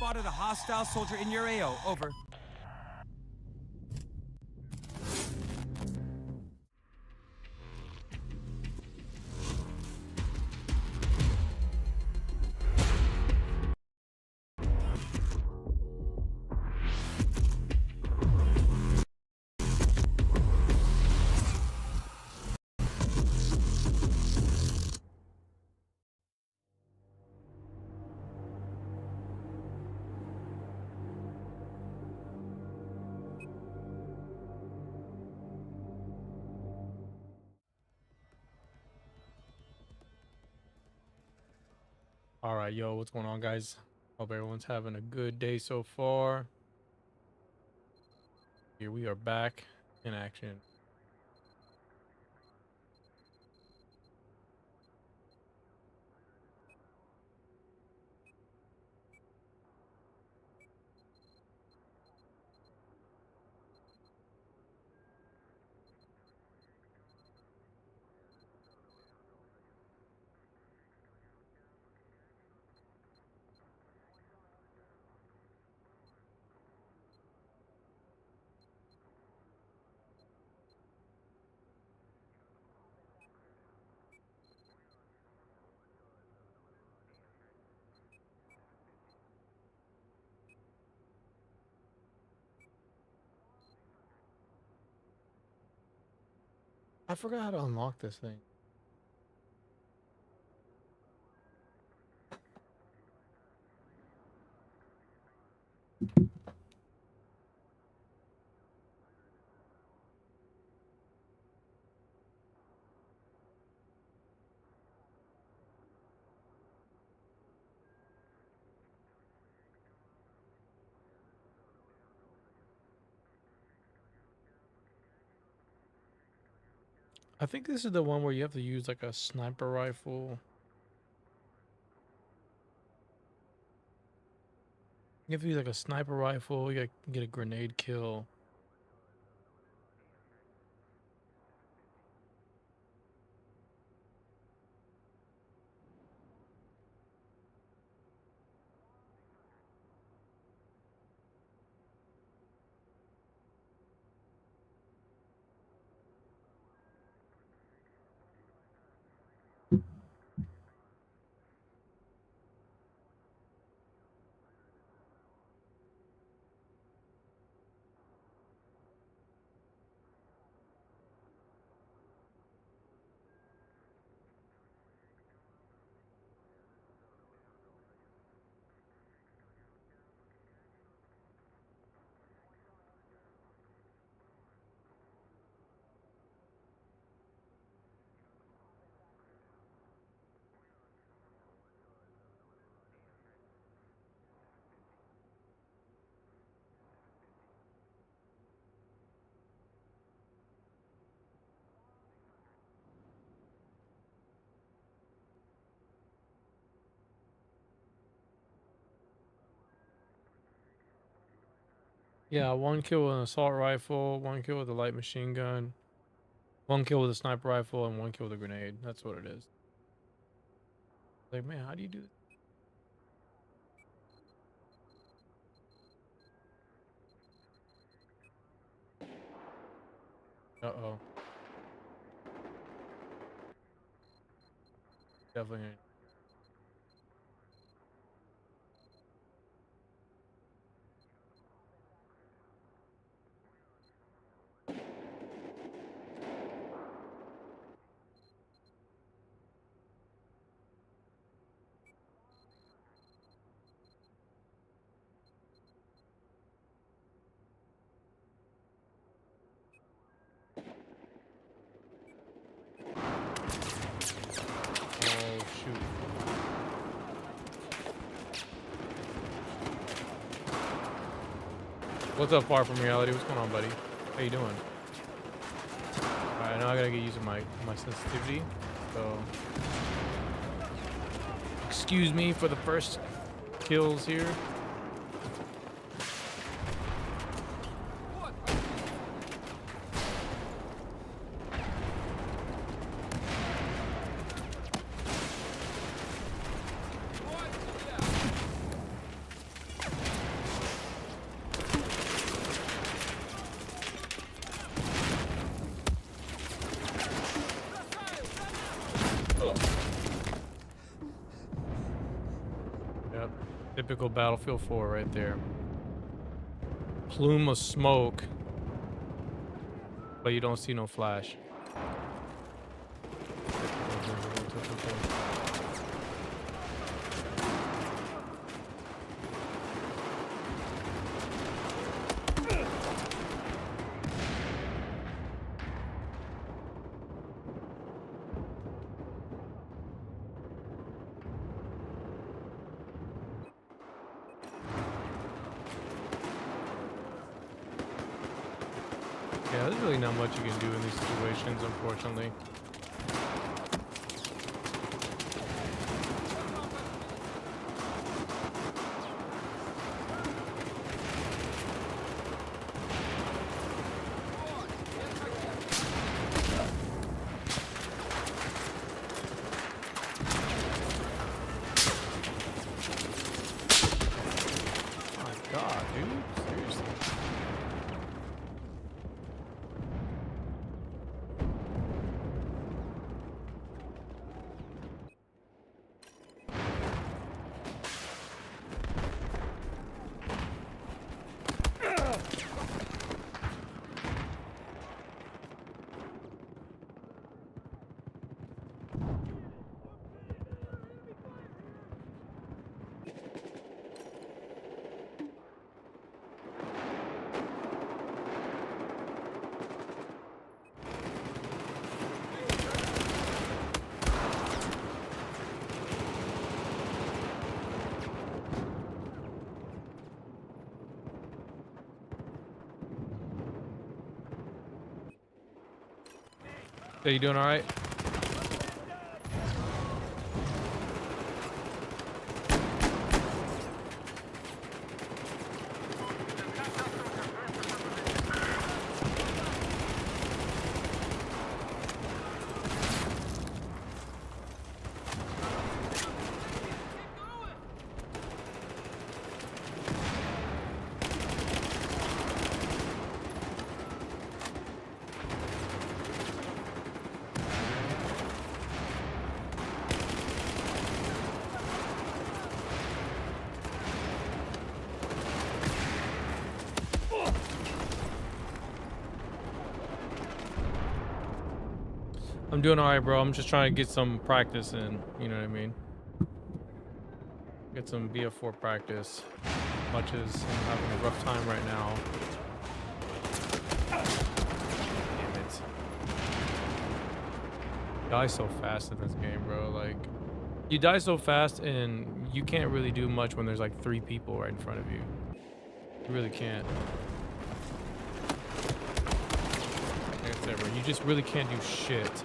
spotted a hostile soldier in your AO. Over. All right, yo, what's going on, guys? Hope everyone's having a good day so far. Here we are back in action. I forgot how to unlock this thing. I think this is the one where you have to use like a sniper rifle. You have to use like a sniper rifle. You gotta get a grenade kill. Yeah, 1 kill with an assault rifle, 1 kill with a light machine gun, 1 kill with a sniper rifle, and 1 kill with a grenade. That's what it is. Like, man, how do you do this? Uh-oh. Definitely. Oh, shoot. What's up, Far From Reality? What's going on, buddy? How you doing? Alright, now I gotta get used to my sensitivity. So, excuse me for the first kills here. Yep. Typical Battlefield 4 right there. Plume of smoke, but you don't see no flash. Yeah, there's really not much you can do in these situations, unfortunately. My God, dude, seriously. Are you doing all right? I'm doing all right, bro. I'm just trying to get some practice in. You know what I mean? Get some BF4 practice. Much as I'm having a rough time right now. Damn it. Die so fast in this game, bro. Like, you die so fast and you can't really do much when there's like 3 people right in front of you. You really can't. Like I said, bro, you just really can't do shit.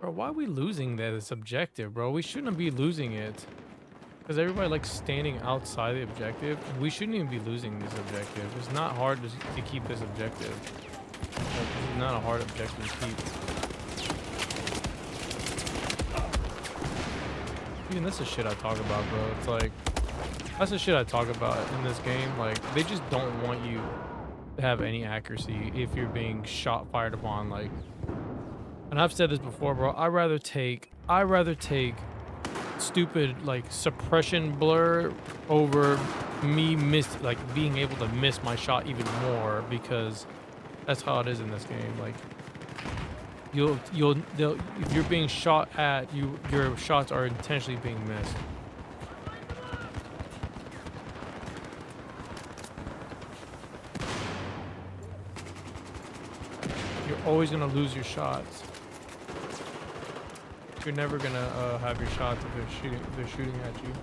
Bro, why are we losing this objective, bro? We shouldn't be losing it. Because everybody likes standing outside the objective. We shouldn't even be losing this objective. It's not hard to keep this objective. Like, this is not a hard objective to keep. Even this is shit I talk about, bro. It's like, that's the shit I talk about in this game. Like, they just don't want you to have any accuracy if you're being fired upon, like. And I've said this before, bro. I'd rather take stupid like suppression blur over me being able to miss my shot even more, because that's how it is in this game. Like, if you're being shot at, your shots are intentionally being missed. You're always gonna lose your shots. You're never gonna have your shots if they're shooting at you.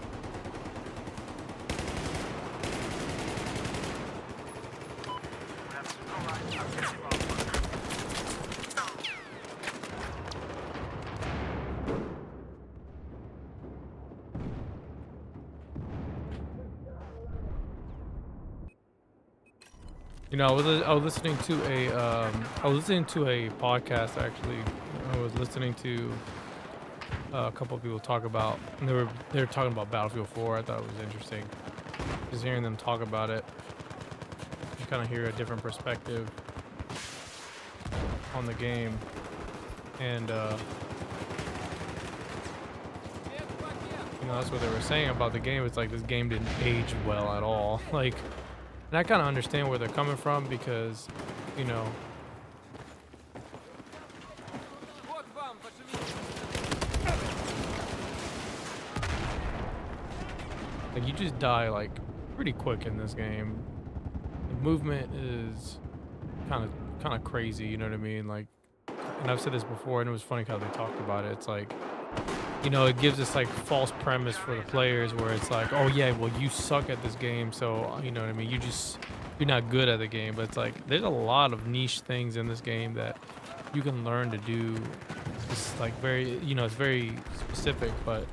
You know, I was listening to a podcast actually. I was listening to a couple of people talk about, and they were talking about Battlefield 4. I thought it was interesting, just hearing them talk about it. You kind of hear a different perspective. on the game, and you know, that's what they were saying about the game. It's like this game didn't age well at all. Like, and I kind of understand where they're coming from because, you know, like you just die like pretty quick in this game. The movement is kind of crazy, you know what I mean? Like, and I've said this before, and it was funny how they talked about it. It's like, you know, it gives this like false premise for the players where it's like, oh yeah, well you suck at this game, so you know what I mean, you're not good at the game. But it's like there's a lot of niche things in this game that you can learn to do. It's like very, you know, it's very specific, but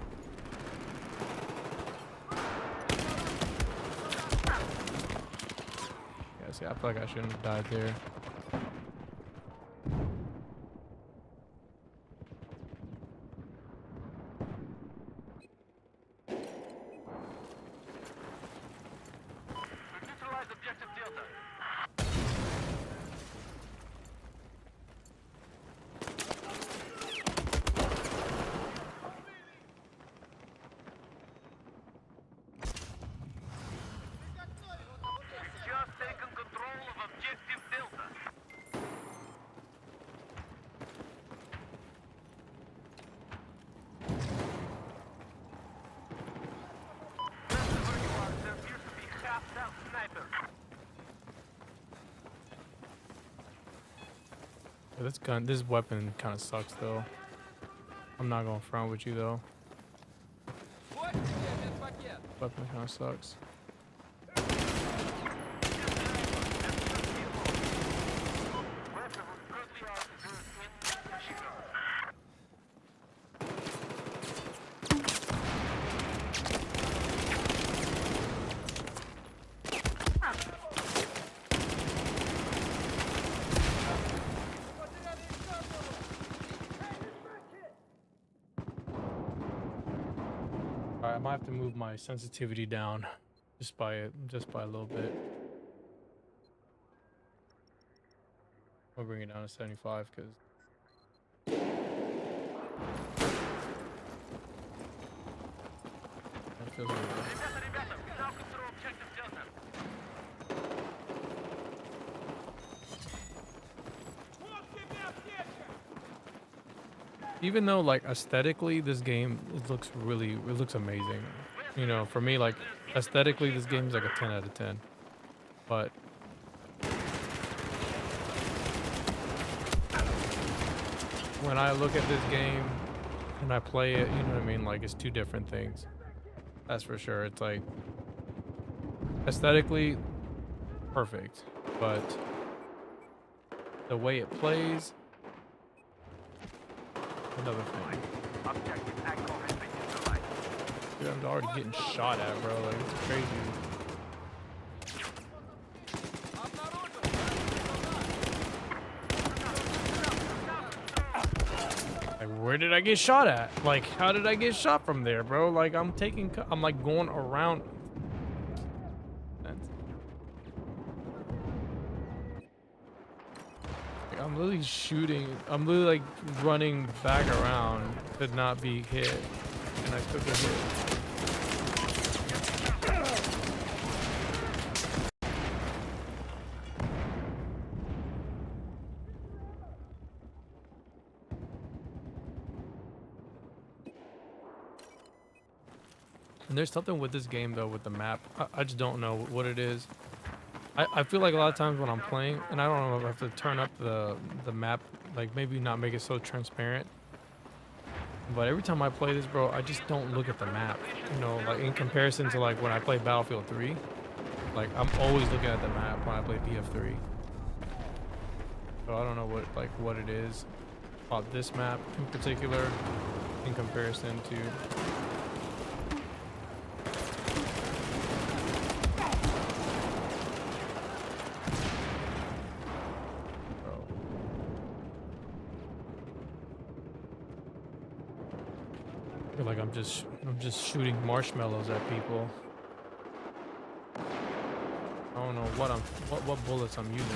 yeah, see, I feel like I shouldn't have died there. This weapon kind of sucks though. I'm not going front with you though. Weapon kind of sucks. I might have to move my sensitivity down just by a little bit. I'll bring it down to 75 because it feels weird. Even though like aesthetically this game it looks amazing, you know, for me, like aesthetically this game is like a 10 out of 10, but when I look at this game and I play it, you know what I mean, like it's two different things, that's for sure. It's like aesthetically perfect, but the way it plays, another thing. Dude, I'm already getting shot at, bro. Like, it's crazy. Like, where did I get shot at? Like, how did I get shot from there, bro? Like, I'm like going around. I'm literally shooting. I'm literally like running back around to not be hit, and I took a hit. And there's something with this game though, with the map. I just don't know what it is. I feel like a lot of times when I'm playing, and I don't know if I have to turn up the map, like maybe not make it so transparent, but every time I play this, bro, I just don't look at the map, you know, like in comparison to like when I play Battlefield 3, like I'm always looking at the map when I play BF3. So I don't know what it is about this map in particular in comparison to like I'm just shooting marshmallows at people. I don't know what bullets I'm using.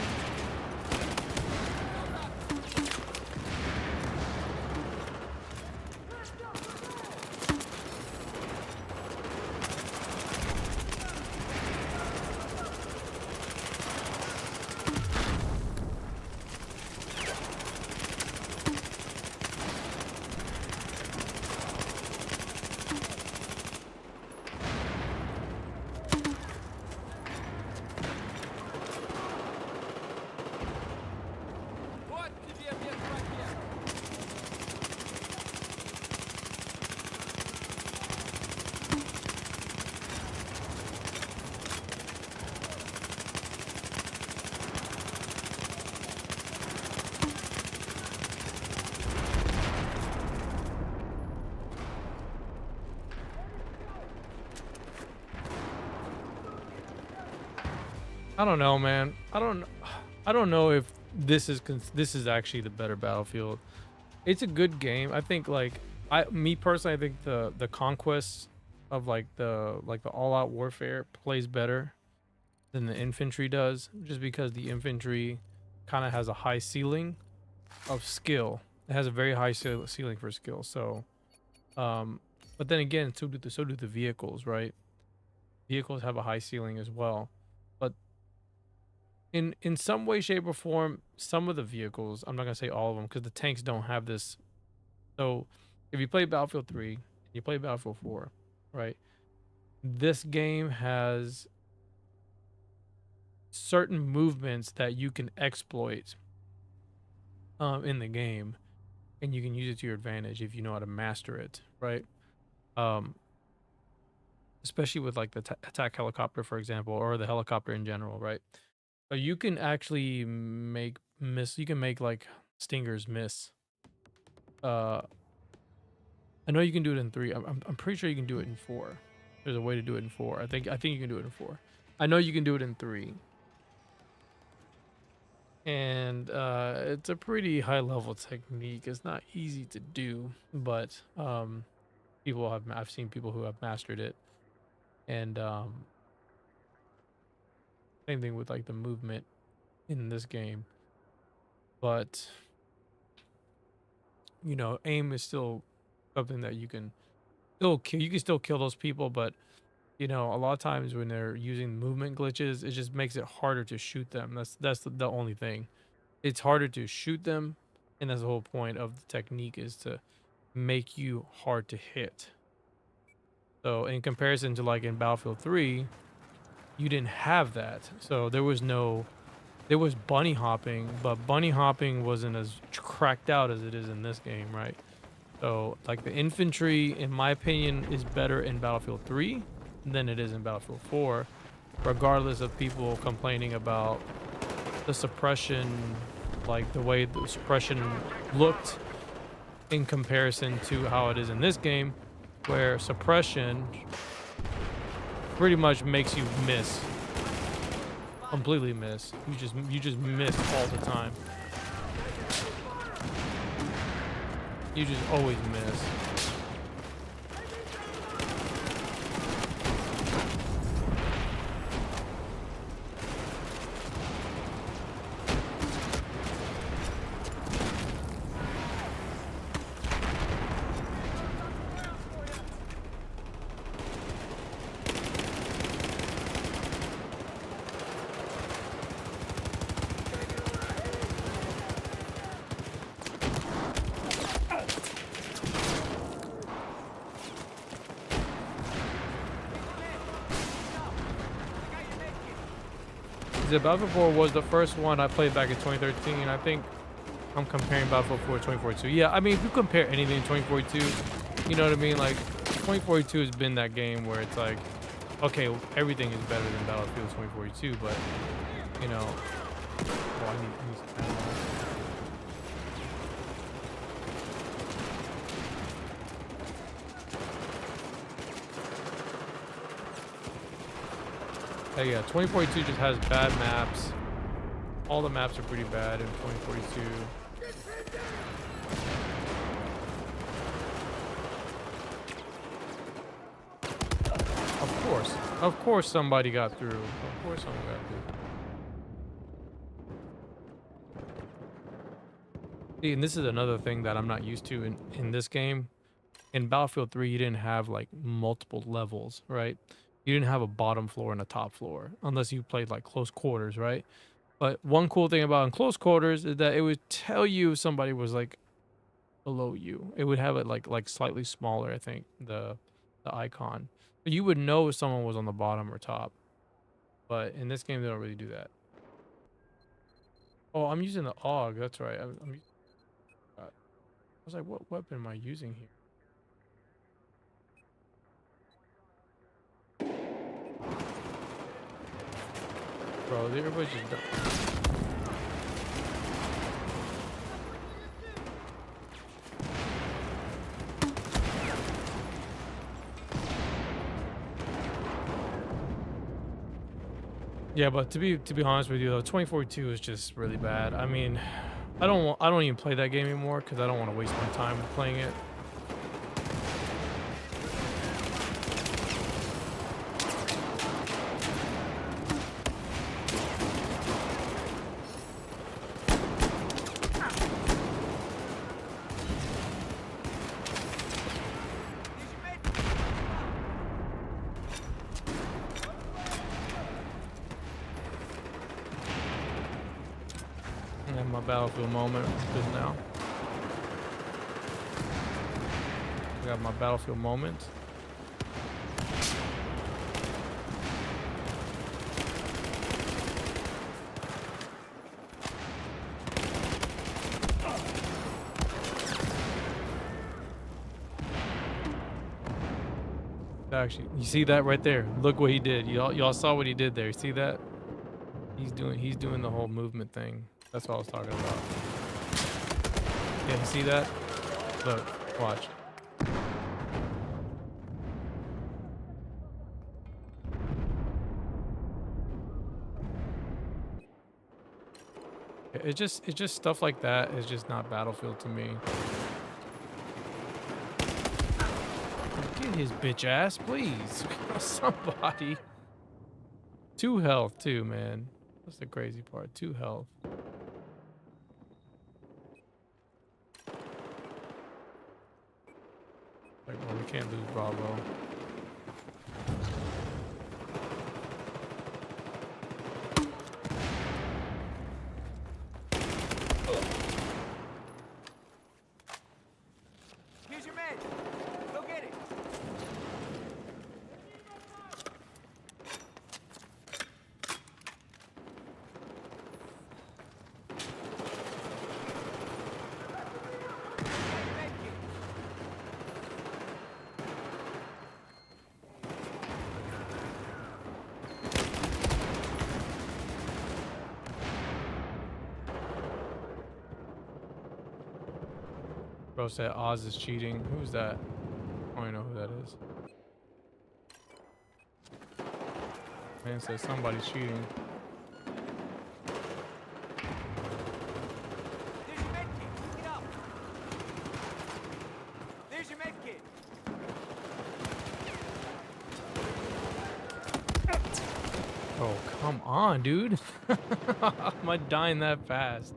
I don't know, man. I don't know if this is actually the better Battlefield. It's a good game. I think like me personally, I think the conquest of like the all-out warfare plays better than the infantry does, just because the infantry kind of has a high ceiling of skill. It has a very high ceiling for skill. So, but then again, so do the vehicles, right? Vehicles have a high ceiling as well, but in some way, shape, or form, some of the vehicles, I'm not gonna say all of them, because the tanks don't have this. So, if you play Battlefield 3, you play Battlefield 4, right? This game has certain movements that you can exploit in the game, and you can use it to your advantage if you know how to master it, right? Um, especially with like the attack helicopter, for example, or the helicopter in general, right? So you can actually you can make like stingers miss. I know you can do it in 3. I'm pretty sure you can do it in 4. There's a way to do it in 4. I think you can do it in 4. I know you can do it in 3. And it's a pretty high level technique. It's not easy to do, but I've seen people who have mastered it. And same thing with like the movement in this game. But you know, aim is still something that you can still kill. You can still kill those people, but you know, a lot of times when they're using movement glitches, it just makes it harder to shoot them. That's the only thing. It's harder to shoot them, and that's the whole point of the technique, is to make you hard to hit. So in comparison to like in Battlefield 3, you didn't have that. So there was bunny hopping, but bunny hopping wasn't as cracked out as it is in this game, right? So like the infantry, in my opinion, is better in Battlefield 3 than it is in Battlefield 4, regardless of people complaining about the suppression, like the way the suppression looked in comparison to how it is in this game, where suppression pretty much makes you miss, completely miss. You just miss all the time. You just always miss. The Battlefield 4 was the first one I played back in 2013. I think I'm comparing Battlefield 4 to 2042. Yeah, I mean, if you compare anything in 2042, you know what I mean? Like, 2042 has been that game where it's like, okay, everything is better than Battlefield 2042, but, you know, well, I need some ammo. Yeah, 2042 just has bad maps. All the maps are pretty bad in 2042. Of course somebody got through. Of course someone got through. See, and this is another thing that I'm not used to in this game. In Battlefield 3, you didn't have like multiple levels, right? You didn't have a bottom floor and a top floor unless you played like close quarters, right? But one cool thing about in close quarters is that it would tell you if somebody was like below you. It would have it like slightly smaller, I think, the icon. But you would know if someone was on the bottom or top. But in this game, they don't really do that. Oh, I'm using the AUG. That's right. I was like, what weapon am I using here? Bro, everybody's just done. Yeah, but to be honest with you though, 2042 is just really bad. I mean, I don't even play that game anymore because I don't want to waste my time playing it. And my battlefield moment is now. I got my battlefield moment. Actually, you see that right there? Look what he did. Y'all saw what he did there. You see that? He's doing the whole movement thing. That's what I was talking about. Yeah, you see that? Look, watch. It's just stuff like that is just not Battlefield to me. Get his bitch ass, please. Somebody. 2 health too, man. That's the crazy part. 2 health. Like, well, we can't lose Bravo. Here's your med. Go get it. Bro said Oz is cheating. Who's that? I don't even know who that is. Man said somebody's cheating. There's your med kit. Pick it up. There's your med kit. Oh, come on, dude. Am I dying that fast?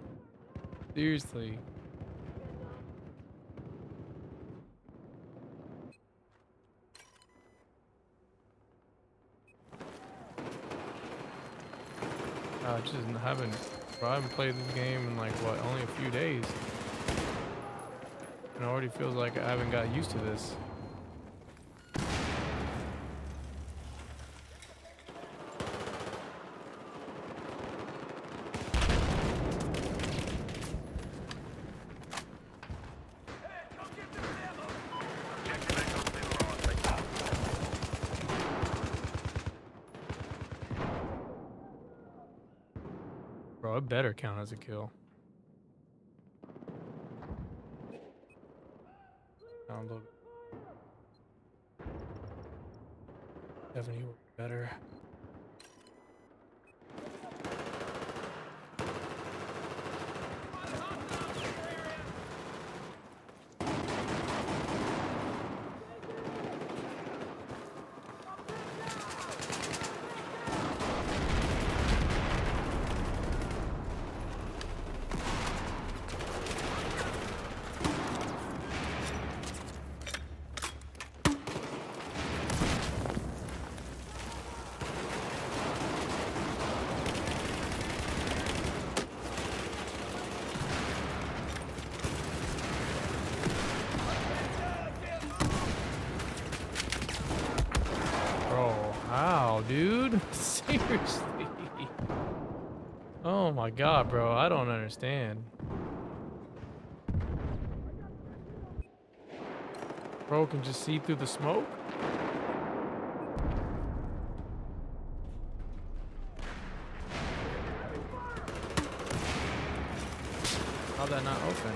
Seriously. I just haven't, bro, I haven't played this game in like, what, only a few days. And it already feels like I haven't got used to this. Bro, it better count as a kill. Down a little bit. Definitely better. Wow, dude. Seriously. Oh my god, bro. I don't understand. Bro can just see through the smoke? How'd that not open?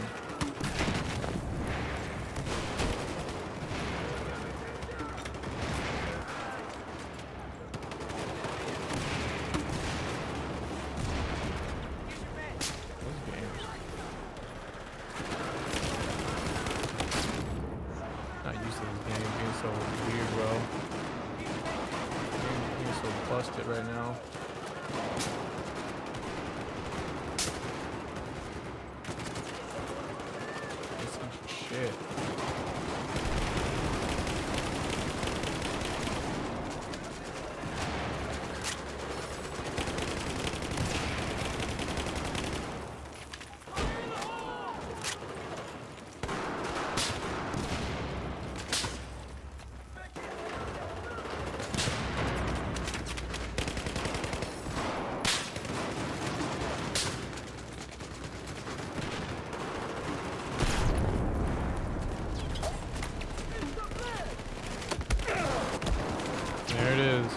it right now. This is shit. There it is.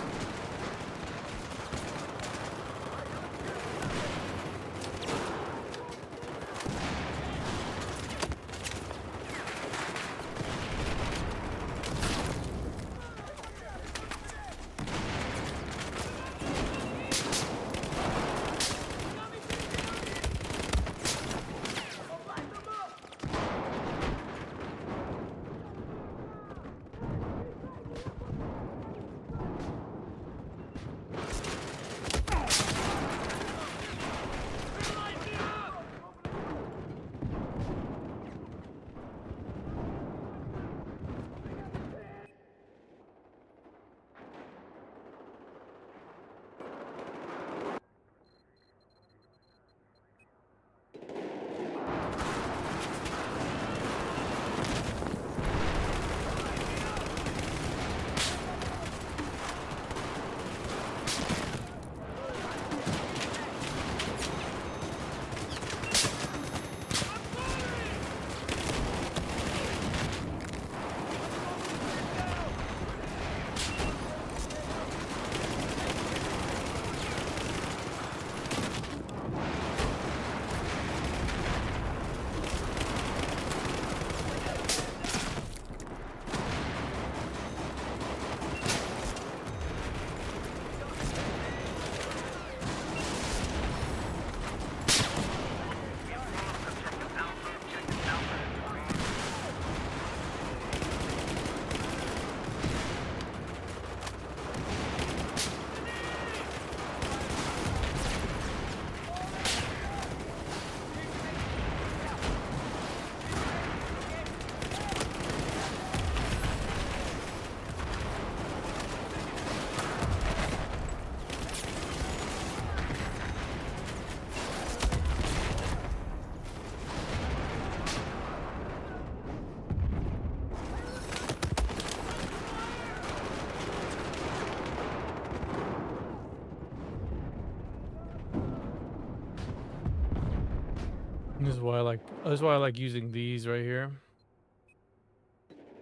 This is why I like using these right here.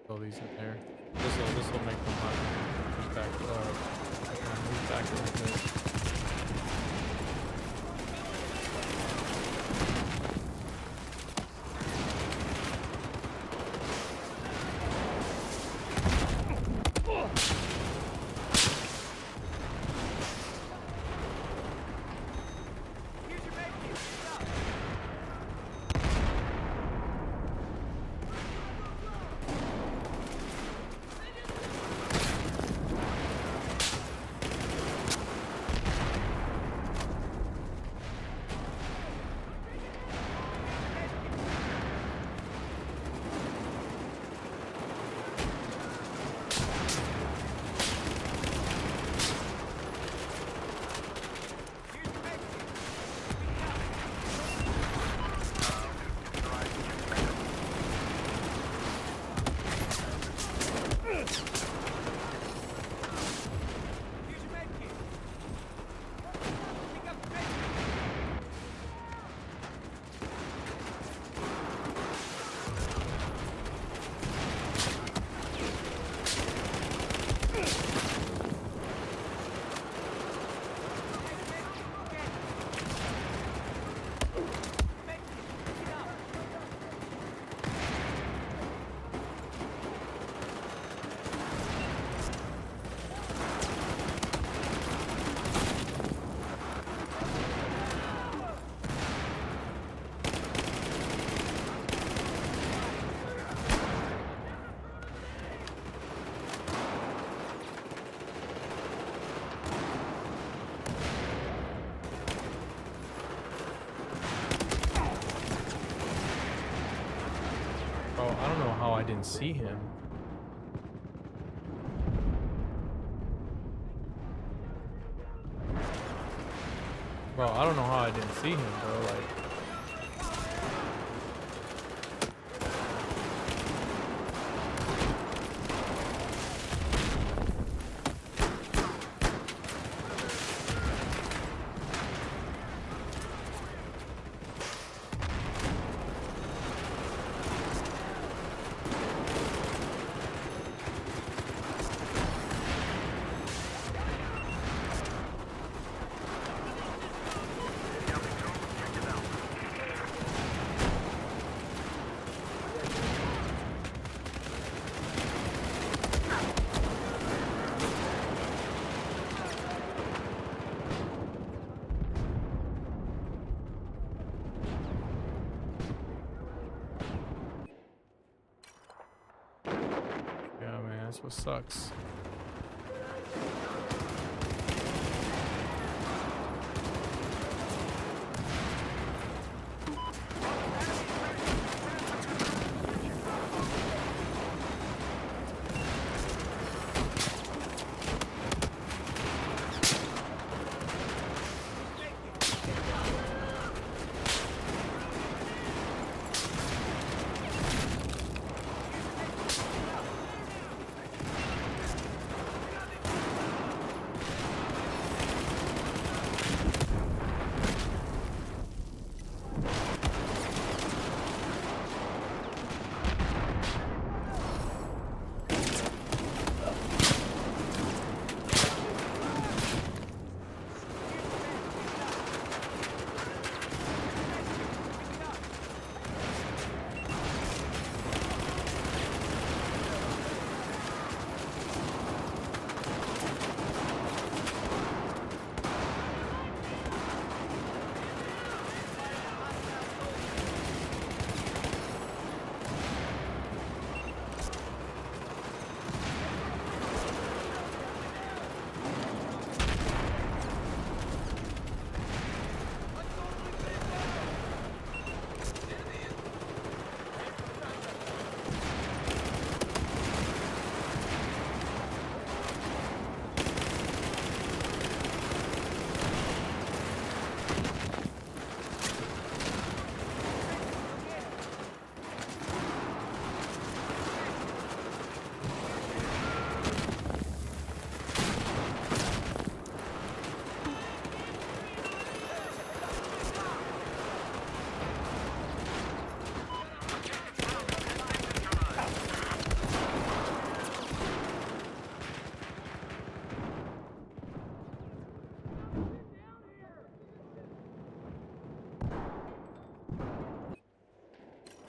Throw these in there. This will make them move back a little bit. I don't know how I didn't see him. Bro, I don't know how I didn't see him, bro. Like, yeah, man, that's what sucks.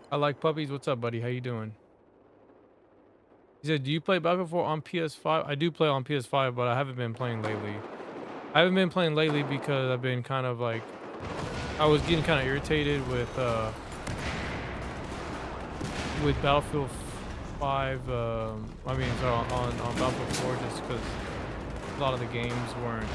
I like puppies. What's up, buddy? How you doing? He said, do you play Battlefield 4 on PS5? I do play on PS5, but I haven't been playing lately. I haven't been playing lately because I've been kind of like, I was getting kind of irritated with Battlefield 5. I mean, so on Battlefield 4, just because a lot of the games weren't.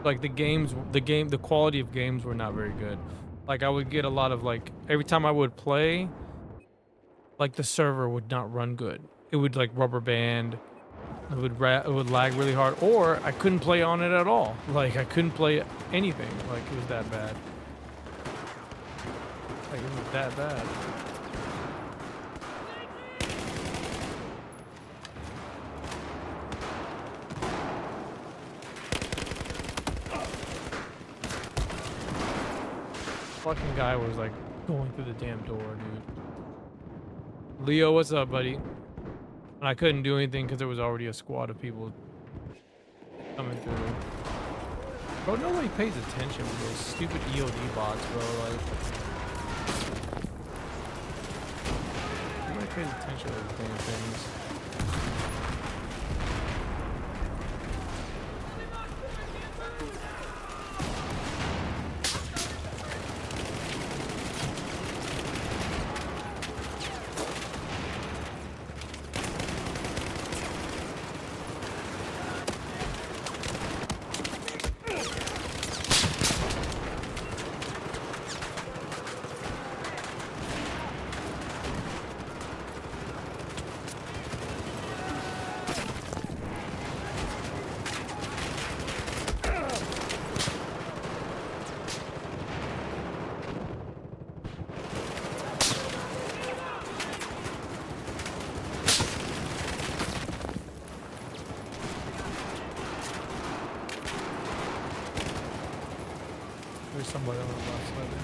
Like the quality of games were not very good. Like I would get a lot of like, every time I would play, like the server would not run good. It would like rubber band. It would lag really hard, or I couldn't play on it at all. Like I couldn't play anything. Like it was that bad. Like it was that bad. Fucking guy was like going through the damn door, dude. Leo, what's up, buddy? And I couldn't do anything because there was already a squad of people coming through. Bro, nobody pays attention to those stupid EOD bots, bro. Like, nobody pays attention to those damn things. somebody on the left side there.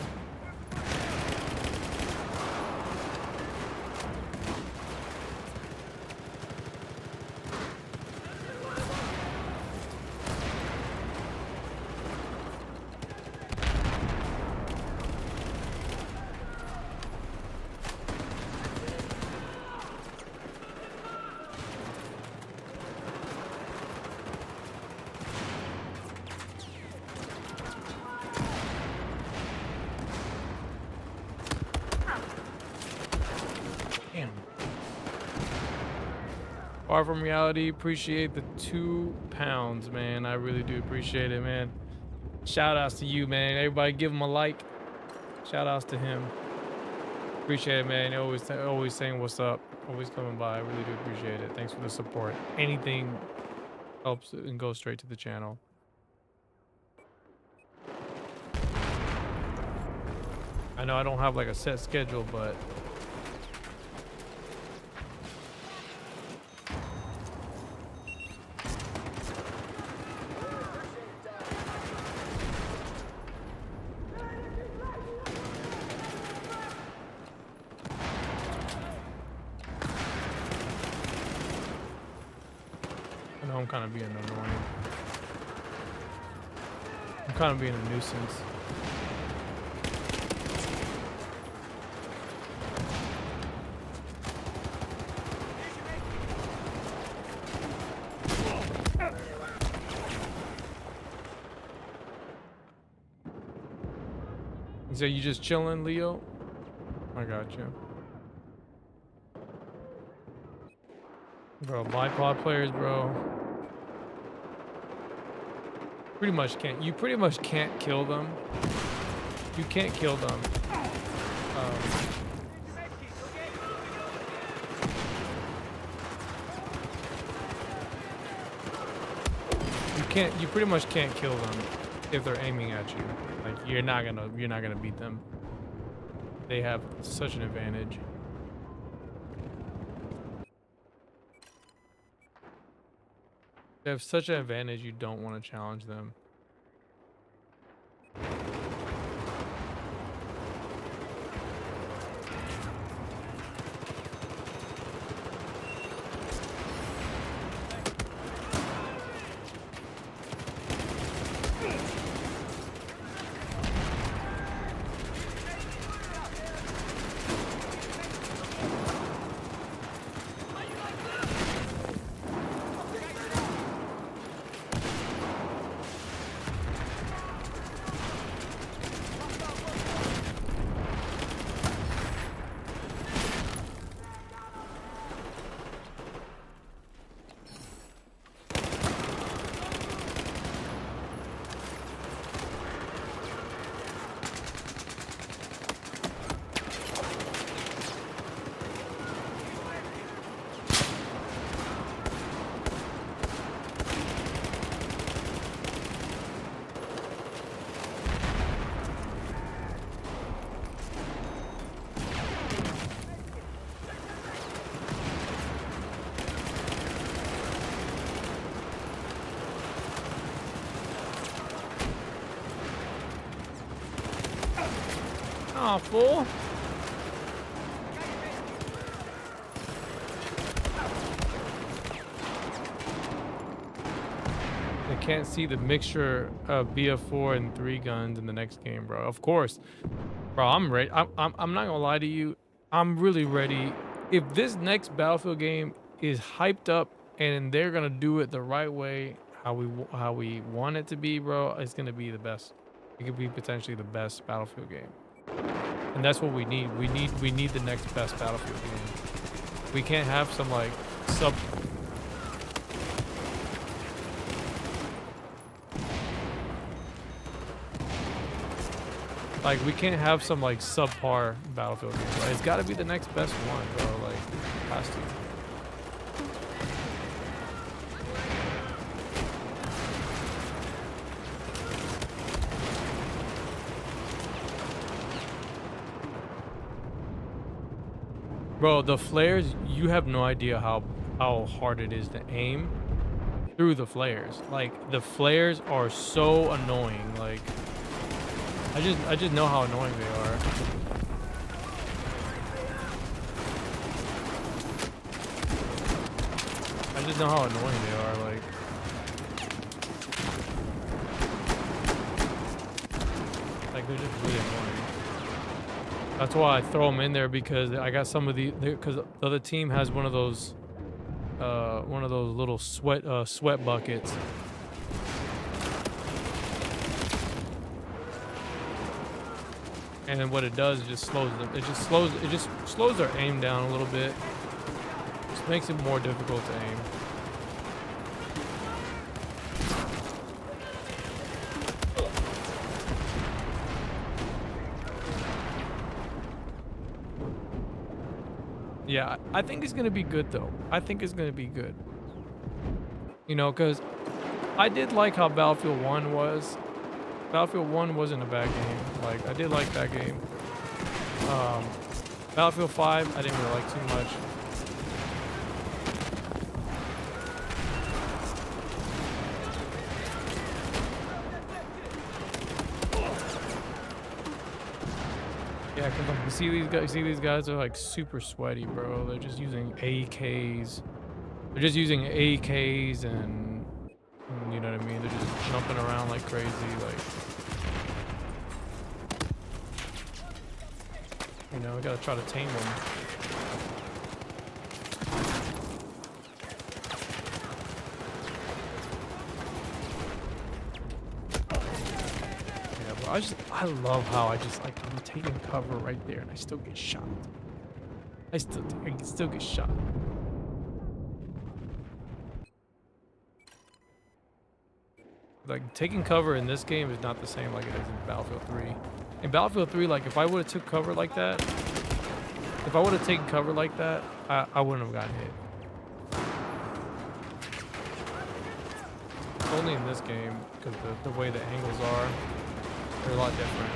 Damn. Far from reality, appreciate the 2 pounds, man. I really do appreciate it, man. Shout outs to you, man. Everybody give him a like. Shout outs to him. Appreciate it, man. Always saying what's up. Always coming by. I really do appreciate it. Thanks for the support. Anything helps and goes straight to the channel. I know I don't have like a set schedule, but I know I'm kind of being annoying. I'm kind of being a nuisance. So you just chilling, Leo? I got you. Bro, bipod players, bro. You pretty much can't kill them. You can't kill them. You pretty much can't kill them if they're aiming at you. Like you're not gonna beat them. They have such an advantage. They have such an advantage, you don't want to challenge them. Aw, fool. They can't see the mixture of BF4 and 3 guns in the next game, bro. Of course. Bro, I'm ready. I'm not gonna lie to you. I'm really ready. If this next Battlefield game is hyped up and they're gonna do it the right way, how we want it to be, bro, it's gonna be the best. It could be potentially the best Battlefield game. And that's what we need. We need the next best Battlefield game. We can't have some like we can't have some like subpar Battlefield game. Right? It's got to be the next best one, bro. Like, it has to. Bro, the flares, you have no idea how hard it is to aim through the flares. Like, the flares are so annoying. Like, I just know how annoying they are. I just know how annoying they are, like they're just really annoying. That's why I throw them in there, because I got some of because the other team has one of those little sweat buckets. And then what it does is just slows them. It just slows their aim down a little bit. Just makes it more difficult to aim. Yeah, I think it's gonna be good though. I think it's gonna be good. You know, because I did like how Battlefield 1 was. Battlefield 1 wasn't a bad game. Like, I did like that game. Battlefield 5, I didn't really like too much. Yeah, because like, see these guys are like super sweaty, bro. They're just using AKs. They're just using AKs and you know what I mean? They're just jumping around like crazy, like, you know, we gotta try to tame them. Yeah, but I love how I'm taking cover right there and I still get shot. I still get shot. Like, taking cover in this game is not the same like it is in Battlefield 3. In Battlefield 3, like, if I would have took cover like that, if I would have taken cover like that, I wouldn't have gotten hit. It's only in this game, because the way the angles are, they're a lot different.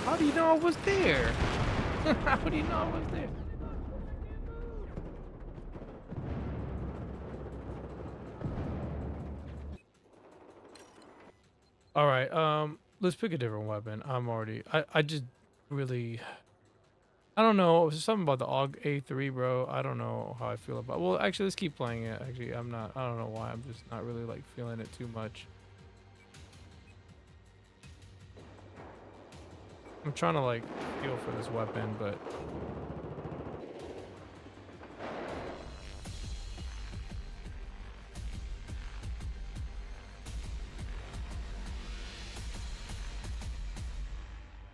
How do you know I was there? How do you know I was there? All right, let's pick a different weapon. I just really, I don't know. There's something about the AUG A3, bro. I don't know how I feel about. Well, actually, let's keep playing it. Actually, I don't know why. I'm just not really like feeling it too much. I'm trying to like feel for this weapon, but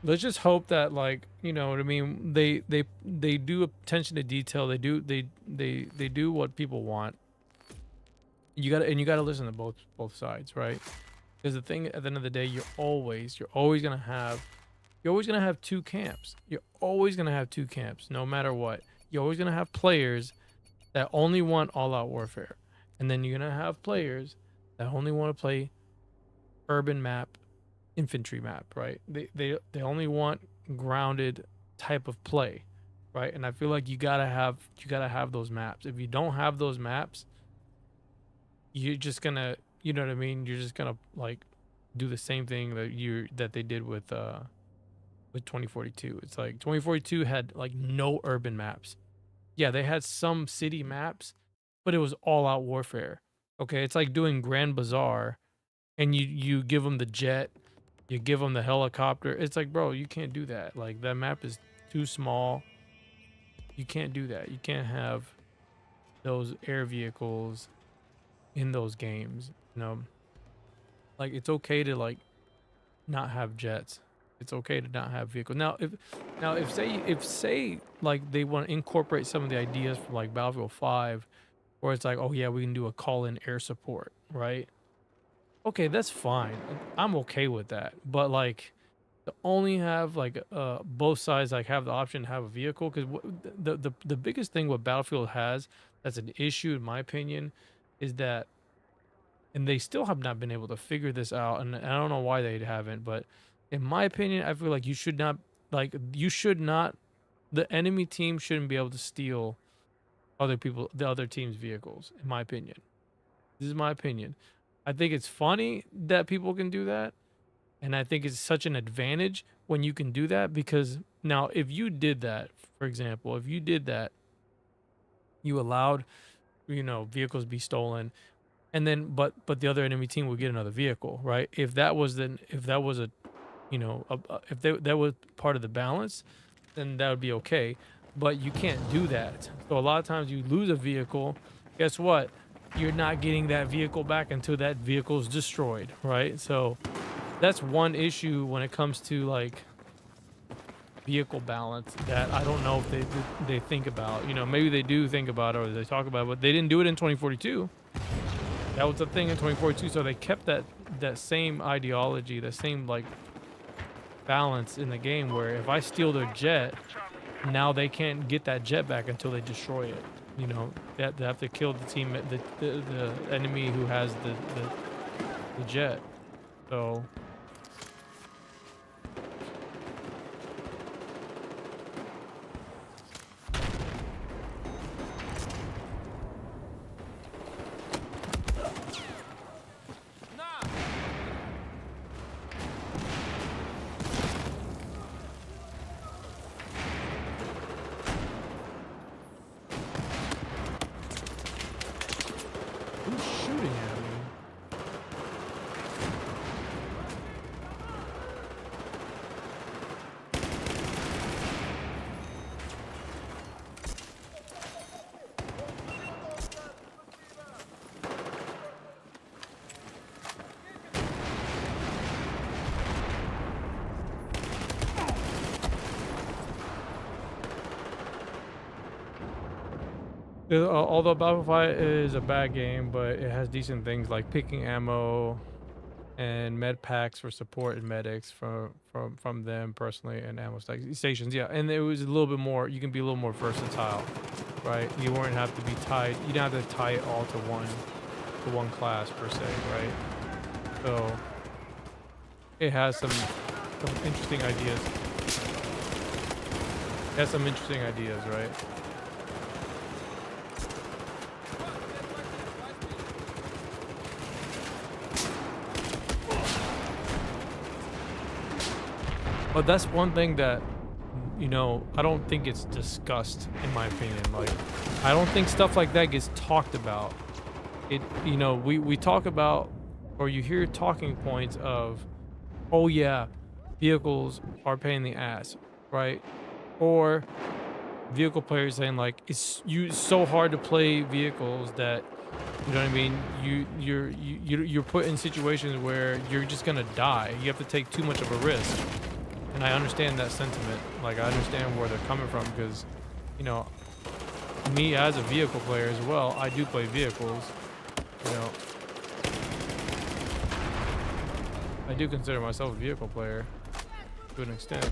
let's just hope that, like, you know what I mean, they do attention to detail. They do what people want. You gotta listen to both sides, right? Because the thing at the end of the day, you're always gonna have two camps. You're always gonna have two camps, no matter what. You're always gonna have players that only want all-out warfare, and then you're gonna have players that only want to play urban map, infantry map, right? They only want grounded type of play, right? And I feel like you gotta have those maps. If you don't have those maps, you're just gonna, you know what I mean? You're just gonna like do the same thing that they did with 2042. It's like 2042 had like no urban maps. Yeah, they had some city maps, but it was all out warfare. Okay, it's like doing Grand Bazaar, and you give them the jet, you give them the helicopter. It's like, bro, you can't do that. Like, that map is too small. You can't do that. You can't have those air vehicles in those games. You know, like, it's okay to like not have jets. It's okay to not have vehicles. Now if say like they want to incorporate some of the ideas from like Battlefield 5, where it's like, oh yeah, we can do a call-in air support, right? Okay, that's fine. I'm okay with that. But like, to only have like both sides like have the option to have a vehicle, because the biggest thing what Battlefield has that's an issue in my opinion is that, and they still have not been able to figure this out, and I don't know why they haven't, but in my opinion I feel like you should not, the enemy team shouldn't be able to steal the other team's vehicles, in my opinion. This is my opinion. I think it's funny that people can do that, and I think it's such an advantage when you can do that, because now if you did that, for example, if you did that, you allowed, vehicles be stolen, and then but the other enemy team would get another vehicle, right? If that was that was part of the balance, then that would be okay. But you can't do that. So a lot of times you lose a vehicle, guess what? You're not getting that vehicle back until that vehicle is destroyed, right? So that's one issue when it comes to like vehicle balance that I don't know if they think about. Maybe they do think about it or they talk about it, but they didn't do it in 2042. That was the thing in 2042. So they kept that same ideology, the same like balance in the game, where if I steal their jet, now they can't get that jet back until they destroy it. They have to kill the enemy who has the jet. So who's shooting at me? Although Battlefield is a bad game, but it has decent things like picking ammo and med packs for support and medics from them personally, and ammo stations. Yeah, and it was a little bit more. You can be a little more versatile, right? You wouldn't have to be tied. You don't have to tie it all to one class per se, right? So it has some interesting ideas. It has some interesting ideas, right? But that's one thing that, I don't think it's discussed, in my opinion. Like, I don't think stuff like that gets talked about. We talk about, or you hear talking points of, oh yeah, vehicles are pain in the ass, right? Or vehicle players saying like, it's so hard to play vehicles that, you know what I mean? You're put in situations where you're just gonna die. You have to take too much of a risk. And I understand that sentiment. Like, I understand where they're coming from, because, me as a vehicle player as well, I do play vehicles. I do consider myself a vehicle player to an extent.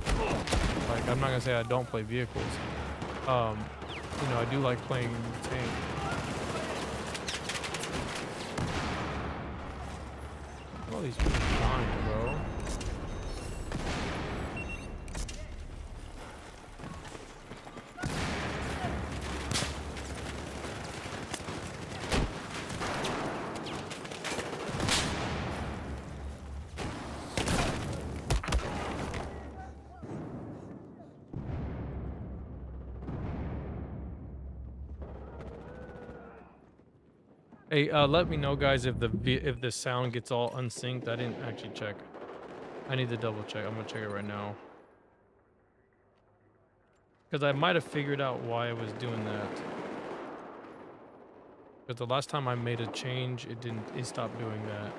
Like, I'm not gonna say I don't play vehicles. I do like playing the tank. All these people dying, bro. Hey, let me know, guys, if the sound gets all unsynced. I didn't actually check. I need to double check. I'm gonna check it right now, because I might have figured out why I was doing that. Because the last time I made a change, it stopped doing that.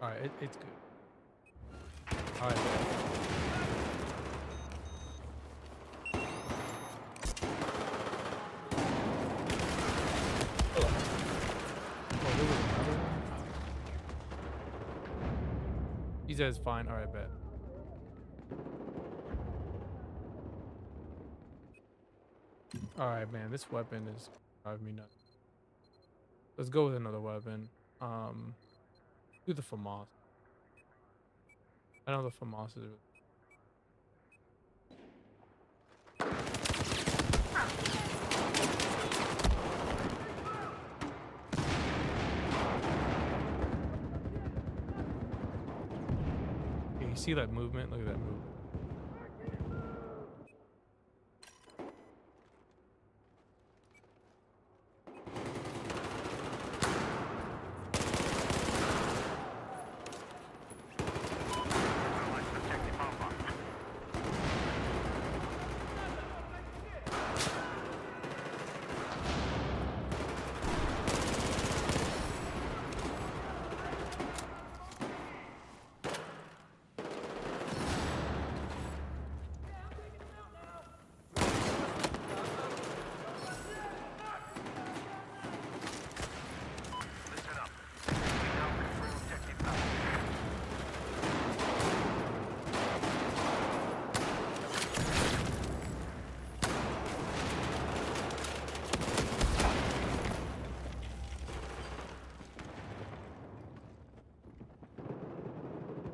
All right, it's good. All right. Oh, there was another one. He says fine. All right, bet. All right, man. This weapon is driving me nuts. Let's go with another weapon. Do the FAMAS. I know the FAMAS is. Yeah, you see that movement? Look at that movement.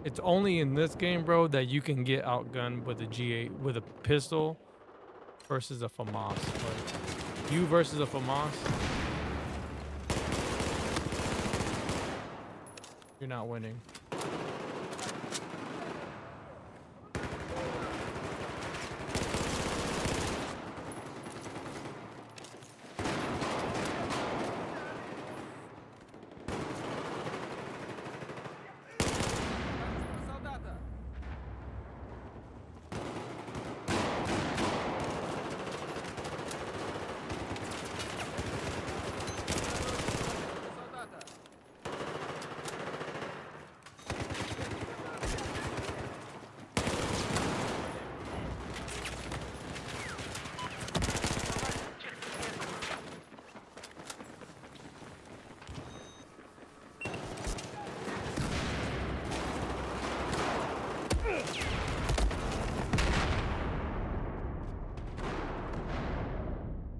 It's only in this game, bro, that you can get outgunned with a G8 with a pistol versus a FAMAS. Like, you versus a FAMAS, you're not winning.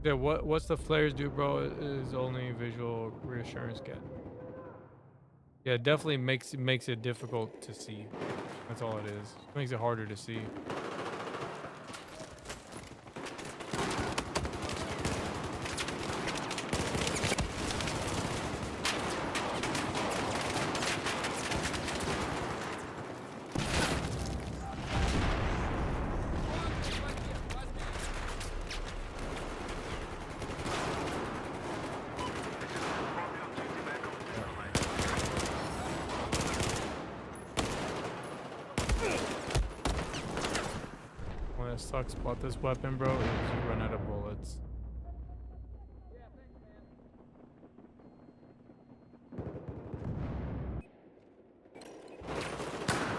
Yeah, what's the flares do, bro? Is only visual reassurance get. Yeah, it definitely makes it difficult to see. That's all it is. It makes it harder to see. That sucks about this weapon, bro, is you run out of bullets.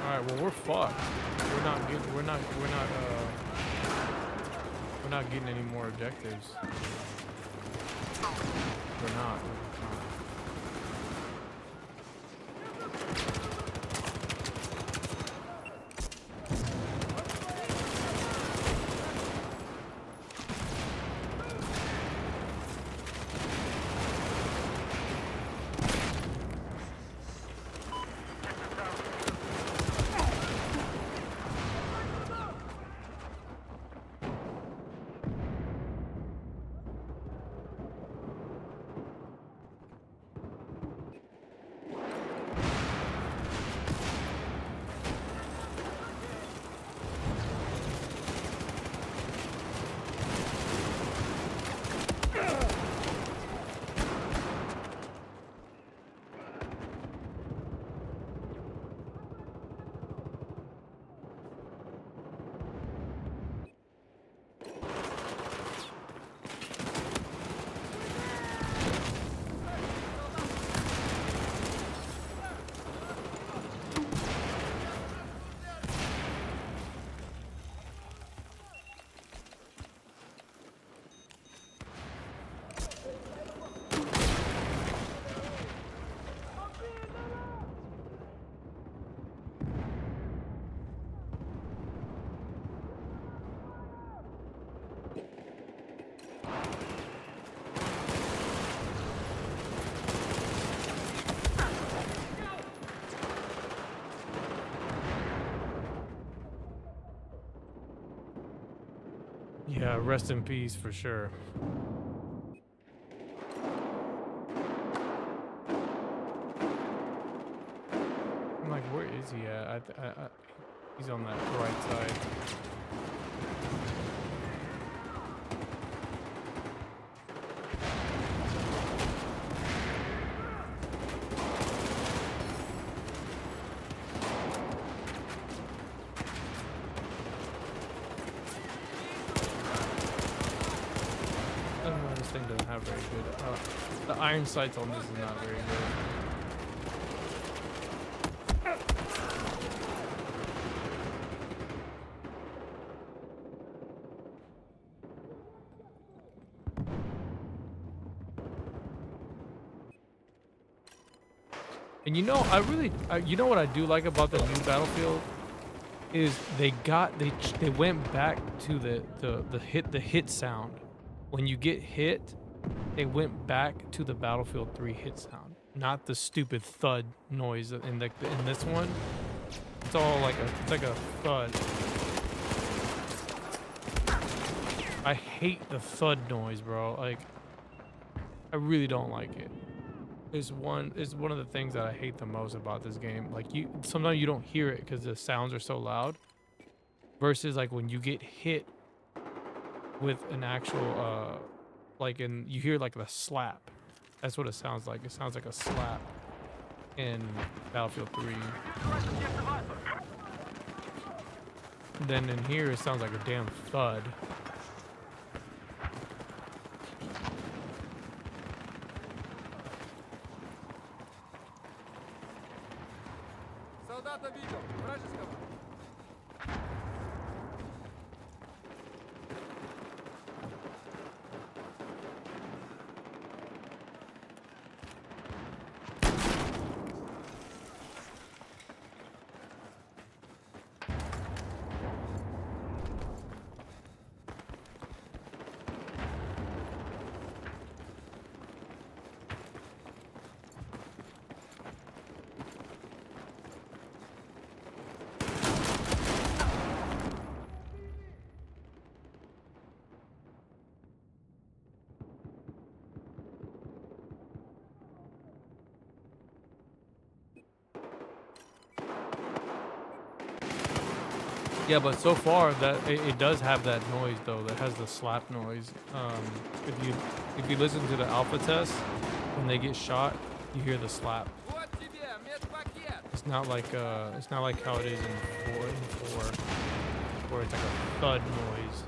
Alright, well, we're fucked. We're not getting any more objectives. We're not. Yeah, rest in peace for sure. I'm like, where is he at? He's on that right side. This thing doesn't have very good. The iron sights on this is not very good. And you know, you know what I do like about the new Battlefield is they went back to the hit sound. When you get hit, they went back to the Battlefield 3 hit sound, not the stupid thud noise in this one. It's all like it's like a thud. I hate the thud noise, bro. Like, I really don't like it. It's one of the things that I hate the most about this game. Like, sometimes you don't hear it because the sounds are so loud. Versus like when you get hit with an actual you hear like the slap. That's what it sounds like. It sounds like a slap in Battlefield 3. Then in here it sounds like a damn thud. Yeah, but so far that it does have that noise though. That has the slap noise. If you listen to the alpha test, when they get shot, you hear the slap. It's not like how it is in 4, where it's like a thud noise.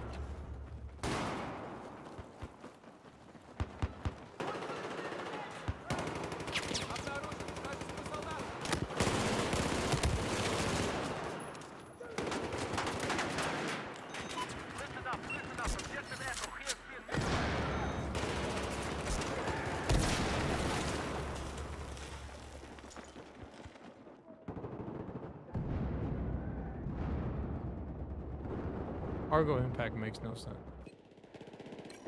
Cargo impact makes no sense.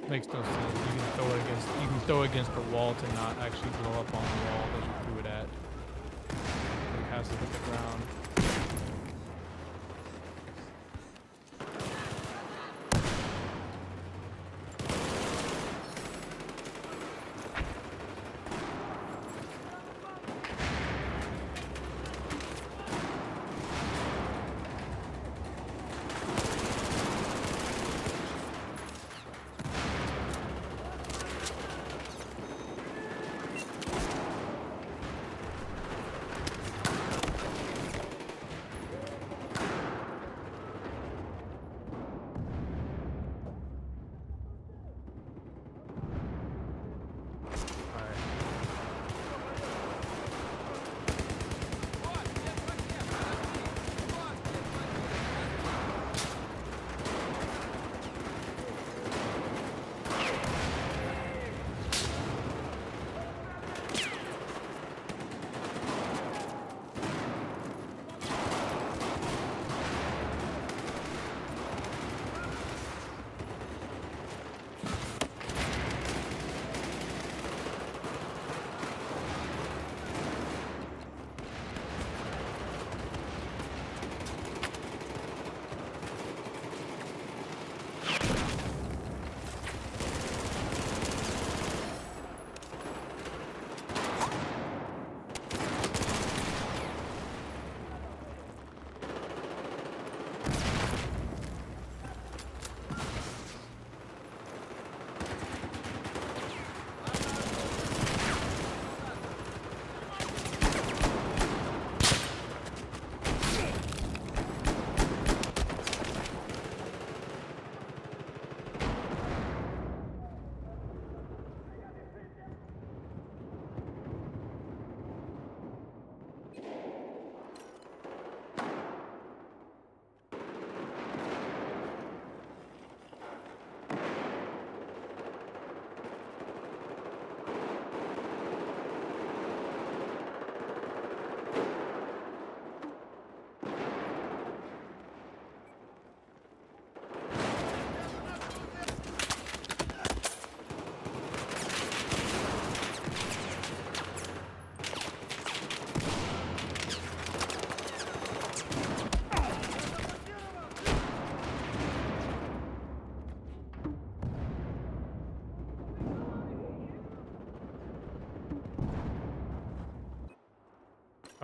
Makes no sense. You can throw it against the wall to not actually blow up on the wall that you threw it at. It has to hit the ground.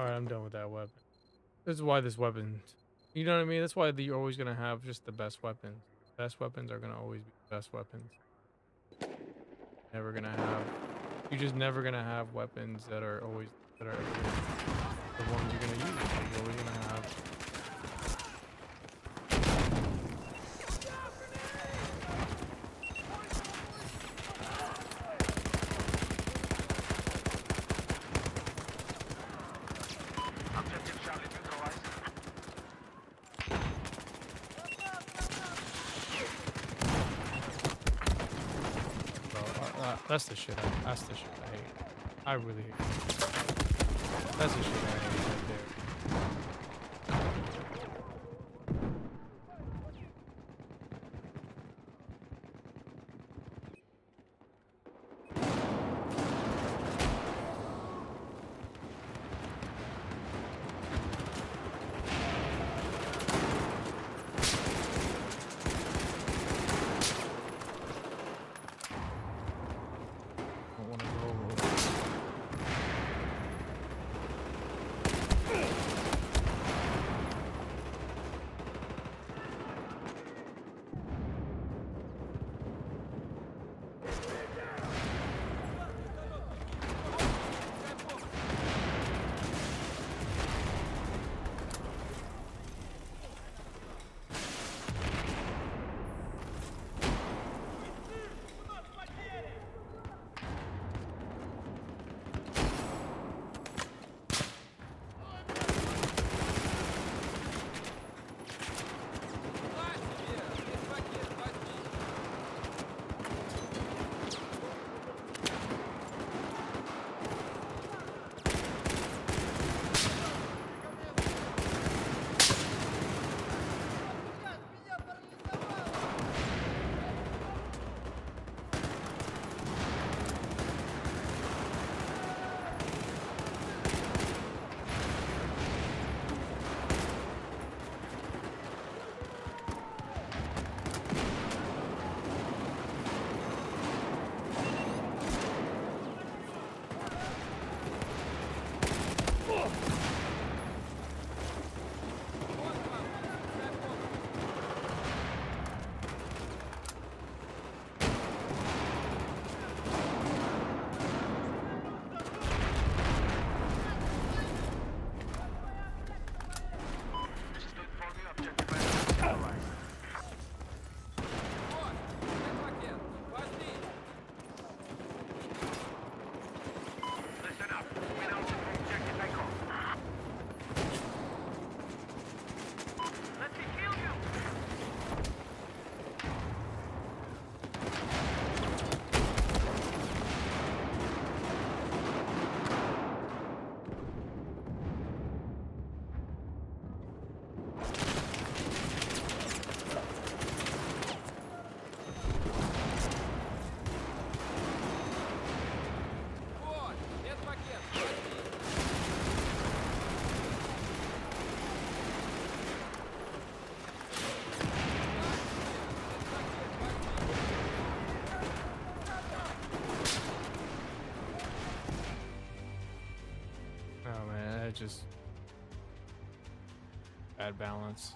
All right, I'm done with that weapon. This is why this weapon, you know what I mean? That's why you're always gonna have just the best weapons. Best weapons are gonna always be the best weapons. Never gonna have. You're just never gonna have weapons that are always the ones you're gonna use. Like, you're always gonna have. That's the shit. That's the shit I hate. I really hate. That's the shit I hate right there. Don't want to go over. Oh man, it just bad balance.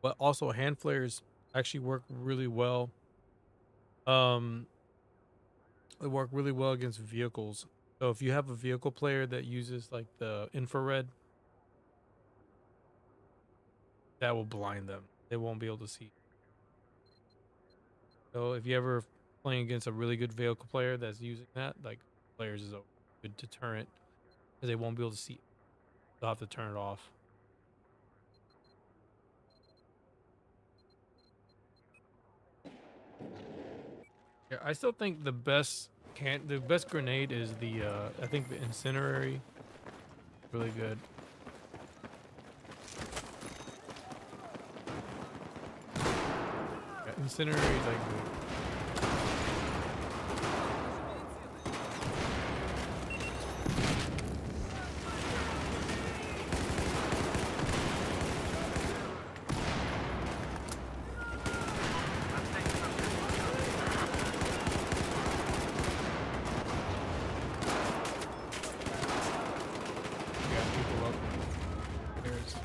but also hand flares actually work really well. Um, they work really well against vehicles. So if you have a vehicle player that uses like the infrared, that will blind them. They won't be able to see. So if you ever playing against a really good vehicle player that's using that, like players is a good deterrent because they won't be able to see. They'll have to turn it off. Yeah, I still think the best grenade is the I think the incendiary. Really good. Yeah, incendiary is like good. You got people up. There's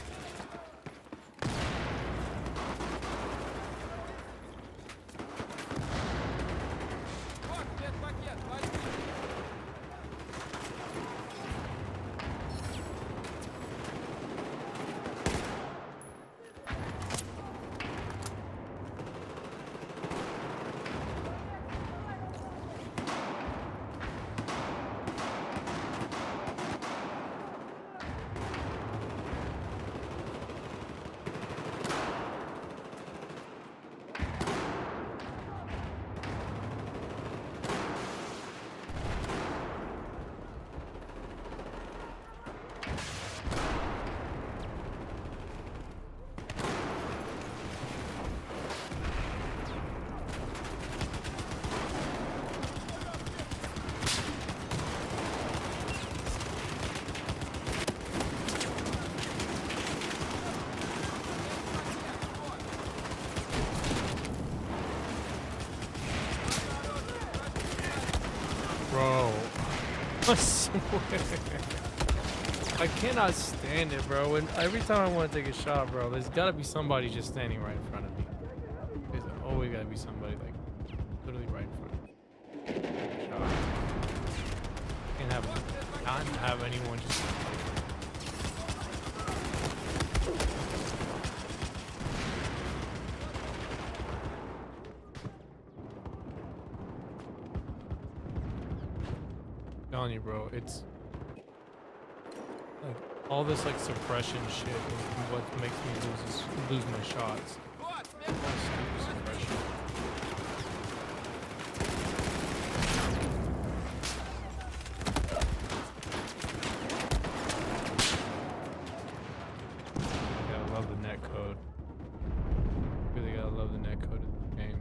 bro. I swear. I cannot stand it, bro. And every time I want to take a shot, bro, there's got to be somebody just standing right in front of me. There's always got to be somebody like literally right in front of me. Shot. Can't not have anyone just. Telling you, bro, it's like all this like suppression shit is what makes me lose my shots. Stupid suppression. Gotta love the net code. Really gotta love the net code in the game.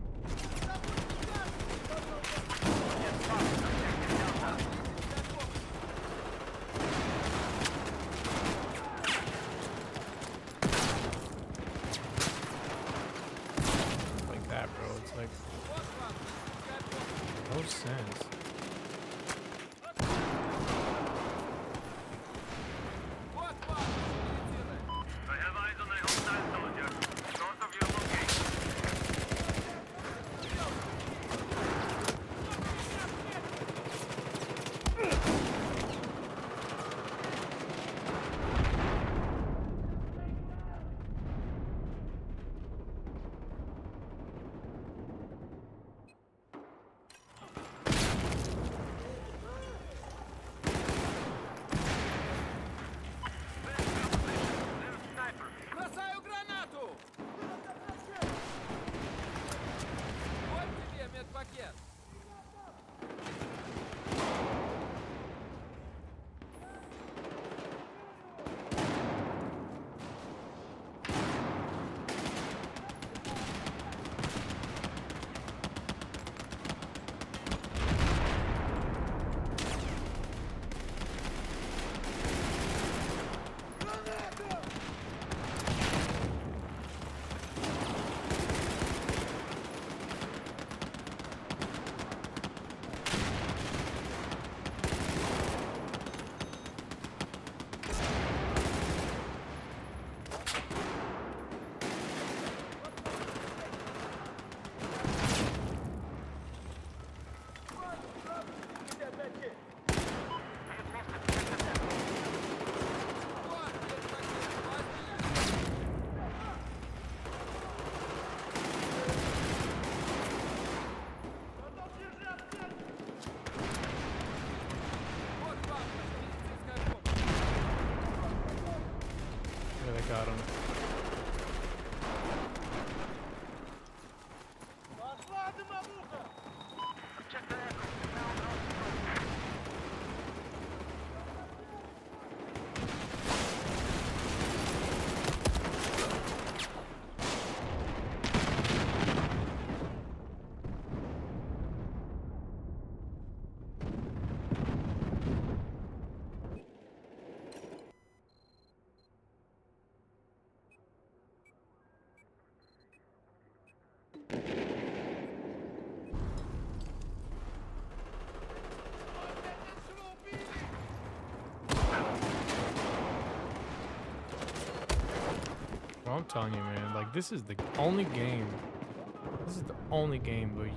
got him. Bro, I'm telling you, man, like this is the only game. This is the only game where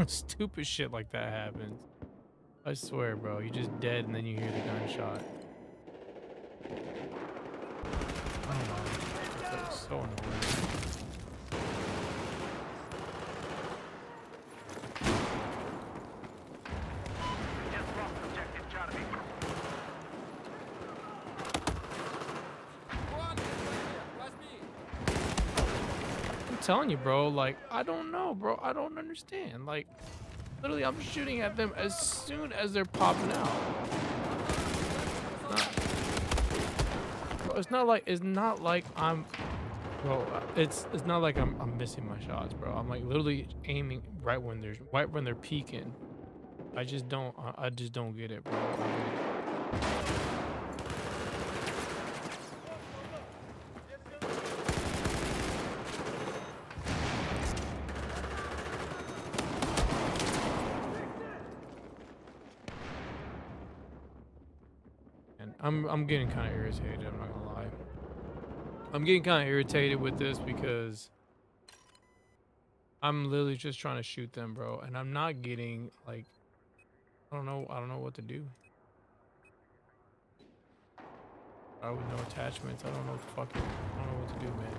stupid shit like that happens. I swear, bro. You just dead and then you hear the gunshot. I don't know. It's so annoying. I'm telling you, bro, like I don't know, bro. I don't understand. Like literally I'm shooting at them as soon as they're popping out. It's not like I'm it's not like I'm missing my shots, bro. I'm like literally aiming right when they're peeking. I just don't get it, bro. I'm getting kind of irritated, I'm not gonna lie. I'm getting kind of irritated with this because I'm literally just trying to shoot them, bro, and I'm not getting like I don't know what to do. With no attachments, I don't know what to do, man.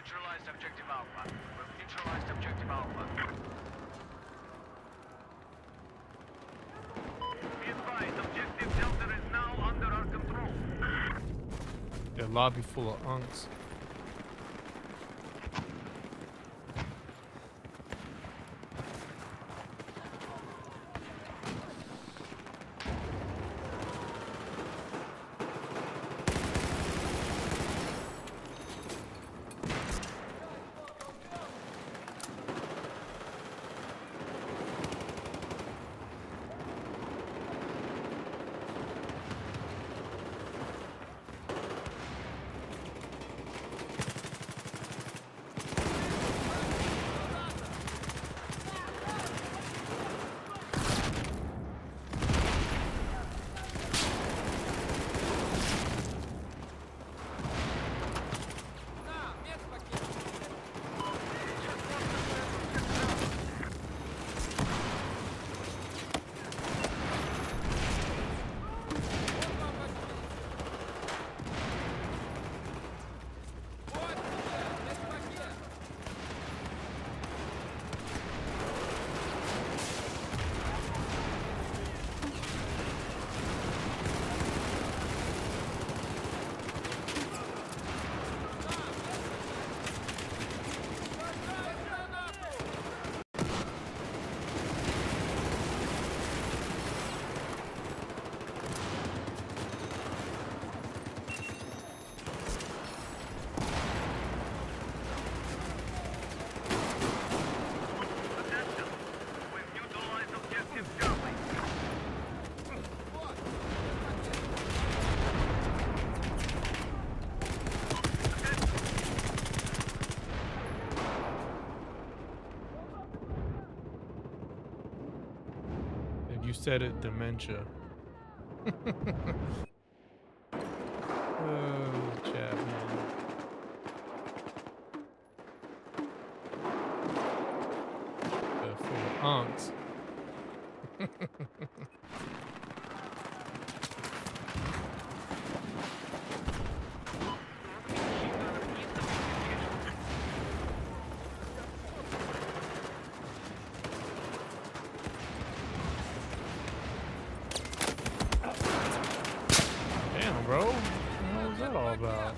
Neutralized objective Alpha. We've neutralized objective Alpha. lobby full of unks. You said it, dementia. Oh, Chapman. Full of unks. Damn, bro. What the hell is that all about?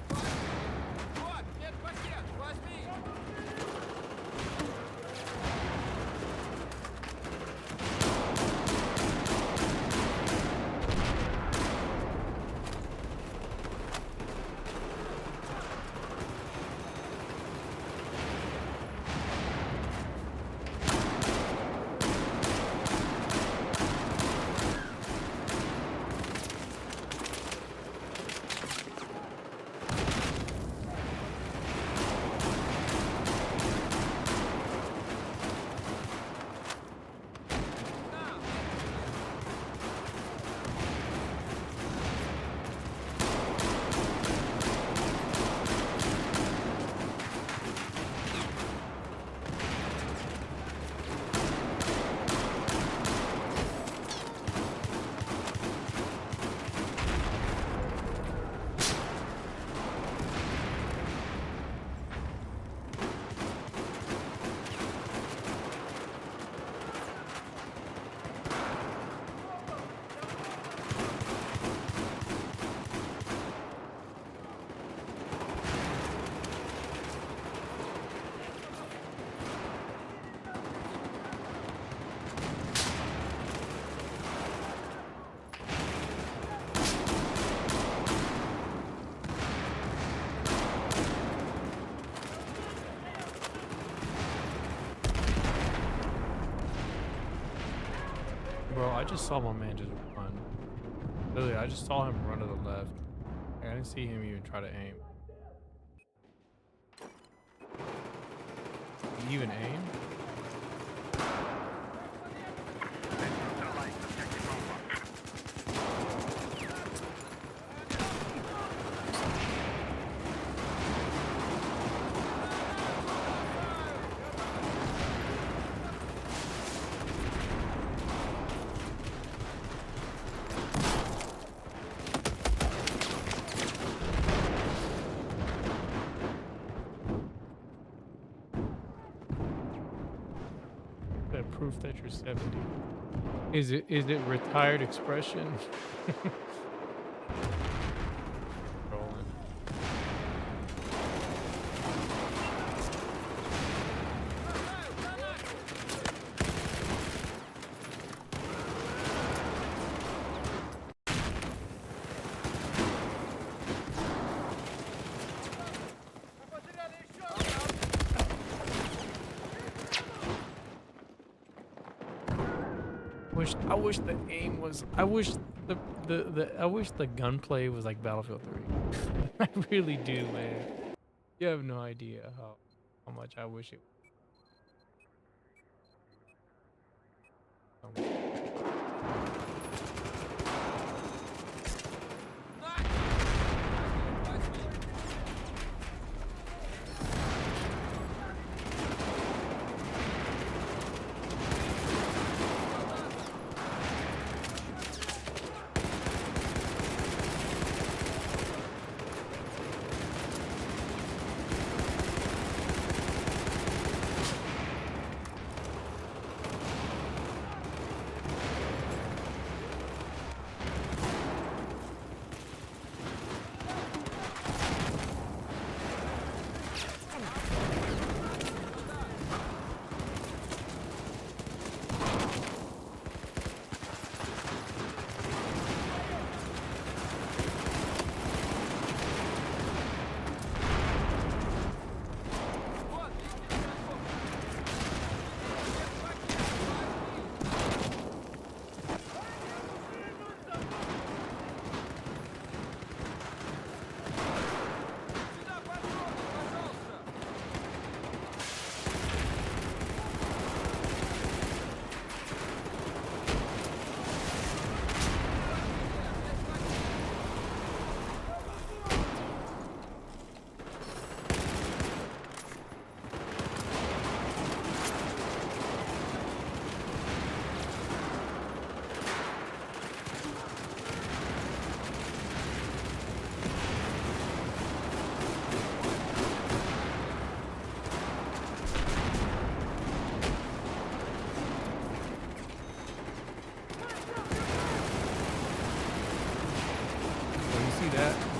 Bro, I just saw my man just run. Really, I just saw him run to the left. I didn't see him even try to aim. Did he even aim? Proof that you're 70. Is it retired expression? Rolling. I wish the aim was. I wish I wish the gunplay was like Battlefield 3. I really do, man. You have no idea how much I wish it.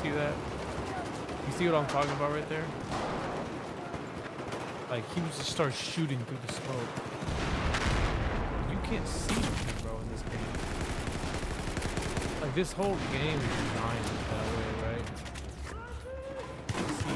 See that? You see what I'm talking about right there? Like, he would just start shooting through the smoke. You can't see him, bro, in this game. Like, this whole game is designed that way, right? You can see him.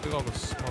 Look at all the smoke.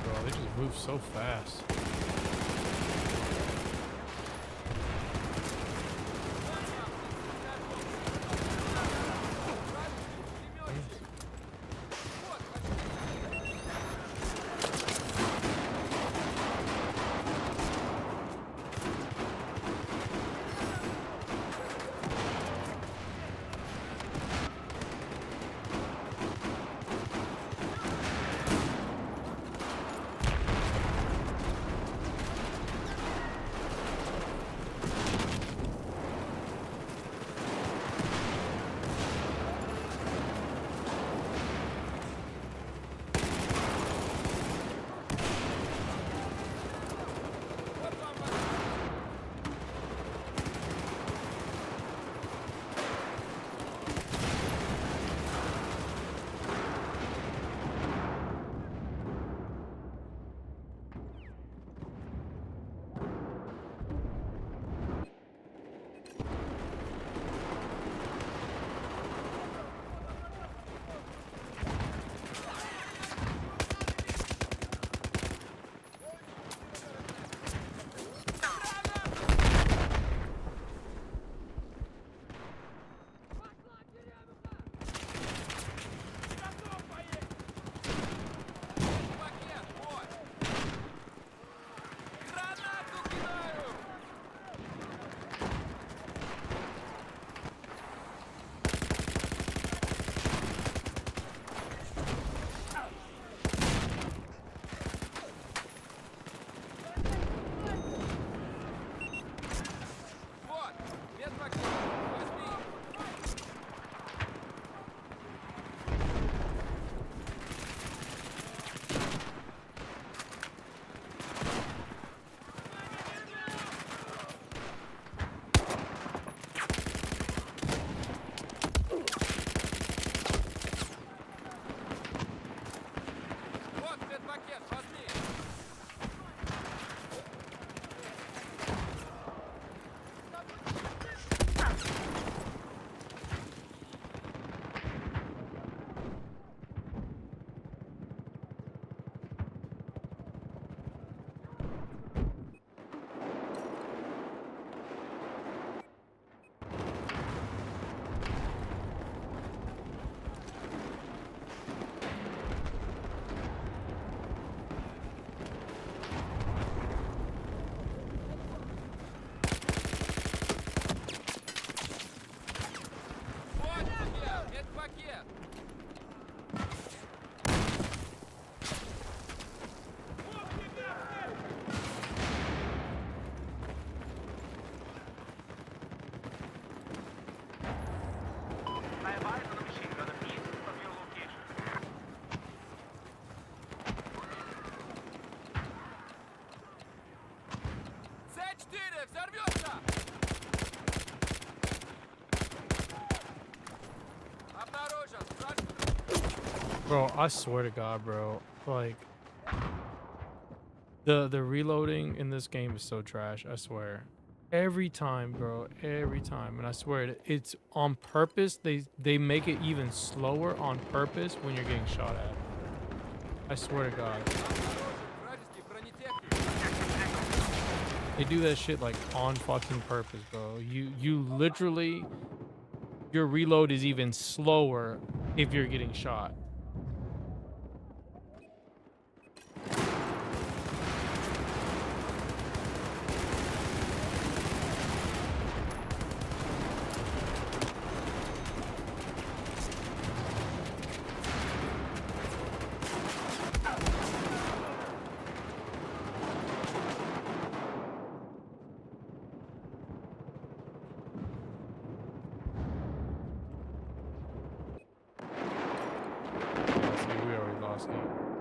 bro. They just move so fast. Взорвется! Обнаружен! Bro, I swear to God, bro. Like, the reloading in this game is so trash. I swear. Every time, bro. Every time. And I swear it's on purpose. They make it even slower on purpose when you're getting shot at. I swear to God. They do that shit like on fucking purpose, bro. You literally, your reload is even slower if you're getting shot.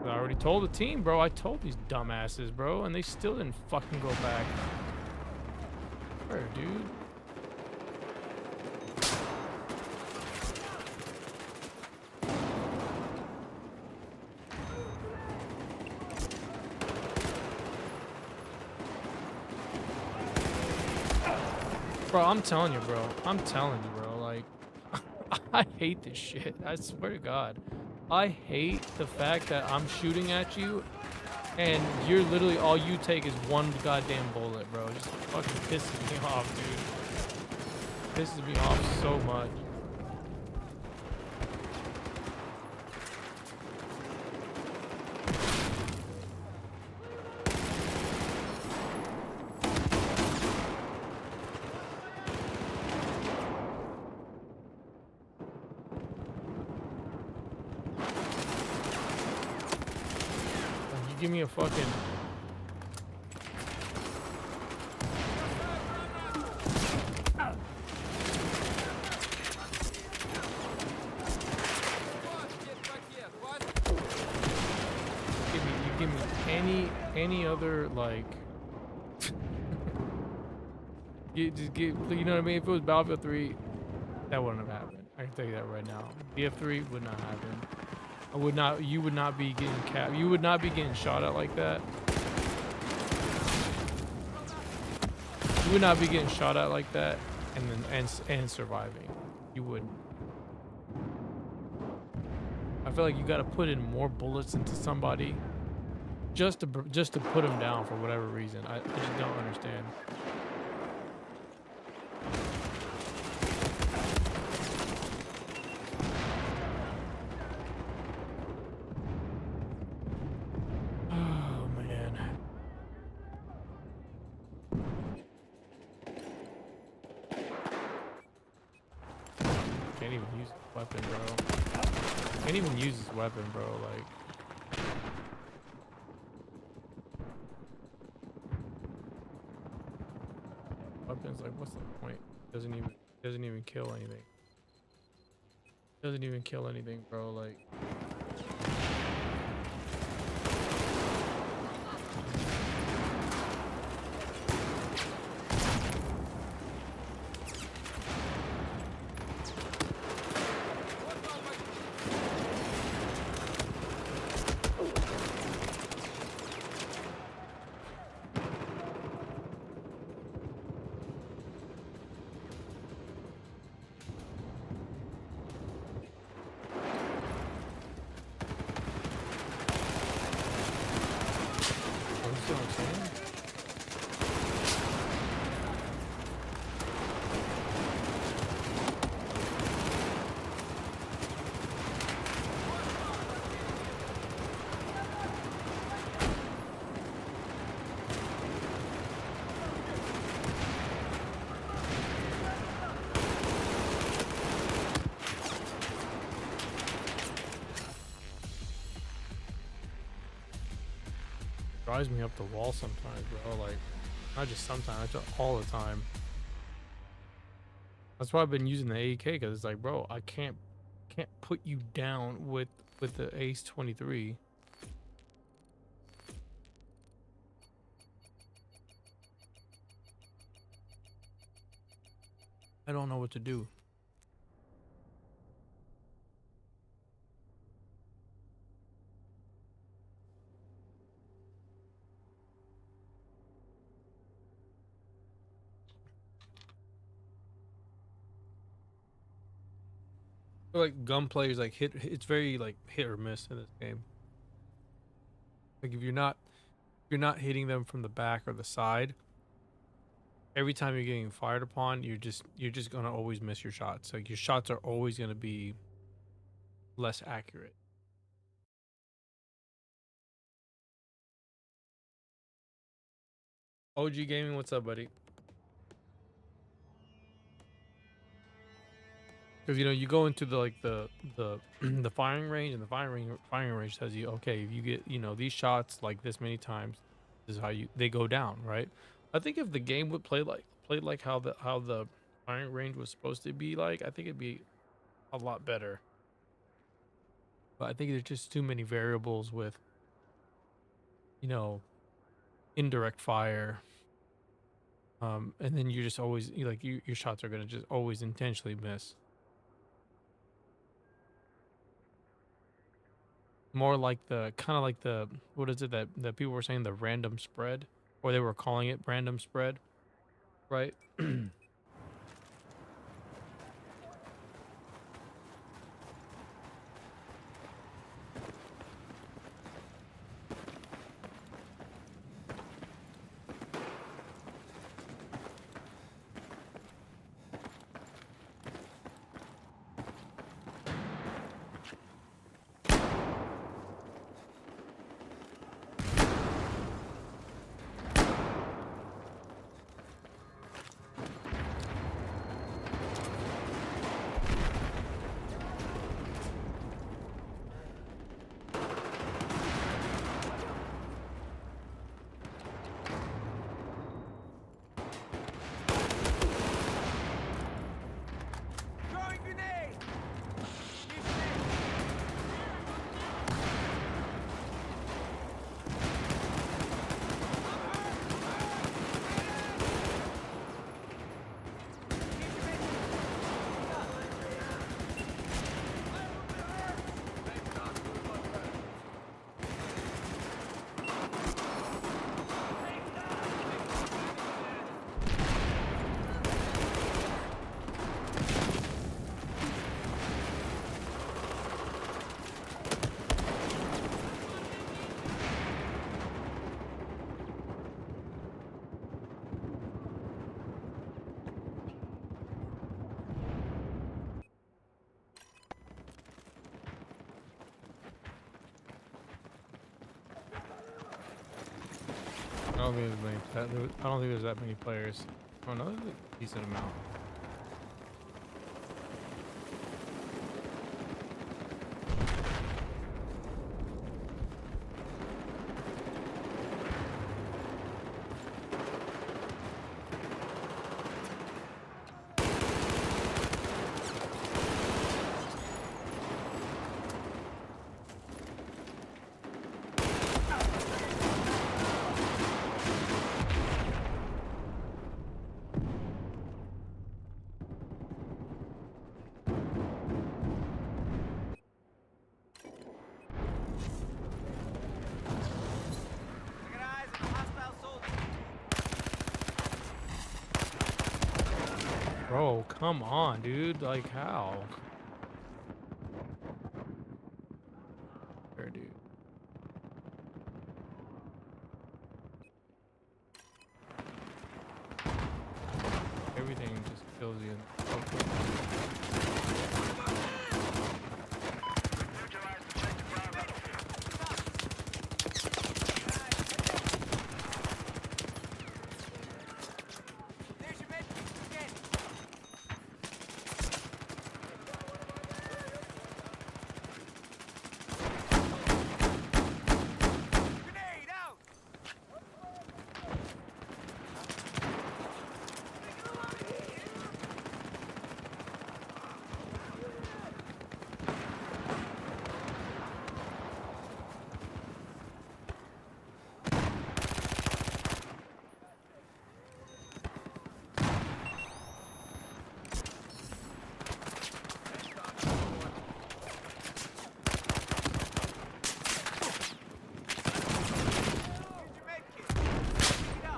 I already told the team, bro. I told these dumbasses, bro, and they still didn't fucking go back. Where, dude? Bro, I'm telling you, bro. I'm telling you, bro. Like, I hate this shit. I swear to God. I hate the fact that I'm shooting at you And you're literally, all you take is one goddamn bullet, bro. It just fucking pisses me off, dude. Pisses me off so much. Give me a fucking... You give me any other, like... you just give, you know what I mean? If it was Battlefield 3, that wouldn't have happened. I can tell you that right now. DF3 would not happen. You would not be getting you would not be getting shot at like that. You would not be getting shot at like that and surviving. You wouldn't. I feel like you got to put in more bullets into somebody just to put them down for whatever reason. I just don't understand. Can't even use this weapon, bro. Can't even use this weapon, bro. Like, weapons, like, what's the point? Doesn't even kill anything. Doesn't even kill anything, bro. Like, you know what I'm saying? Drives me up the wall sometimes, bro. Like, not just sometimes, just all the time. That's why I've been using the AEK, because it's like, bro, I can't put you down with the Ace 23. I don't know what to do. I feel like gunplay is like it's very like hit or miss in this game. Like, if you're not hitting them from the back or the side, every time you're getting fired upon, you're just gonna always miss your shots. Like, your shots are always gonna be less accurate. OG Gaming, what's up, buddy? Because, you know, you go into the like the the firing range, and the firing range tells you, okay, if you get, you know, these shots like this many times, this is how they go down, right? I think if the game would played like how the firing range was supposed to be like, I think it'd be a lot better. But I think there's just too many variables with, you know, indirect fire. And then you just always your shots are gonna just always intentionally miss. More like the kind of like the, what is it that people were saying, the random spread, or they were calling it random spread, right? don't think there's I don't think there's that many players. Oh no, there's a decent amount. I got eyes on a hostile soldier. Bro, come on, dude. Like how? There, dude. Everything just kills you. Okay. There's your med kit. Get it. Grenade out. Here's your med kit. Pick it up.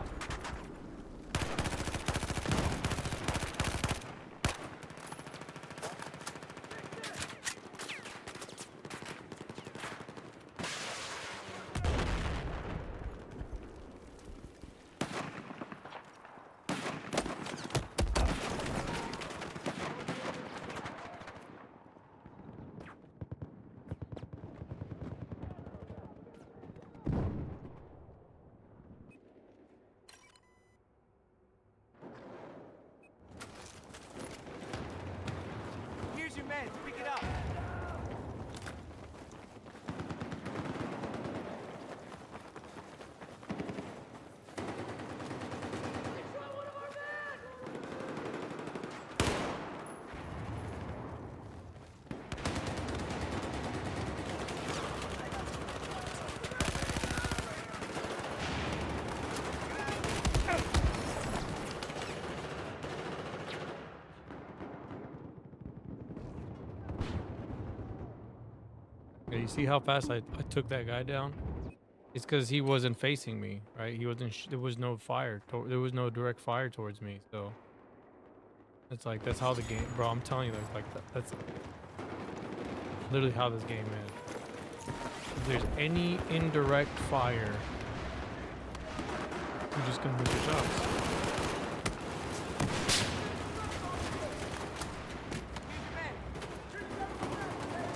Here's your meds. Pick it up. Yeah, you see how fast I took that guy down? It's because he wasn't facing me, right? He wasn't. There was no fire. There was no direct fire towards me. So it's like that's how the game, bro. I'm telling you, that's literally how this game is. If there's any indirect fire, you're just gonna miss your shots. Here's your med.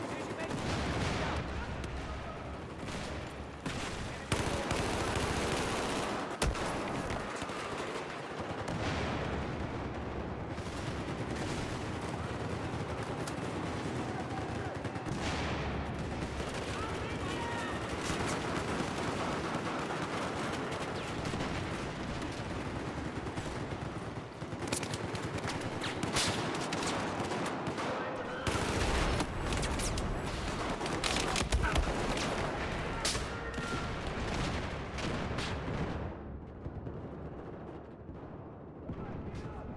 Here's your med kit. Pick it up.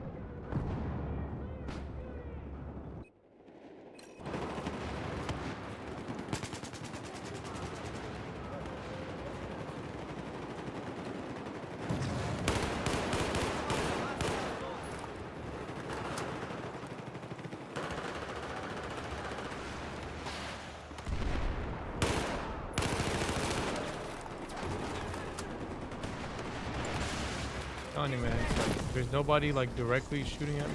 Telling you, man, it's like, there's nobody like directly shooting at me.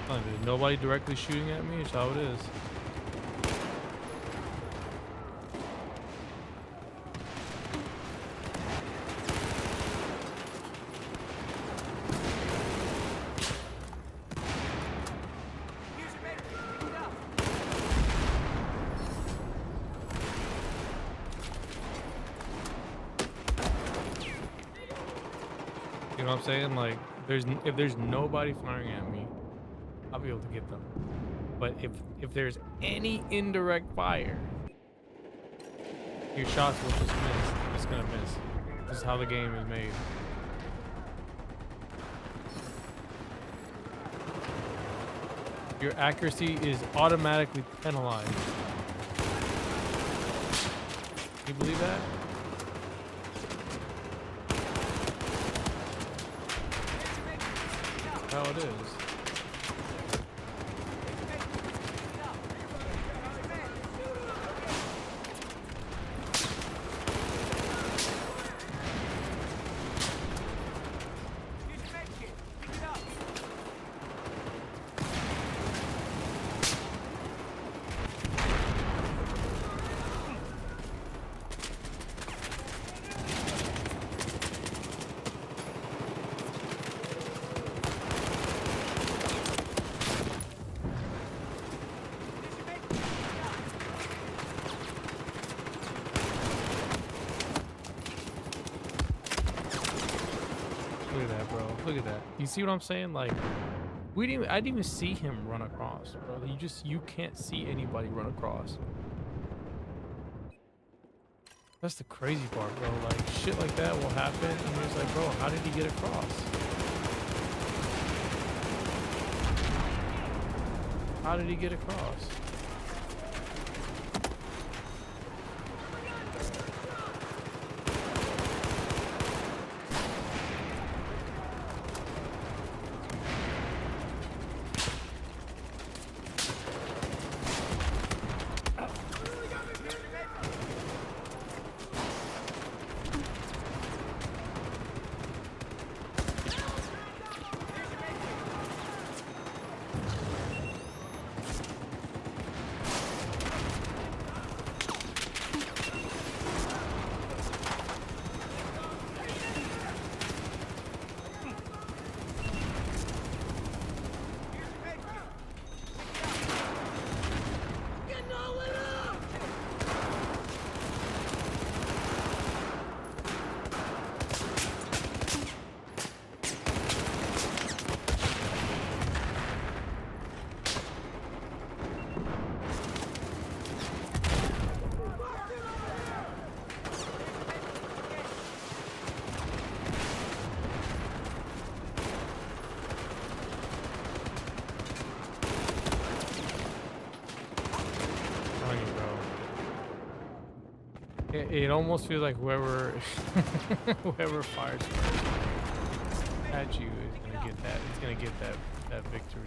Telling you, there's nobody directly shooting at me. It's how it is. You know what I'm saying? Like, if there's nobody firing at me, I'll be able to get them. But if there's any indirect fire, your shots will just miss. It's gonna miss. This is how the game is made. Your accuracy is automatically penalized. You believe that? That's how it is. Look at that, bro. Look at that. You see what I'm saying? Like, I didn't even see him run across, bro. You can't see anybody run across. That's the crazy part, bro. Like, shit like that will happen, and you're just like, bro, how did he get across? How did he get across? It almost feels like whoever whoever fires at you is gonna get that. It's gonna get that victory.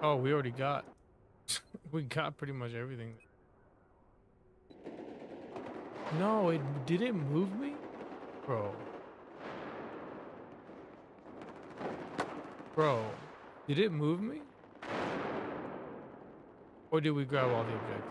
Oh, we already got we got pretty much everything. No, it didn't move me? Bro. Bro, did it move me? Or did we grab all the objectives?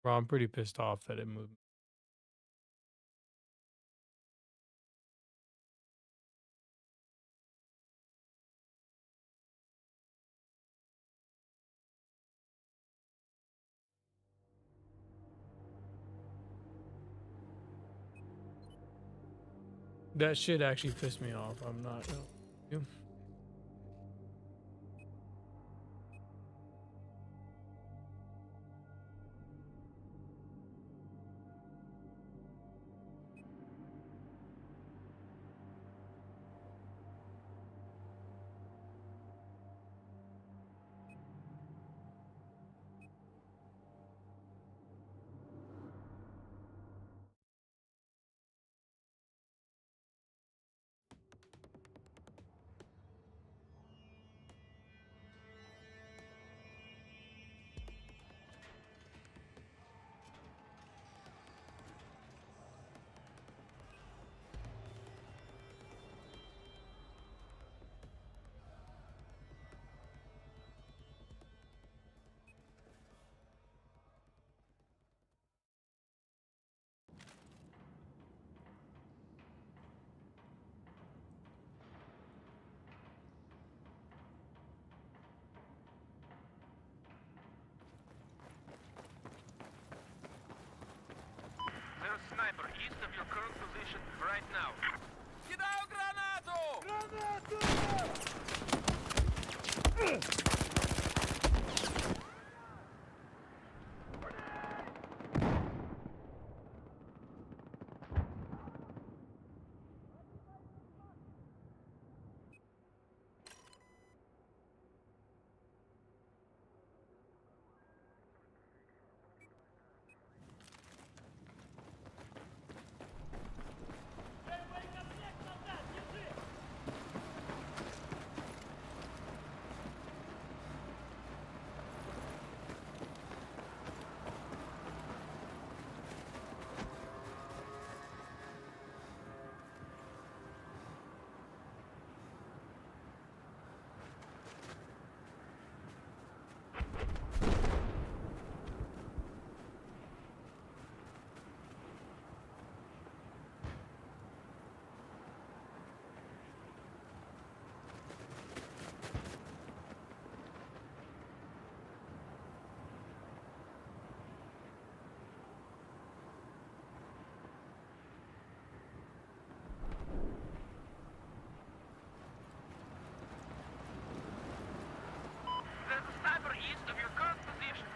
Bro, I'm pretty pissed off that it moved. That shit actually pissed me off. I'm not gonna lie to you. There's a sniper east of your current position right now. Кидаю гранату! There's a sniper east of your current position.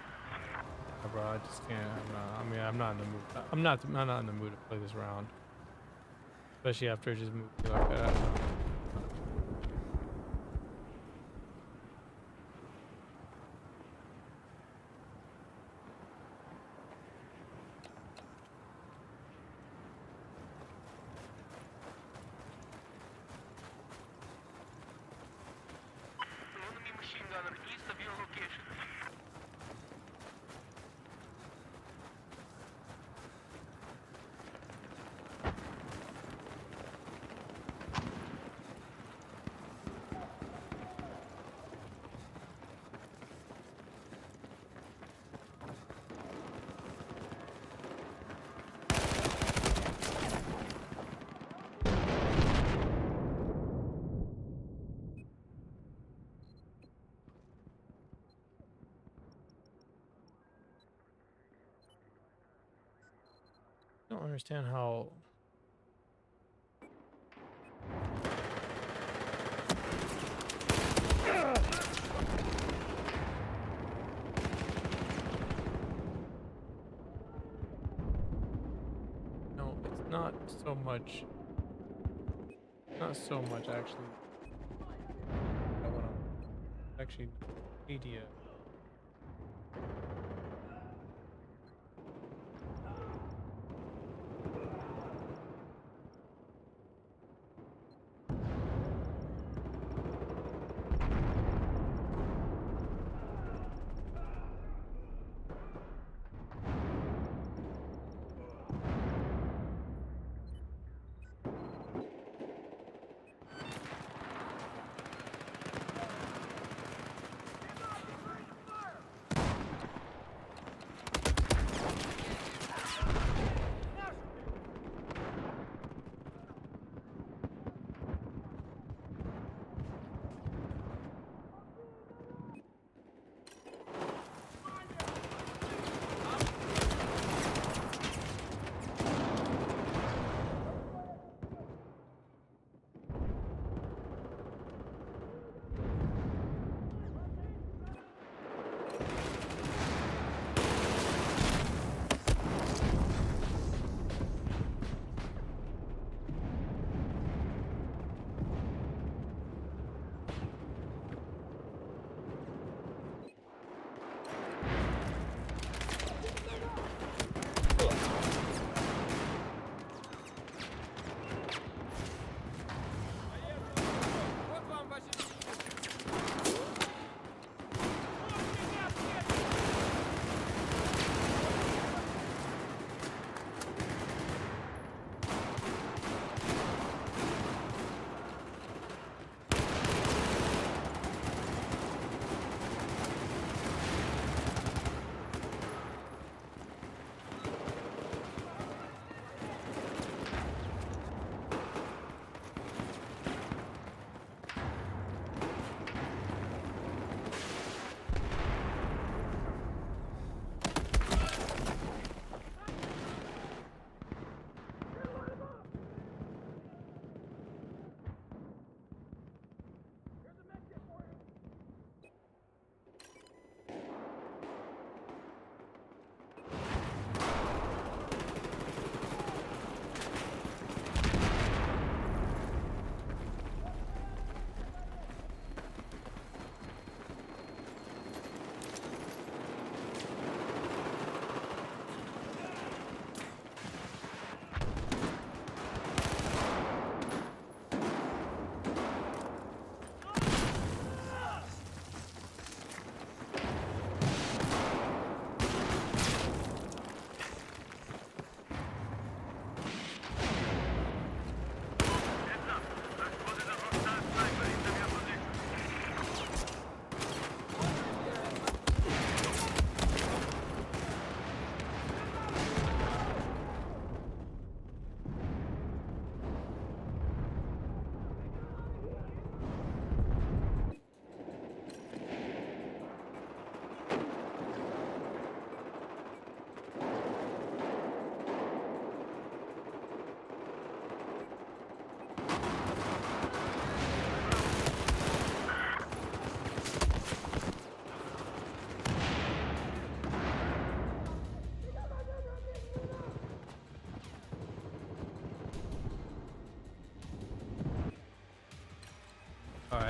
Bro, I just can't. I mean, I'm not in the mood. I'm not in the mood to play this round, especially after it just moved like that. Enemy machine gunner east of your location. I don't understand how. No, it's not so much. Not so much actually. I want to actually media.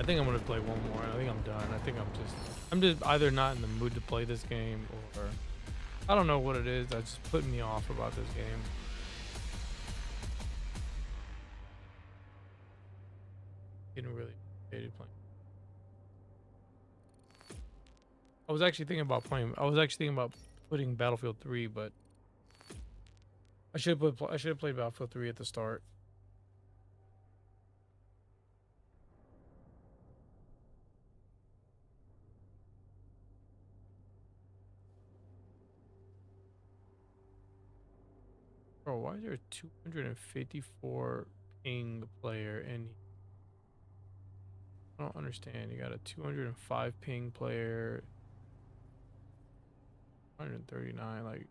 I think I'm gonna play one more. I think I'm done. I think I'm just either not in the mood to play this game, or I don't know what it is that's just putting me off about this game. Getting really irritated playing. I was actually thinking about putting Battlefield 3, but I should have played Battlefield 3 at the start. Bro, why is there a 254 ping player and I don't understand. You got a 205 ping player, 139, like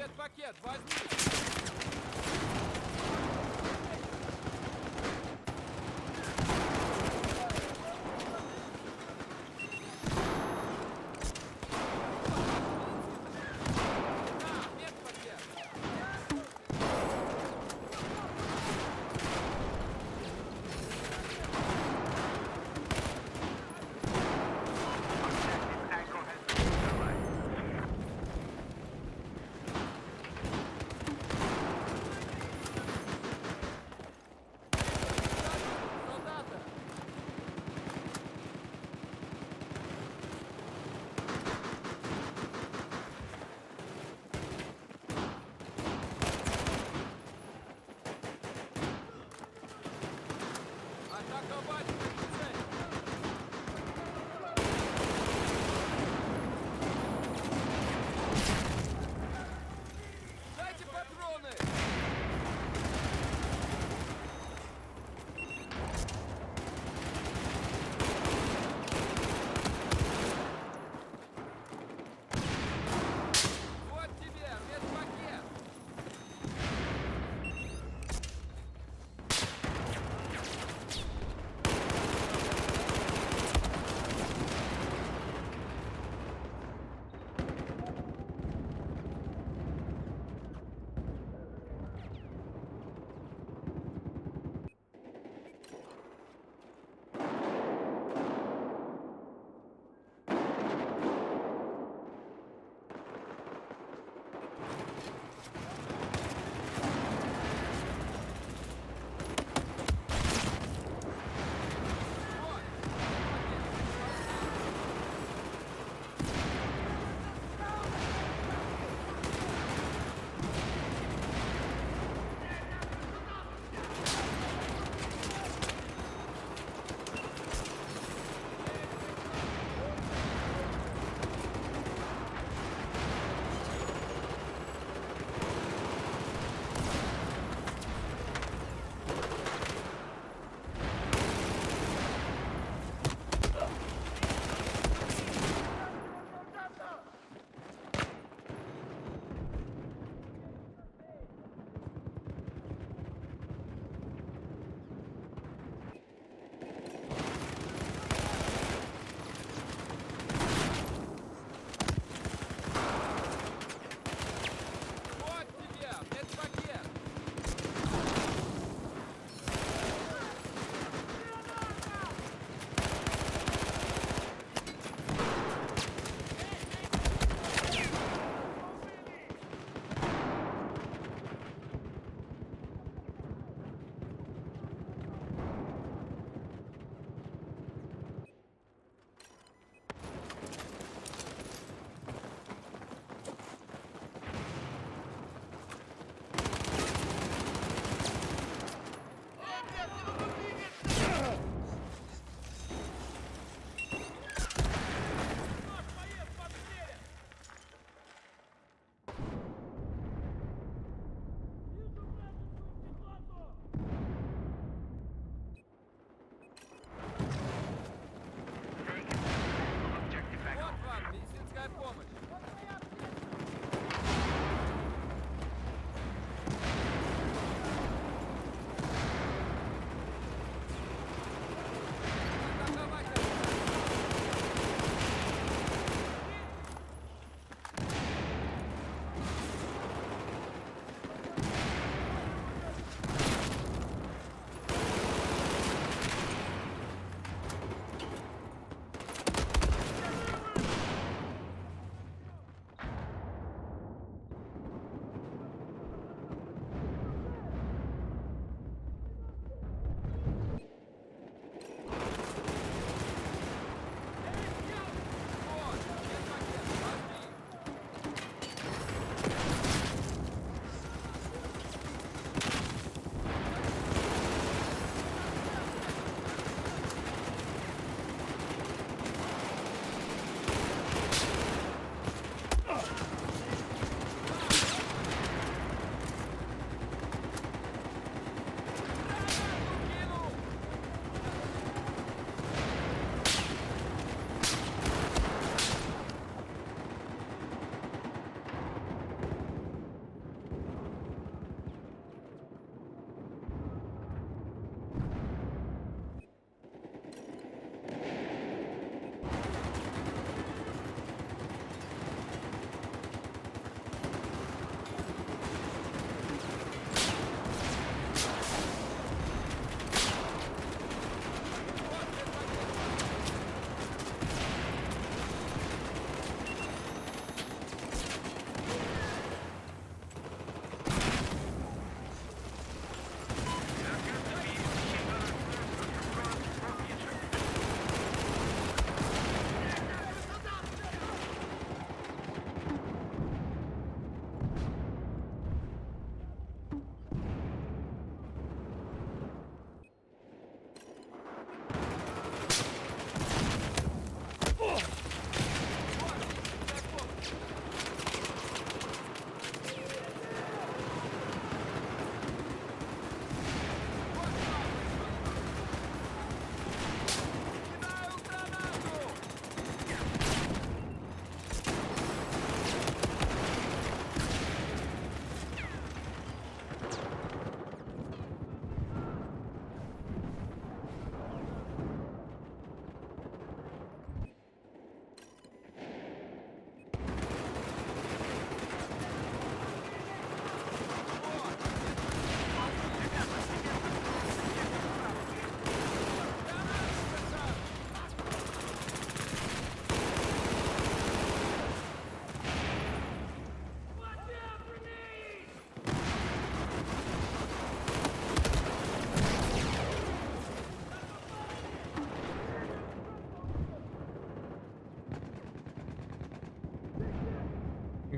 Медпакет, возьми!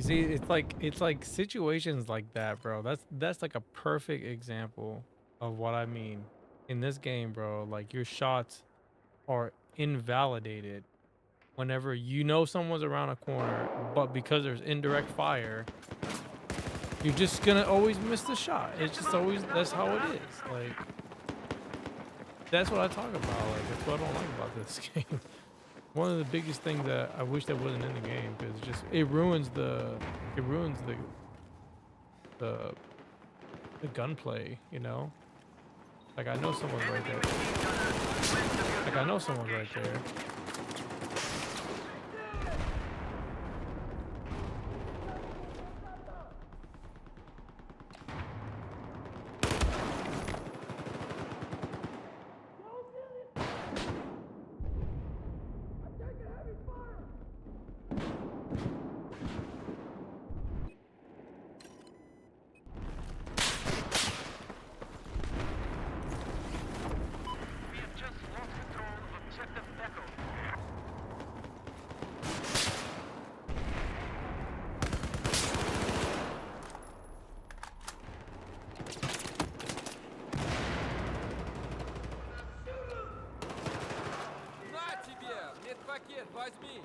See, it's like situations like that, bro. That's like a perfect example of what I mean in this game, bro. Like your shots are invalidated whenever you know someone's around a corner, but because there's indirect fire, you're just gonna always miss the shot. It's just always, that's how it is. Like, that's what I talk about. Like, that's what I don't like about this game. One of the biggest things that I wish that wasn't in the game, because just it ruins the the the gunplay, you know? Like, I know someone's right there. Like, I know someone's right there. We have just lost control of objective Echo. На тебе! Медпакет возьми!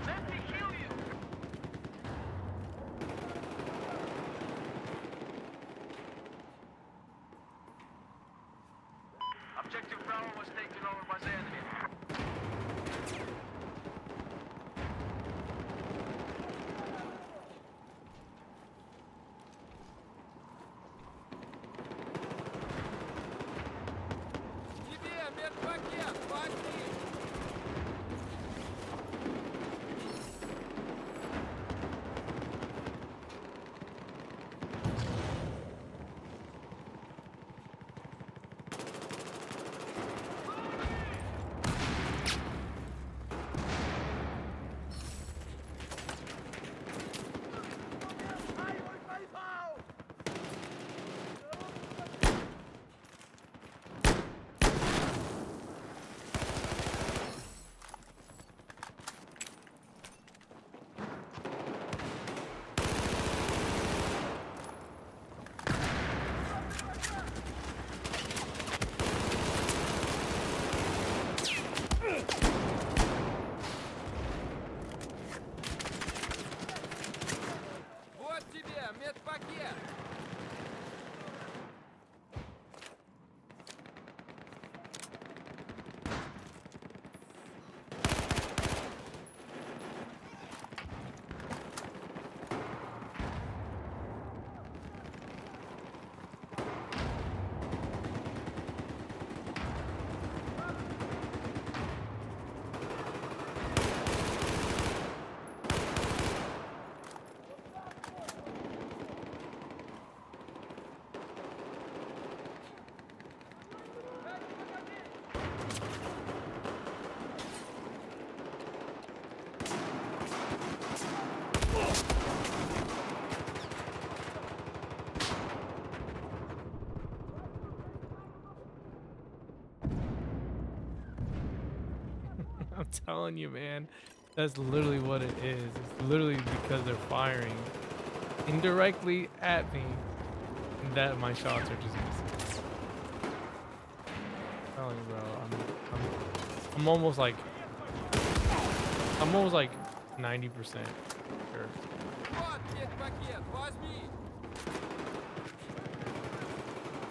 Let me heal you. Objective Bravo was taken over by the enemy. Тебе медпакет возьми! Вот тебе медпакет! I'm telling you, man. That's literally what it is. It's literally because they're firing indirectly at me that my shots are just missing. I'm telling you, bro. I'm almost like 90% sure. Вот медпакет возьми!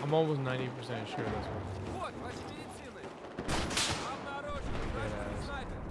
I'm almost 90% sure that's what. Вот, возьми медицины! Обнаружен! Вражеский снайпер!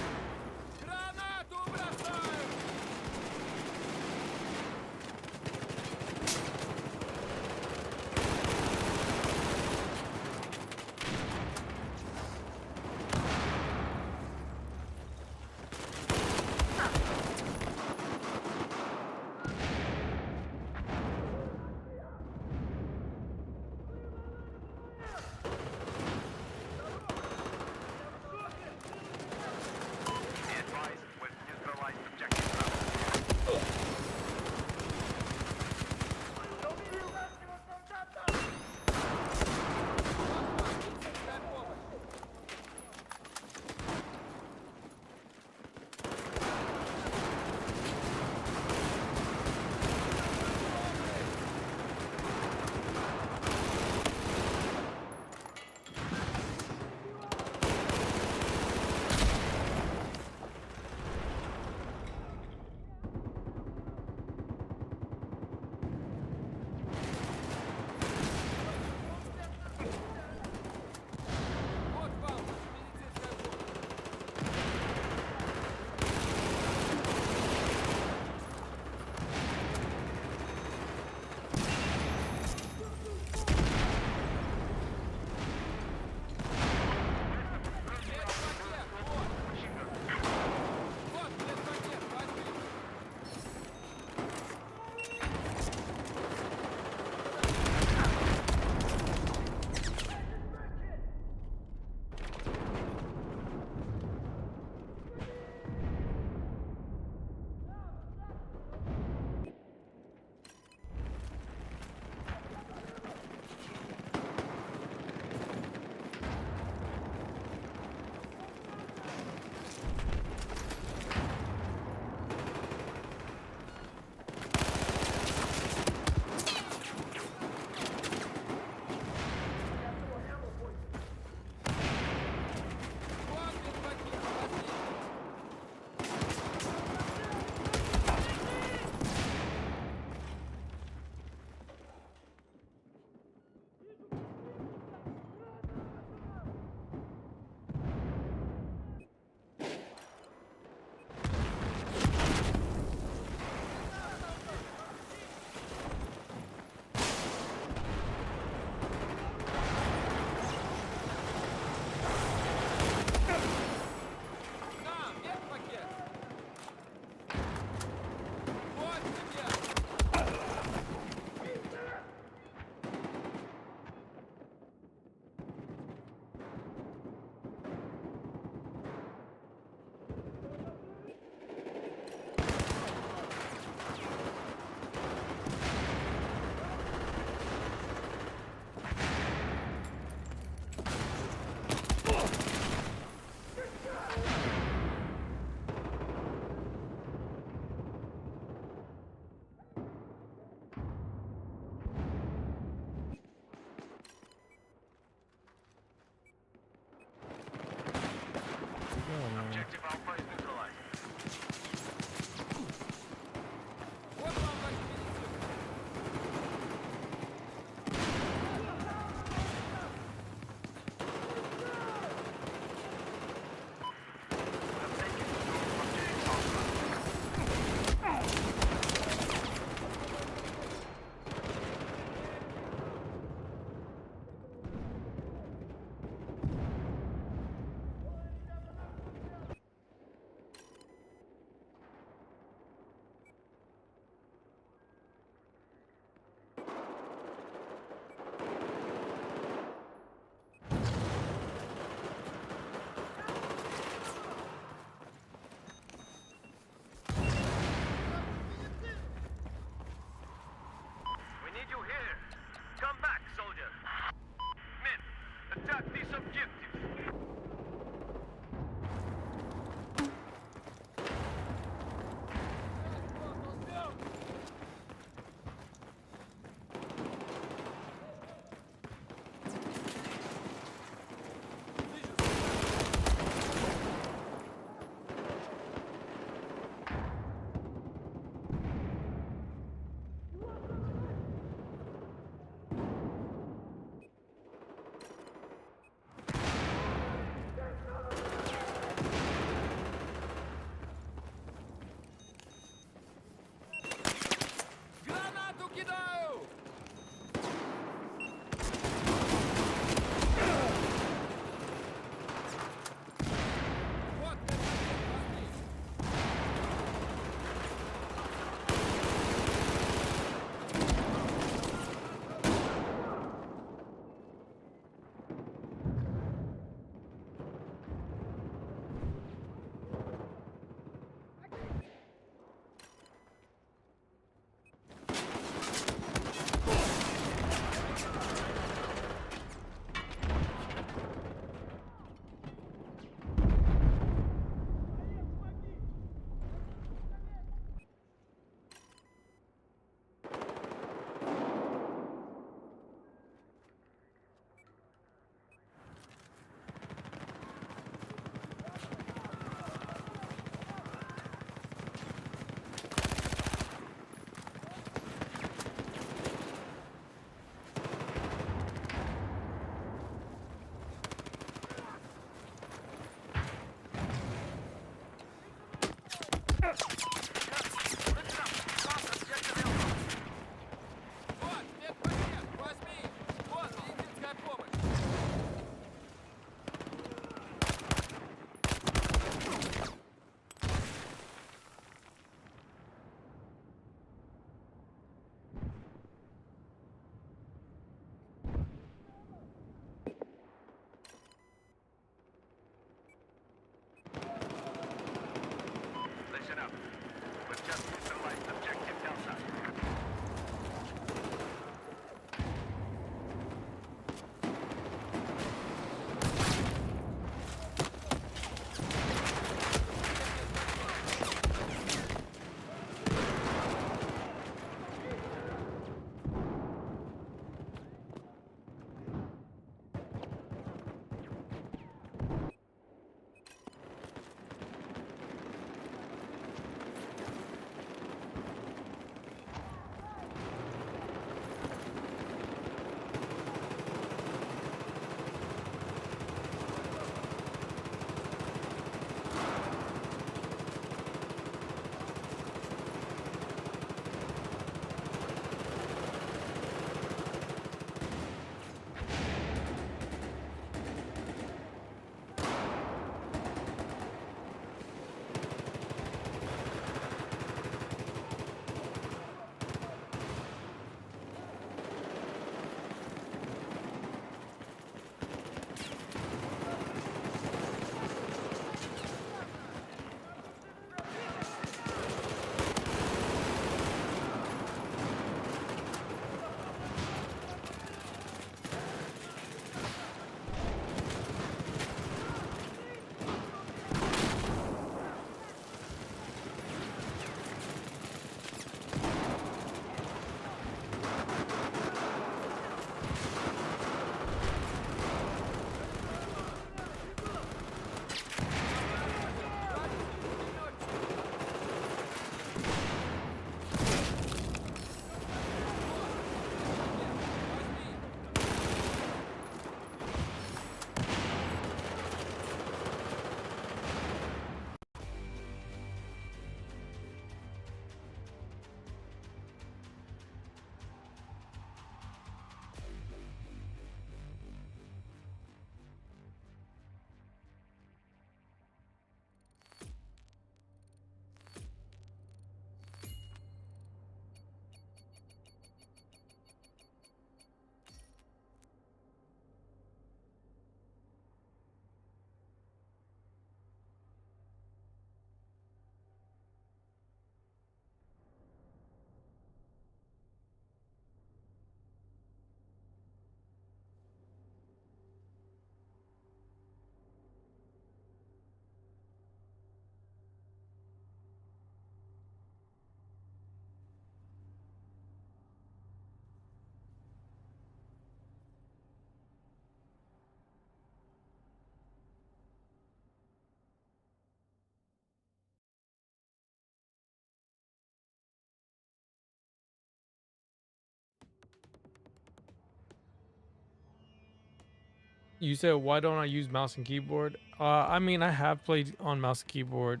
You said why don't I use mouse and keyboard? I mean, I have played on mouse and keyboard.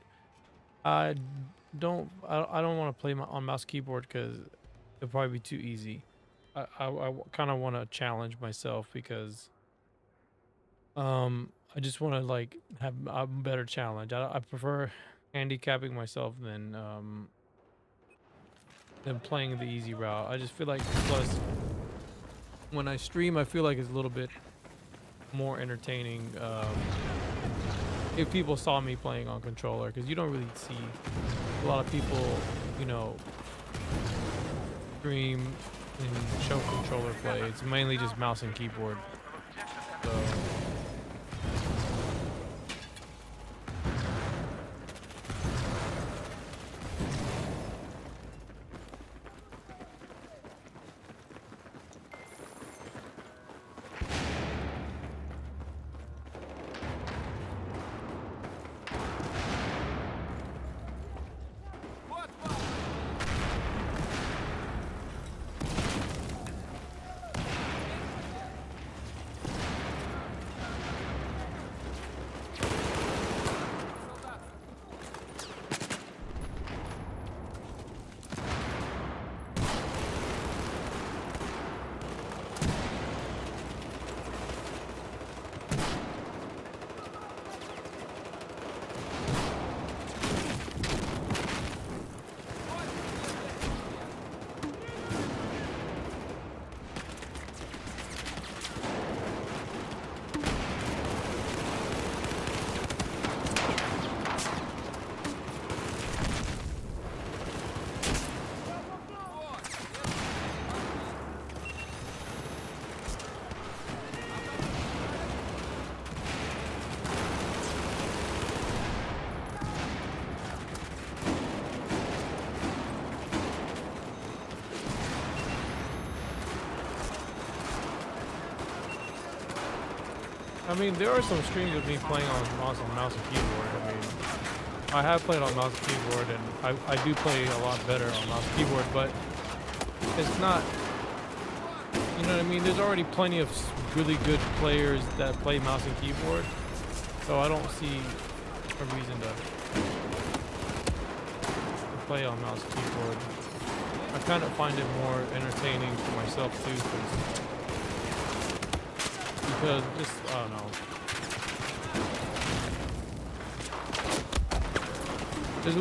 I I don't want to play on mouse and keyboard because it'll probably be too easy. I kind of want to challenge myself because I just want to like have a better challenge. I prefer handicapping myself than playing the easy route. I just feel like, plus when I stream, I feel like it's a little bit more entertaining if people saw me playing on controller, because you don't really see a lot of people, you know, stream and show controller play. It's mainly just mouse and keyboard. So I mean, there are some streams of me playing on mouse and keyboard. I mean, I have played on mouse and keyboard, and I do play a lot better on mouse and keyboard, but it's not, you know what I mean? There's already plenty of really good players that play mouse and keyboard, so I don't see a reason to play on mouse and keyboard. I kind of find it more entertaining for myself too, because just, I don't know. There's a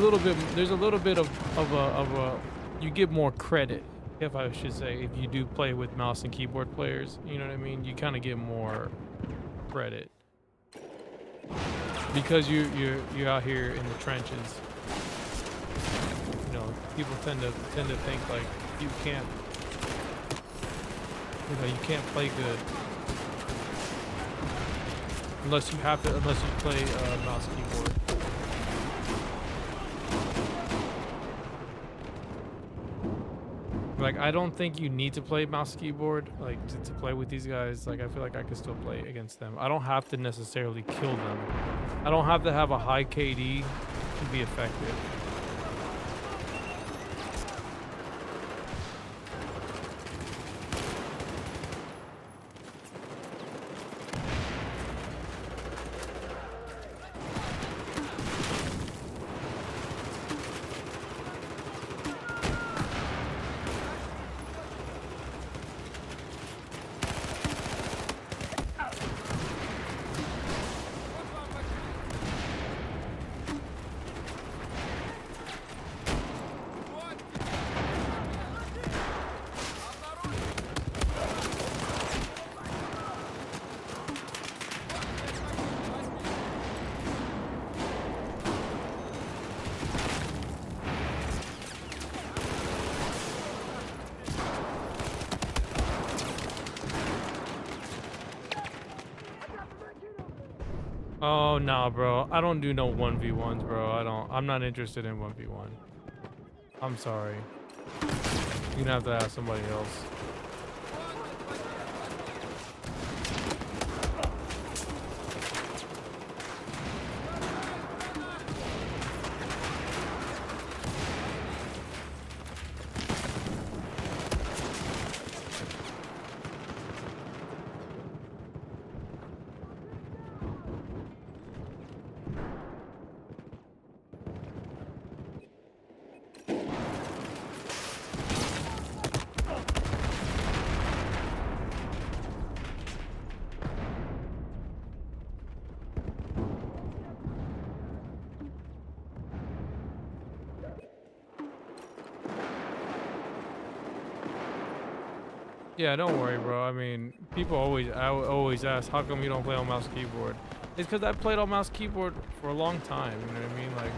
little bit of a, you get more credit, if I should say, if you do play with mouse and keyboard players, you know what I mean? You kind of get more credit. Because you're out here in the trenches. You know, people tend to think like you can't play good. Unless you play mouse keyboard. Like, I don't think you need to play mouse keyboard, like, to play with these guys. Like, I feel like I could still play against them. I don't have to necessarily kill them. I don't have to have a high KD to be effective. Oh, nah, bro. I don't do no 1v1s, bro. I'm not interested in 1v1. I'm sorry. You're gonna have to ask somebody else. Yeah, don't worry, bro. I mean, people always ask, how come you don't play on mouse keyboard? It's because I played on mouse keyboard for a long time. You know what I mean? Like,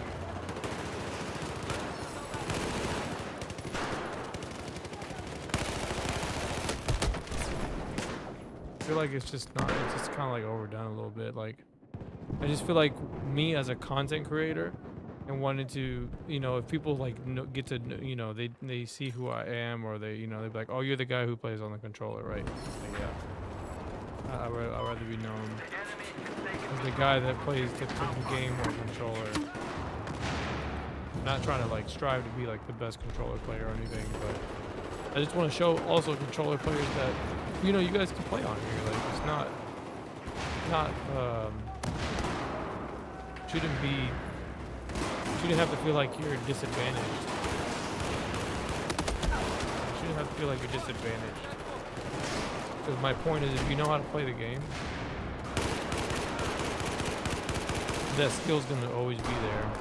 I feel like it's just not. It's just kind of like overdone a little bit. Like, I just feel like me as a content creator and wanted to, you know, if people like get to, you know, they see who I am, or they, you know, they're like, oh, you're the guy who plays on the controller, right? Like, yeah. I'd rather be known as the guy that plays the game on controller. Not trying to like strive to be like the best controller player or anything, but I just want to show also controller players that, you know, you guys can play on here. Like, it's not shouldn't have to feel like you're disadvantaged. You shouldn't have to feel like you're disadvantaged. Because my point is, if you know how to play the game, that skill's gonna always be there.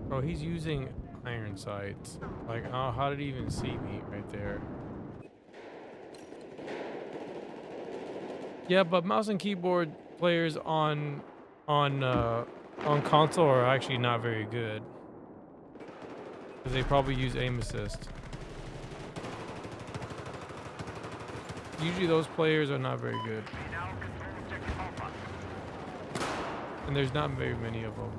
Bro, he's using iron sights. Like, oh, how did he even see me right there? Yeah, but mouse and keyboard players on console are actually not very good, because they probably use aim assist. Usually those players are not very good, and there's not very many of them.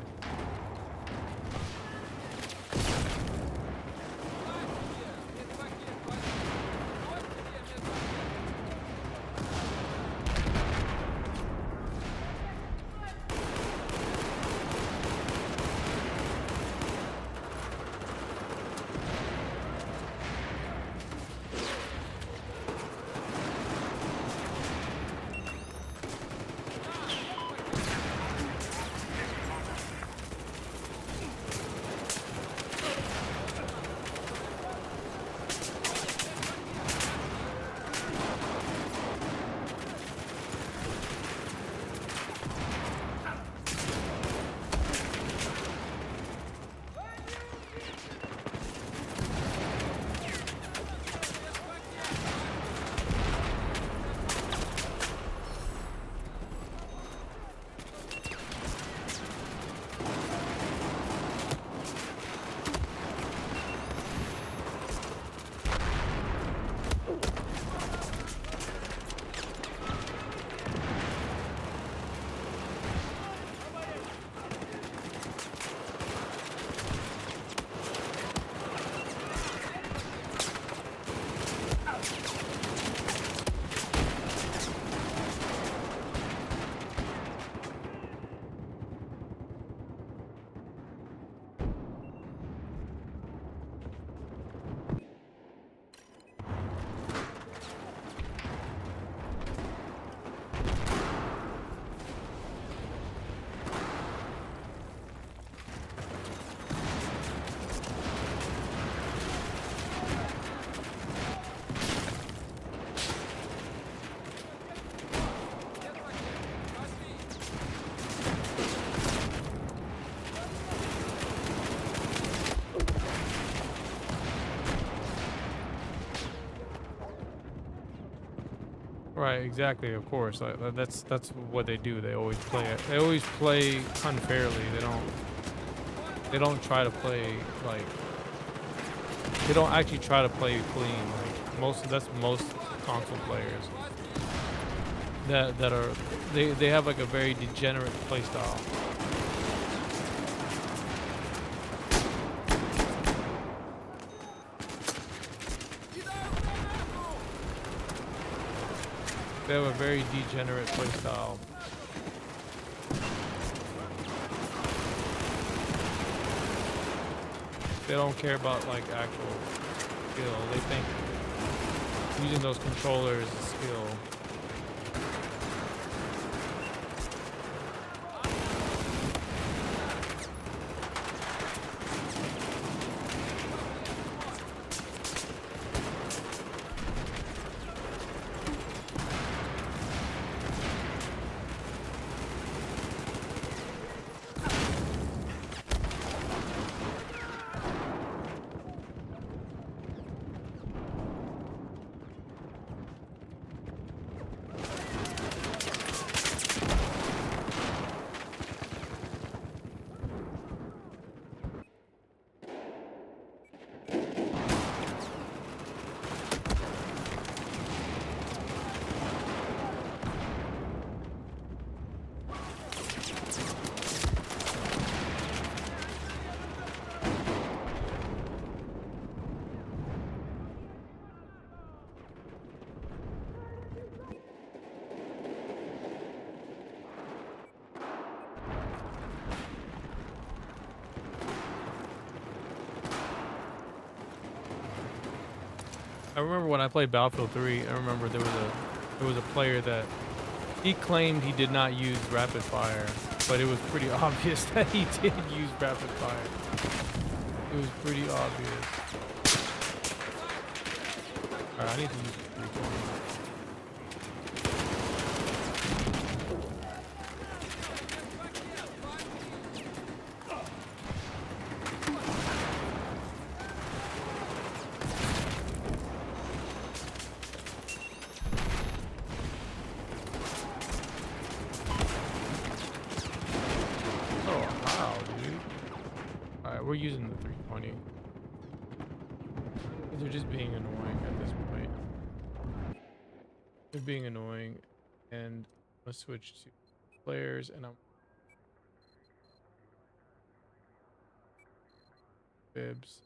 Right, exactly. Of course, that's what they do. They always play it. They always play unfairly. They don't try to play like. They don't actually try to play clean. Like, That's most console players that are they have like a very degenerate playstyle. They have a very degenerate playstyle. They don't care about like actual skill. They think using those controllers is skill. I remember when I played Battlefield 3, I remember there was a player that he claimed he did not use rapid fire, but it was pretty obvious that he did use rapid fire. It was pretty obvious. Alright, I need to use the 320. We're using the 320. They're just being annoying at this point. They're being annoying, and I'm gonna switch to players, and I'm bibs.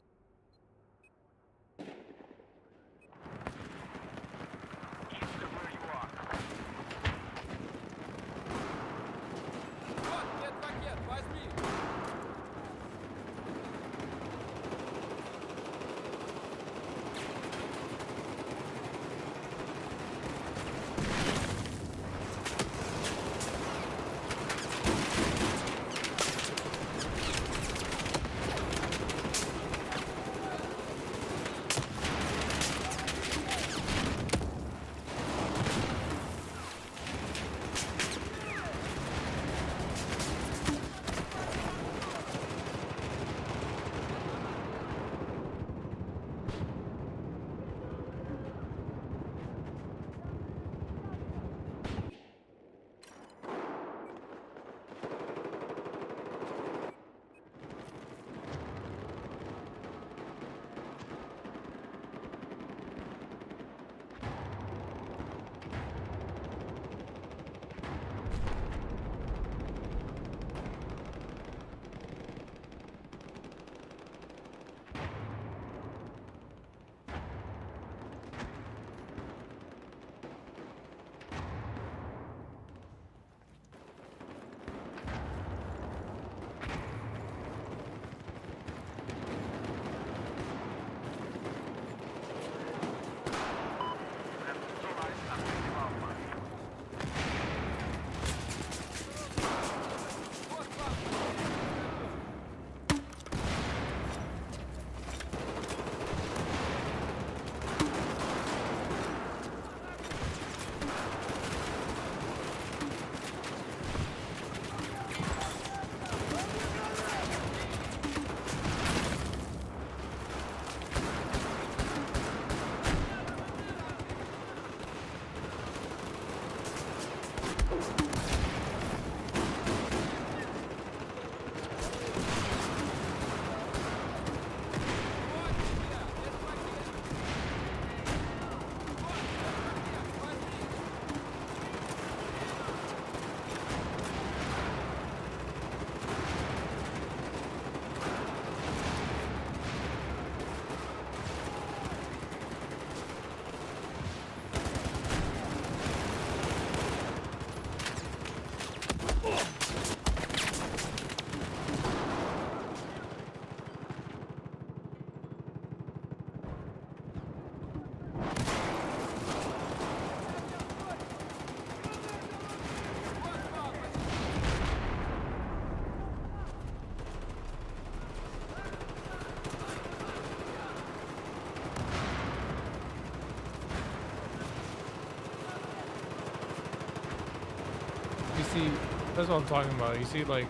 see, that's what I'm talking about. You see, like,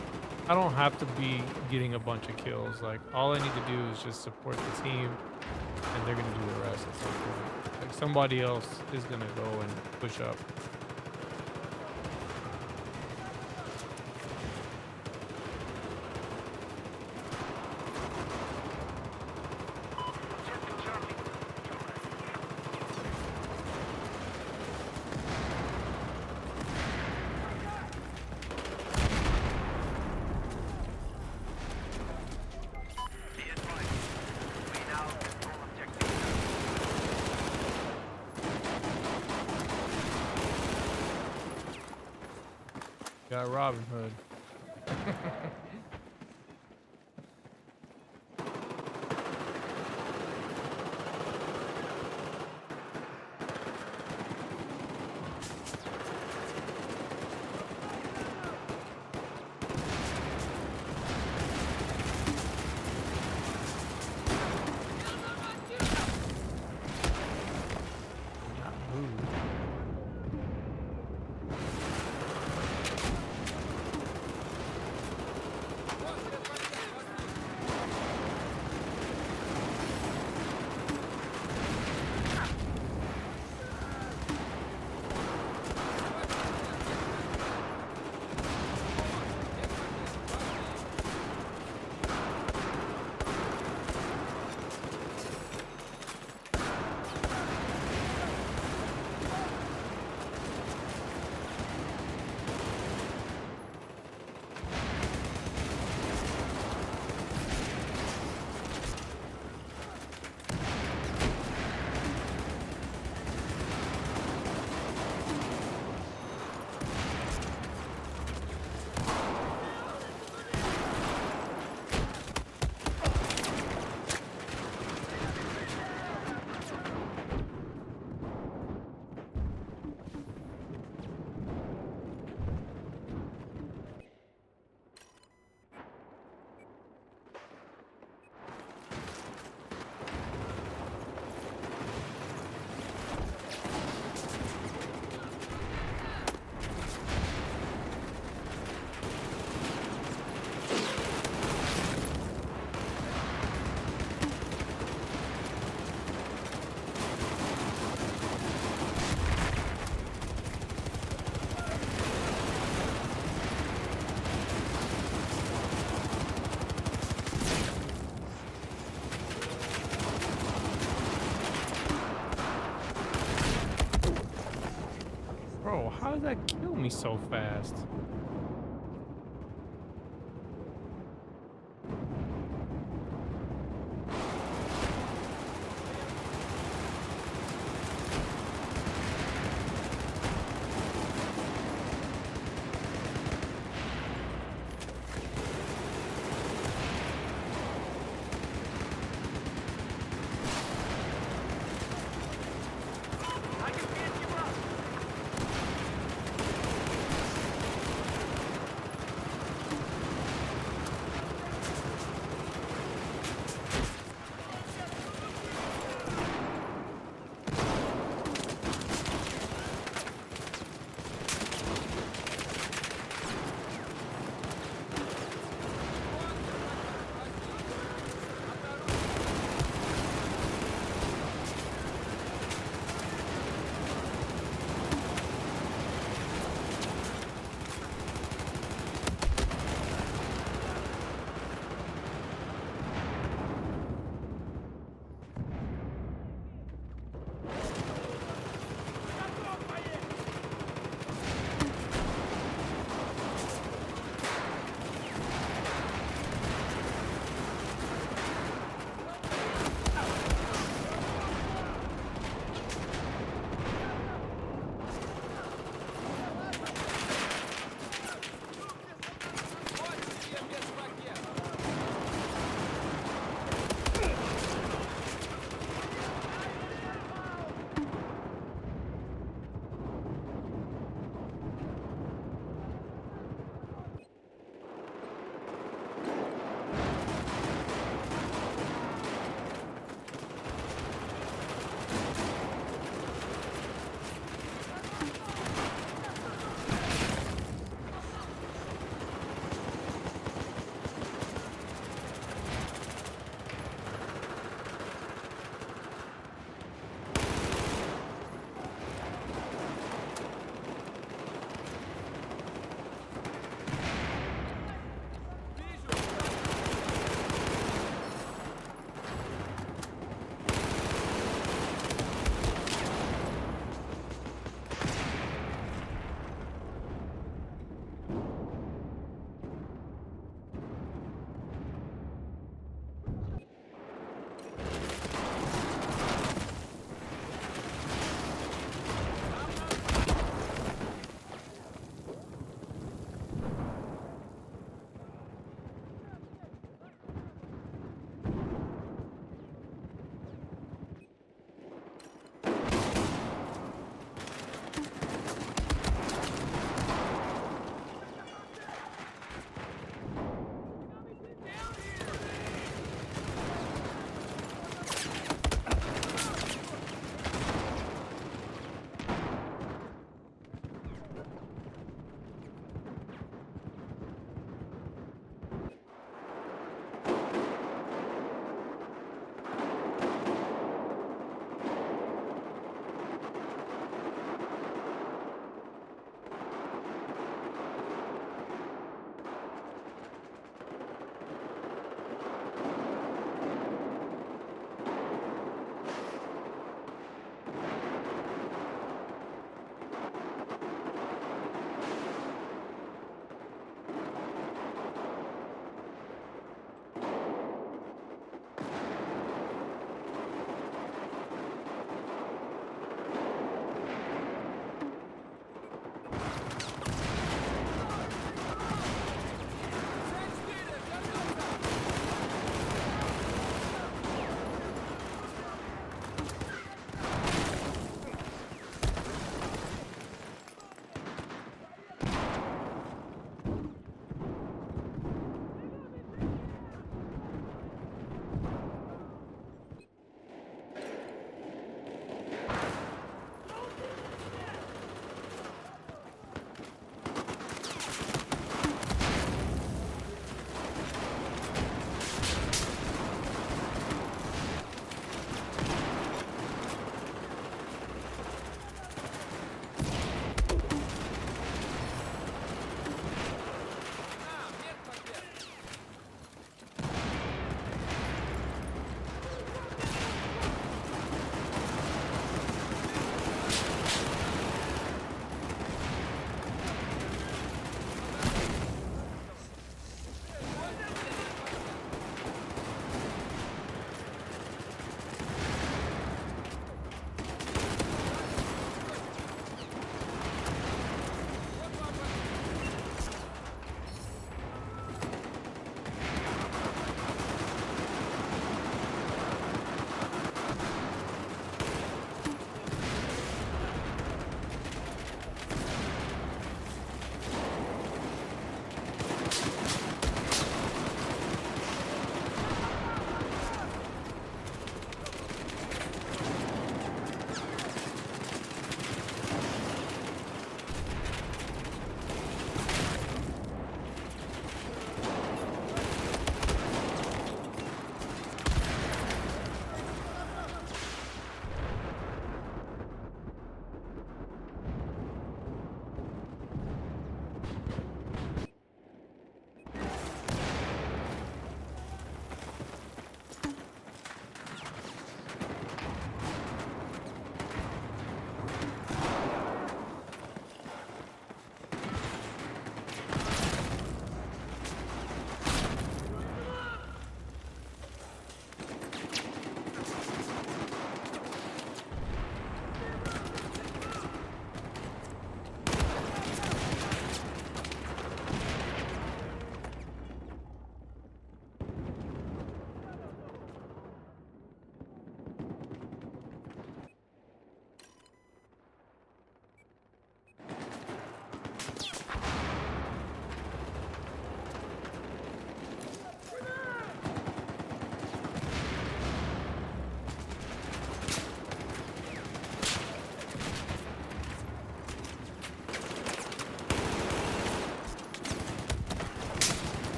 I don't have to be getting a bunch of kills. Like, all I need to do is just support the team, and they're gonna do the rest at some point. Like, somebody else is gonna go and push up. Objective Charlie. Be advised. We now control objective. Got Robin Hood. Got moved. Bro, how did that kill me so fast? I can get you up.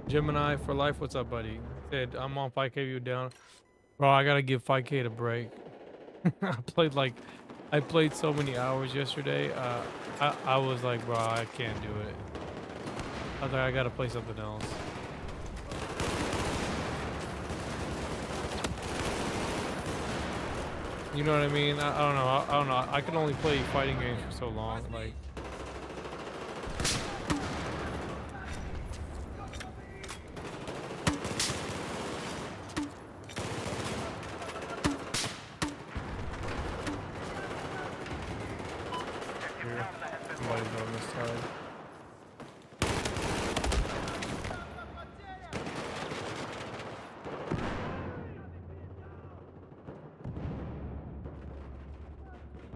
Gemini for life. What's up, buddy? Said I'm on 5K view down. Bro, I gotta give 5K a break. I played so many hours yesterday. I was like, bro, I can't do it. I was like, I gotta play something else. You know what I mean? I don't know. I don't know. I can only play fighting games for so long. Like, here, somebody's on this side.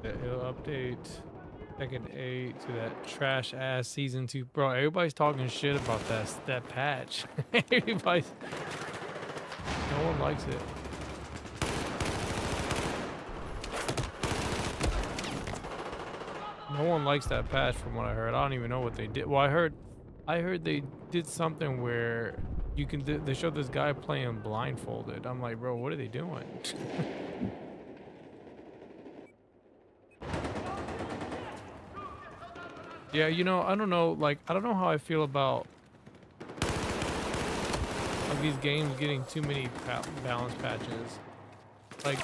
Yeah, it'll update second 8 to that trash ass season 2. Bro, everybody's talking shit about that patch. Everybody's, no one likes it. No one likes that patch from what I heard. I don't even know what they did. Well, I heard they did something where you can they showed this guy playing blindfolded. I'm like, bro, what are they doing? Yeah, you know, I don't know, like, I don't know how I feel about like these games getting too many balance patches. Like,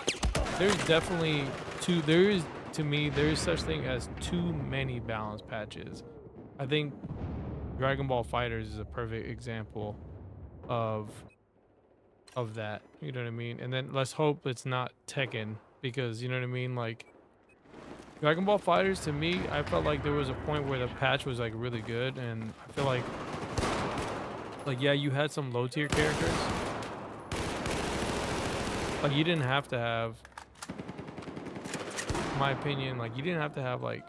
there's definitely to me, there is such thing as too many balance patches. I think Dragon Ball FighterZ is a perfect example of that. You know what I mean? And then let's hope it's not Tekken, because you know what I mean, like Dragon Ball FighterZ, to me, I felt like there was a point where the patch was like really good, and I feel like yeah, you had some low tier characters. Like you didn't have to have, in my opinion, like you didn't have to have like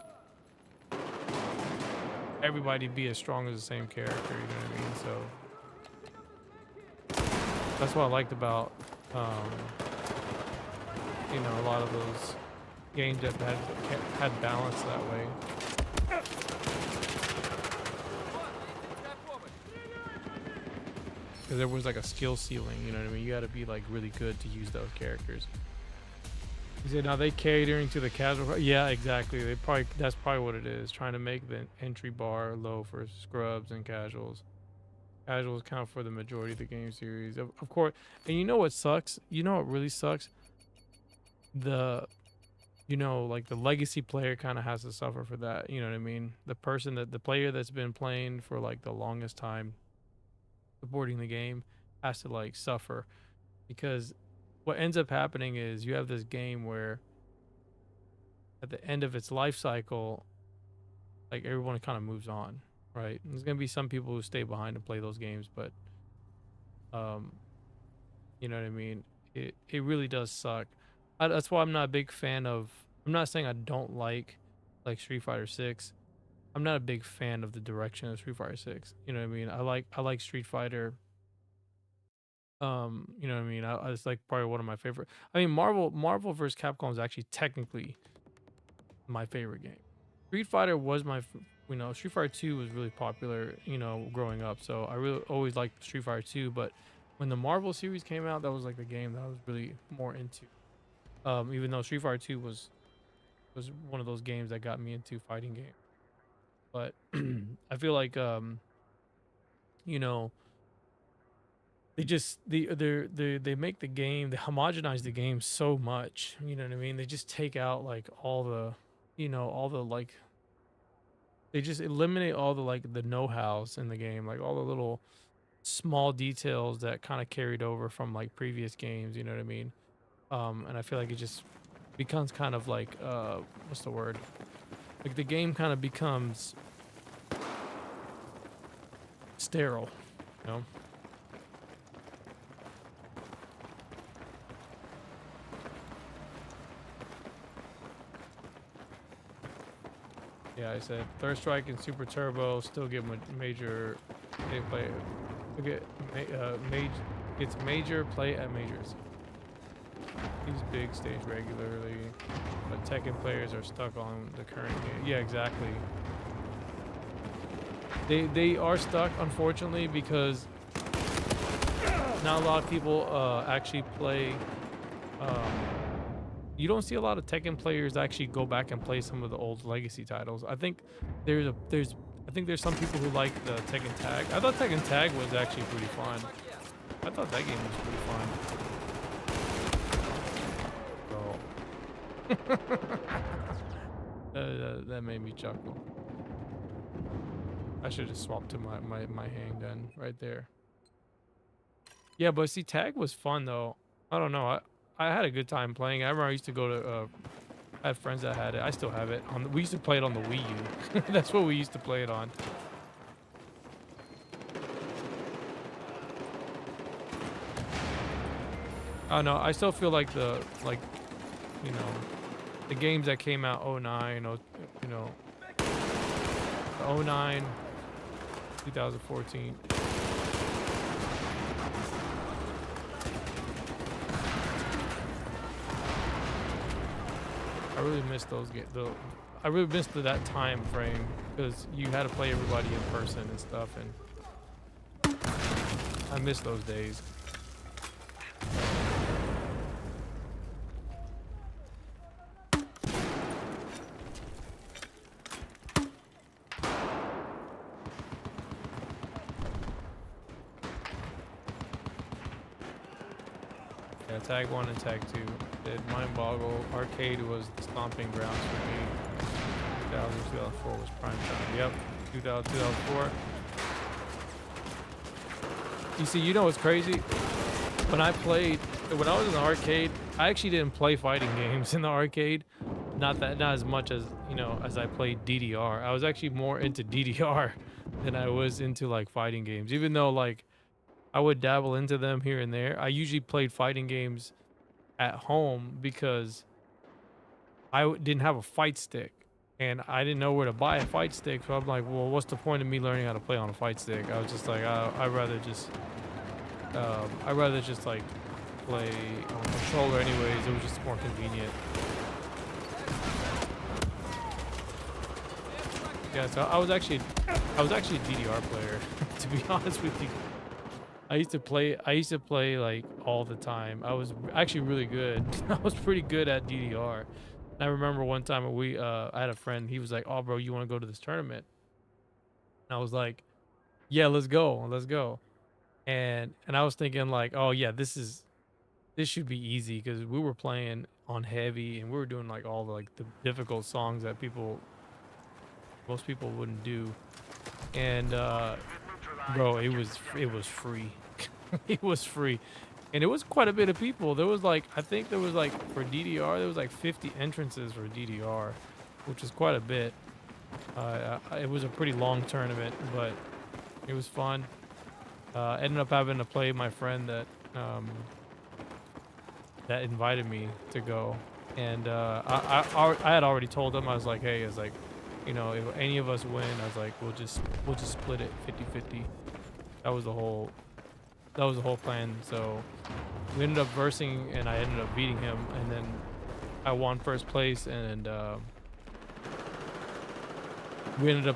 everybody be as strong as the same character, you know what I mean? So that's what I liked about you know, a lot of those games that had balance that way. Because there was like a skill ceiling, you know what I mean? You got to be like really good to use those characters. He said, now they catering to the casual. Yeah, exactly. That's probably what it is. Trying to make the entry bar low for scrubs and casuals. Casuals count for the majority of the game series, of course. And you know what sucks? You know what really sucks? You know, like the legacy player kind of has to suffer for that. You know what I mean? The player that's been playing for like the longest time, supporting the game, has to like suffer, because what ends up happening is you have this game where at the end of its life cycle, like everyone kind of moves on, right? And there's gonna be some people who stay behind and play those games, but you know what I mean? It really does suck. That's why I'm not a big fan of. I'm not saying I don't like Street Fighter 6. I'm not a big fan of the direction of Street Fighter 6. You know what I mean? I like Street Fighter. You know what I mean? It's like probably one of my favorite. I mean, Marvel vs. Capcom is actually technically my favorite game. Street Fighter was you know, Street Fighter 2 was really popular, you know, growing up. So I really always liked Street Fighter 2, but when the Marvel series came out, that was like the game that I was really more into. Even though Street Fighter 2 was one of those games that got me into fighting games. But I feel like you know, they make the game, they homogenize the game so much, you know what I mean? They just take out like all the, you know, all the like, they just eliminate all the like the know-hows in the game, like all the little small details that kind of carried over from like previous games, you know what I mean? And I feel like it just becomes kind of like what's the word? Like the game kind of becomes sterile, you know? Yeah, I said Third Strike and Super Turbo still get major gameplay. Gets major play at majors. These big stage regularly, but Tekken players are stuck on the current game. Yeah, exactly. They are stuck, unfortunately, because not a lot of people actually play. You don't see a lot of Tekken players actually go back and play some of the old legacy titles. I think there's some people who like the Tekken Tag. I thought Tekken Tag was actually pretty fun. I thought that game was pretty fun. So that made me chuckle. I should have swapped to my handgun right there. Yeah, but see, Tag was fun though. I don't know. I had a good time playing. I remember I used to go to. I had friends that had it. I still have it. We used to play it on the Wii U. That's what we used to play it on. Oh no, I still feel like the you know, the games that came out 09, you know, 09, 2014. I really missed those games. I really missed that time frame because you had to play everybody in person and stuff, and I miss those days. Yeah, Tag 1 and Tag 2 did mind boggle. Arcade was the stomping grounds for me. 2004 was prime time. Yep, 2004. You see, you know what's crazy? When I was in the arcade, I actually didn't play fighting games in the arcade. Not as much as, you know, as I played DDR. I was actually more into DDR than I was into like fighting games. Even though like I would dabble into them here and there, I usually played fighting games at home because I didn't have a fight stick and I didn't know where to buy a fight stick. So I'm like, well, what's the point of me learning how to play on a fight stick? I was just like, I'd rather just like play on a controller anyways. It was just more convenient. Yeah, so I was actually a DDR player, to be honest with you. I used to play like all the time. I was actually really good. I was pretty good at DDR. And I remember one time I had a friend, he was like, "Oh bro, you want to go to this tournament?" And I was like, "Yeah, let's go." And I was thinking like, "Oh yeah, this should be easy," because we were playing on heavy and we were doing like all the difficult songs that most people wouldn't do. And bro, it was free. It was free. And it was quite a bit of people. There was like, I think there was like, for DDR, there was like 50 entrances for DDR, which is quite a bit. It was a pretty long tournament, but it was fun. Ended up having to play my friend that invited me to go. And I had already told him, I was like, hey, you know, if any of us win, I was like, we'll just split it 50-50. That was the whole plan. So we ended up versing and I ended up beating him, and then I won first place, and we ended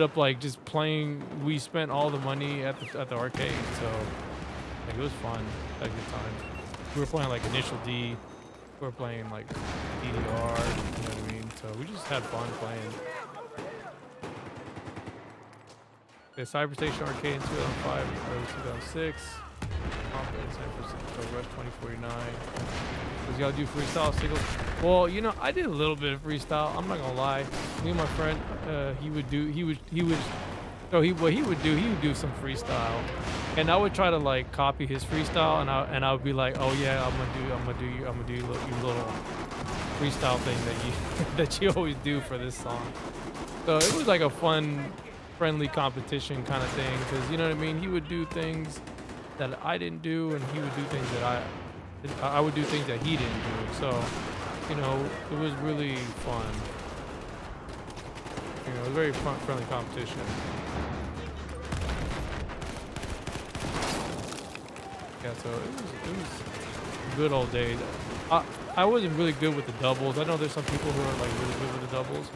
up like just playing. We spent all the money at the arcade, so like, it was fun. Had a good time. We were playing like Initial D. We were playing like DDR, you know what I mean? So we just had fun playing. The Cyberstation Arcade in 2005, early 2006. Confidence, San Francisco, Rush 2049. Does y'all do freestyle singles? Well, you know, I did a little bit of freestyle. I'm not gonna lie. Me and my friend, he would do some freestyle, and I would try to like copy his freestyle, and I would be like, oh yeah, I'm gonna do your little freestyle thing that you always do for this song. So it was like a fun, friendly competition kind of thing, because you know what I mean. He would do things that I didn't do, and he would do things that I would do things that he didn't do. So, you know, it was really fun. You know, it was a very friendly competition. Yeah, so it was good old days. I wasn't really good with the doubles. I know there's some people who are like really good with the doubles.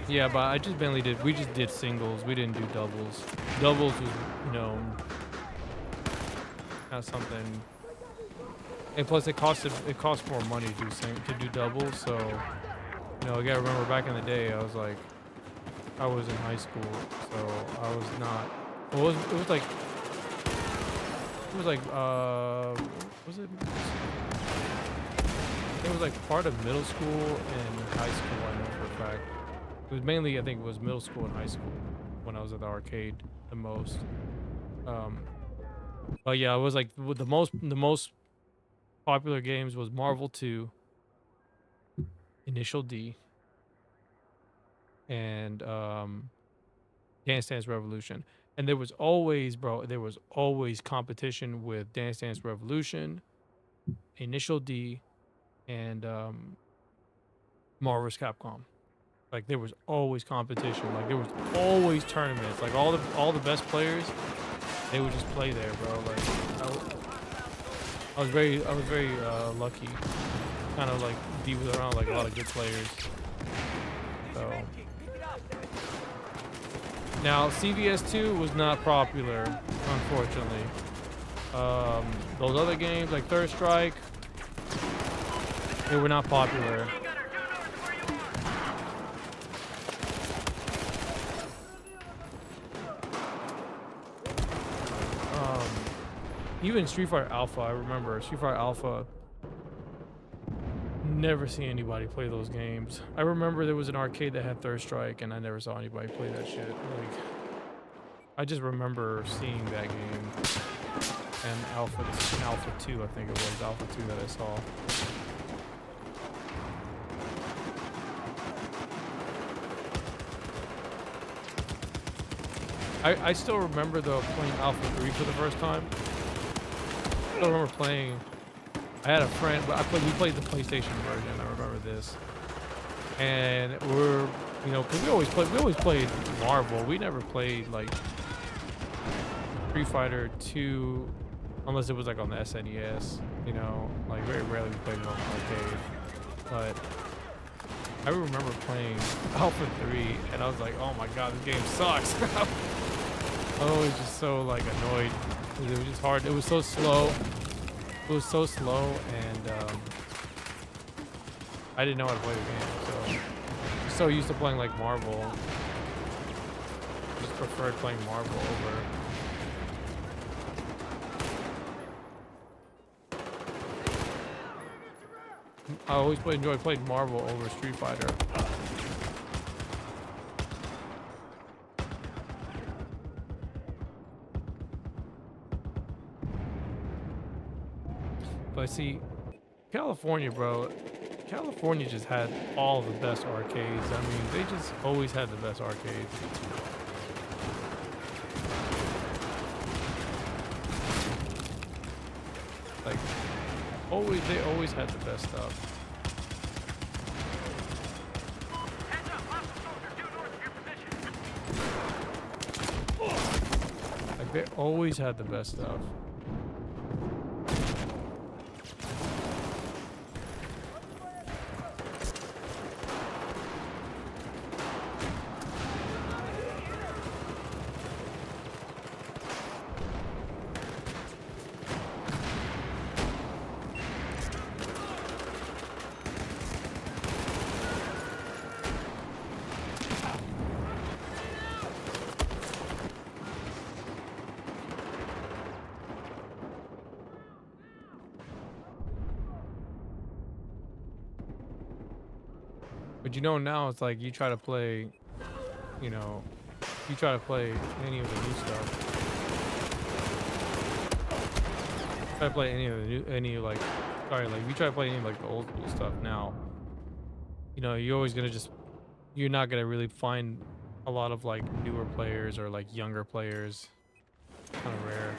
Yeah, but I just mainly did. We just did singles. We didn't do doubles. Doubles was, you know, not something. And plus, it cost more money to do doubles. So, you know, I gotta remember back in the day, I was in high school, so I was not. Well, was it? It was like part of middle school and high school. I know for a fact. It was mainly, I think, it was middle school and high school when I was at the arcade the most. But yeah, it was like the most popular games was Marvel 2, Initial D, and Dance Dance Revolution. And there was always, bro, there was always competition with Dance Dance Revolution, Initial D, and Marvel vs. Capcom. Like there was always competition. Like there was always tournaments. Like all the best players, they would just play there, bro. Like I was very lucky. Kind of like be with around like a lot of good players. So now CVS2 was not popular, unfortunately. Those other games like Third Strike, they were not popular. Even Street Fighter Alpha, I remember Street Fighter Alpha. Never see anybody play those games. I remember there was an arcade that had Third Strike, and I never saw anybody play that shit. Like, I just remember seeing that game and Alpha 2, I think it was Alpha 2 that I saw. I still remember though playing Alpha 3 for the first time. I still remember playing. I had a friend, but we played the PlayStation version. I remember this, and you know, because we always played Marvel. We never played like Street Fighter 2 unless it was like on the SNES. You know, like very rarely we played it on the arcade. But I remember playing Alpha 3, and I was like, oh my god, this game sucks. I was just so like annoyed. It was just hard. It was so slow. It was so slow, and I didn't know how to play the game. So used to playing like Marvel. Just preferred playing Marvel over. I always enjoyed playing Marvel over Street Fighter. But see, California, bro, California just had all the best arcades. I mean, they just always had the best arcades. Like, they always had the best stuff. Like, they always had the best stuff. But you know, now it's like you try to play, you know, you try to play any of the new stuff. Try to play any of the new, like you try to play any of like the old school stuff now. You know, you're always gonna you're not gonna really find a lot of like newer players or like younger players. Kind of rare.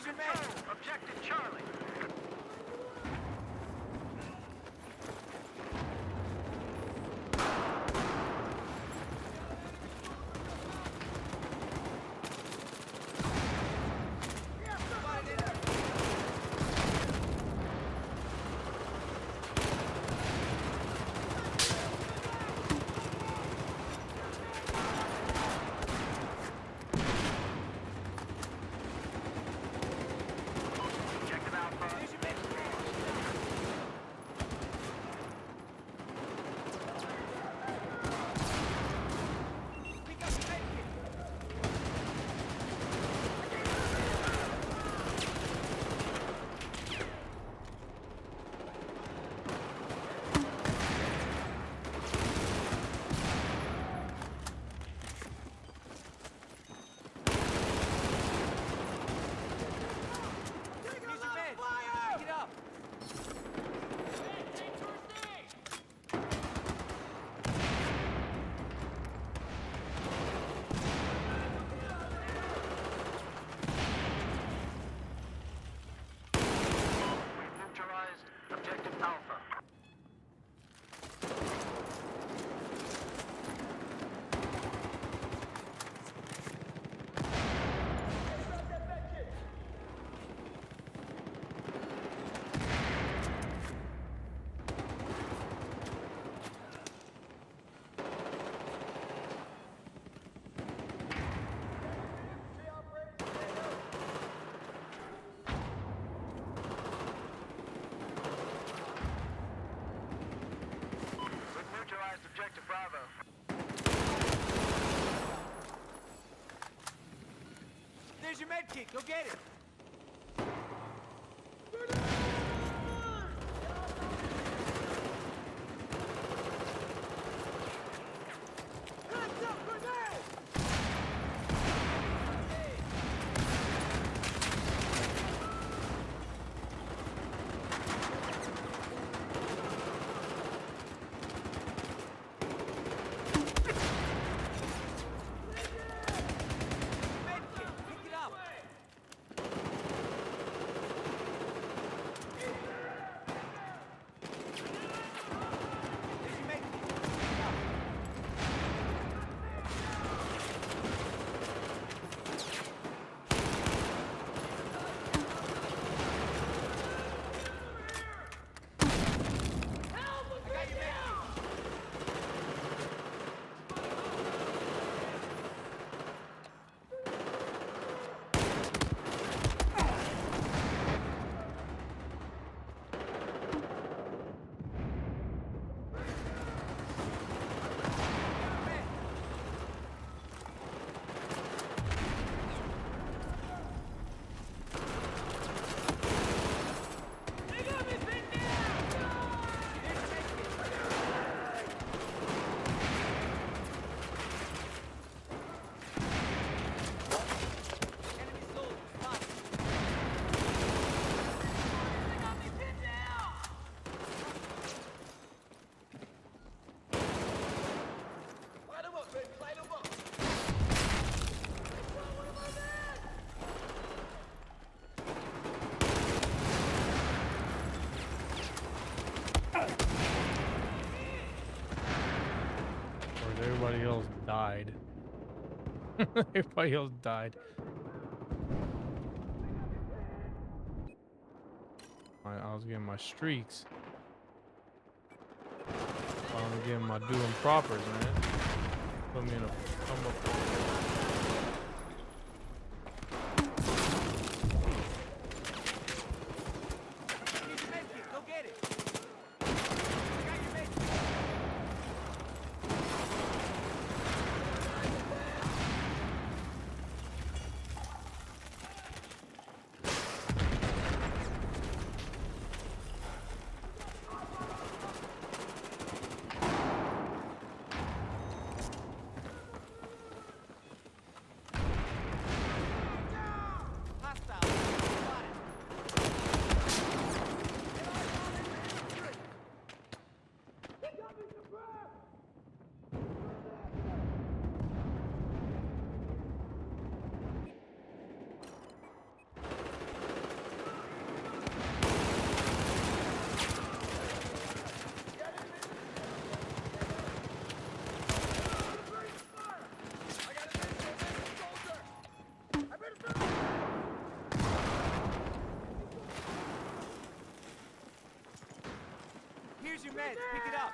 lost your control man. of Objective Charlie. Objective Alpha. There's your med kit. Pick up your med kit. Here's your med. Pick it up. We've neutralized Objective Alpha. We've neutralized Objective Bravo. There's your med kit. Go get it. Med kit. Pick it up. There's your med kit. Pick it up. I got your med kit. Med. There's your med kit. Enemy soldiers. Spotted. Light 'em up, baby. Light 'em up. Whereas everybody else died. Everybody else died. I was getting my streaks. I'm getting my doing propers, man. Put me in a thumb up. Here's your med kit. Go get it. I got your med kit. Here's your meds. Pick it up.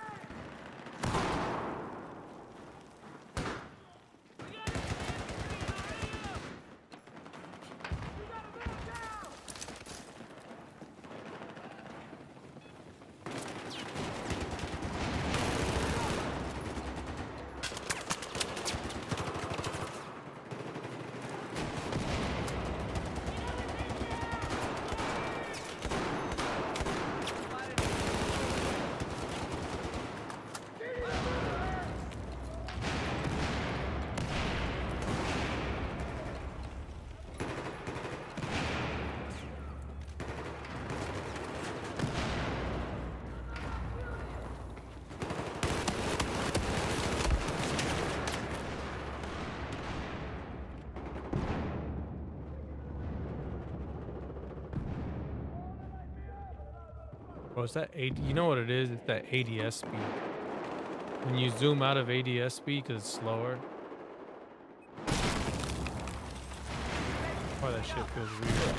Oh, it's that you know what it is? It's that ADS speed. When you zoom out of ADS speed because it's slower. Oh, that shit feels weird.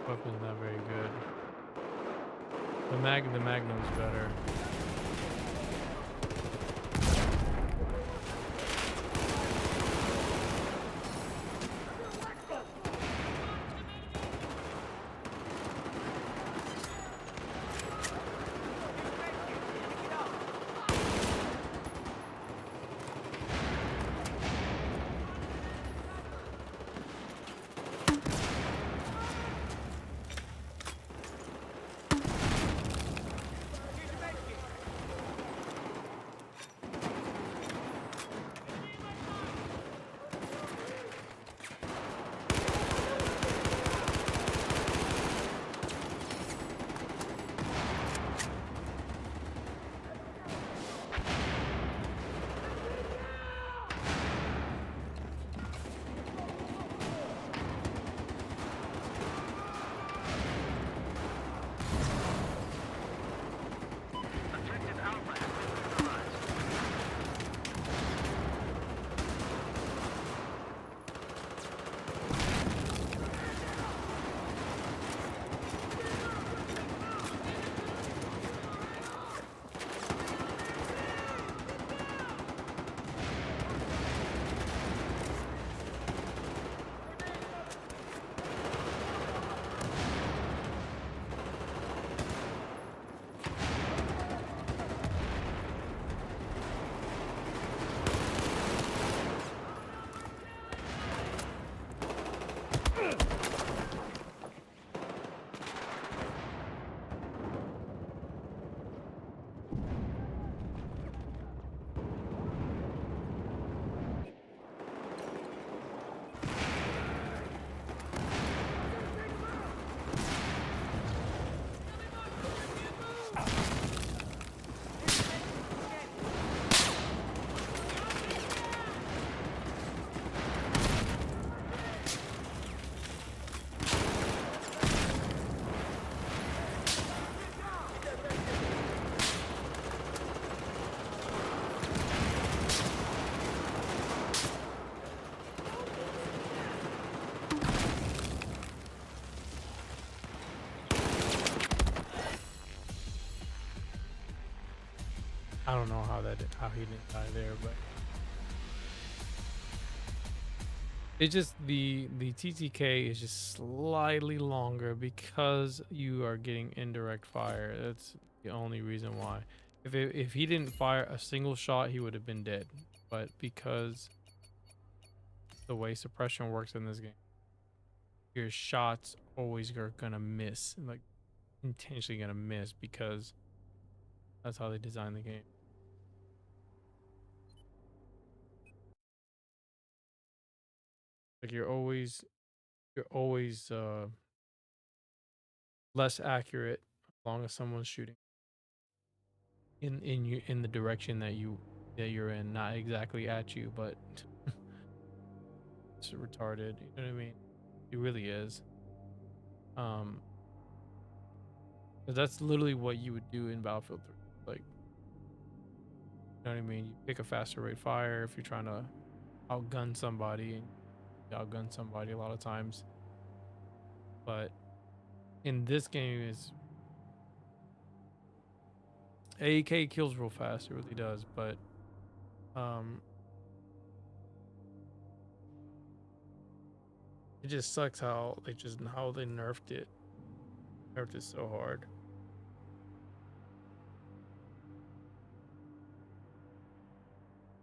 Weapon's not very good. The Magnum's better. Objective Alpha has been neutralized. I don't know how he didn't die there, but it's just the TTK is just slightly longer because you are getting indirect fire. That's the only reason why. If he didn't fire a single shot, he would have been dead. But because the way suppression works in this game, your shots always are gonna miss, like intentionally gonna miss, because that's how they design the game. Like you're always less accurate as long as someone's shooting in the direction that you're in, not exactly at you, but it's retarded. You know what I mean? It really is. 'Cause that's literally what you would do in Battlefield 3. Like, you know what I mean? You pick a faster rate fire if you're trying to outgun somebody, and you outgun somebody a lot of times. But in this game, is AEK kills real fast. It really does. But um, it just sucks how they nerfed it. Nerfed it so hard.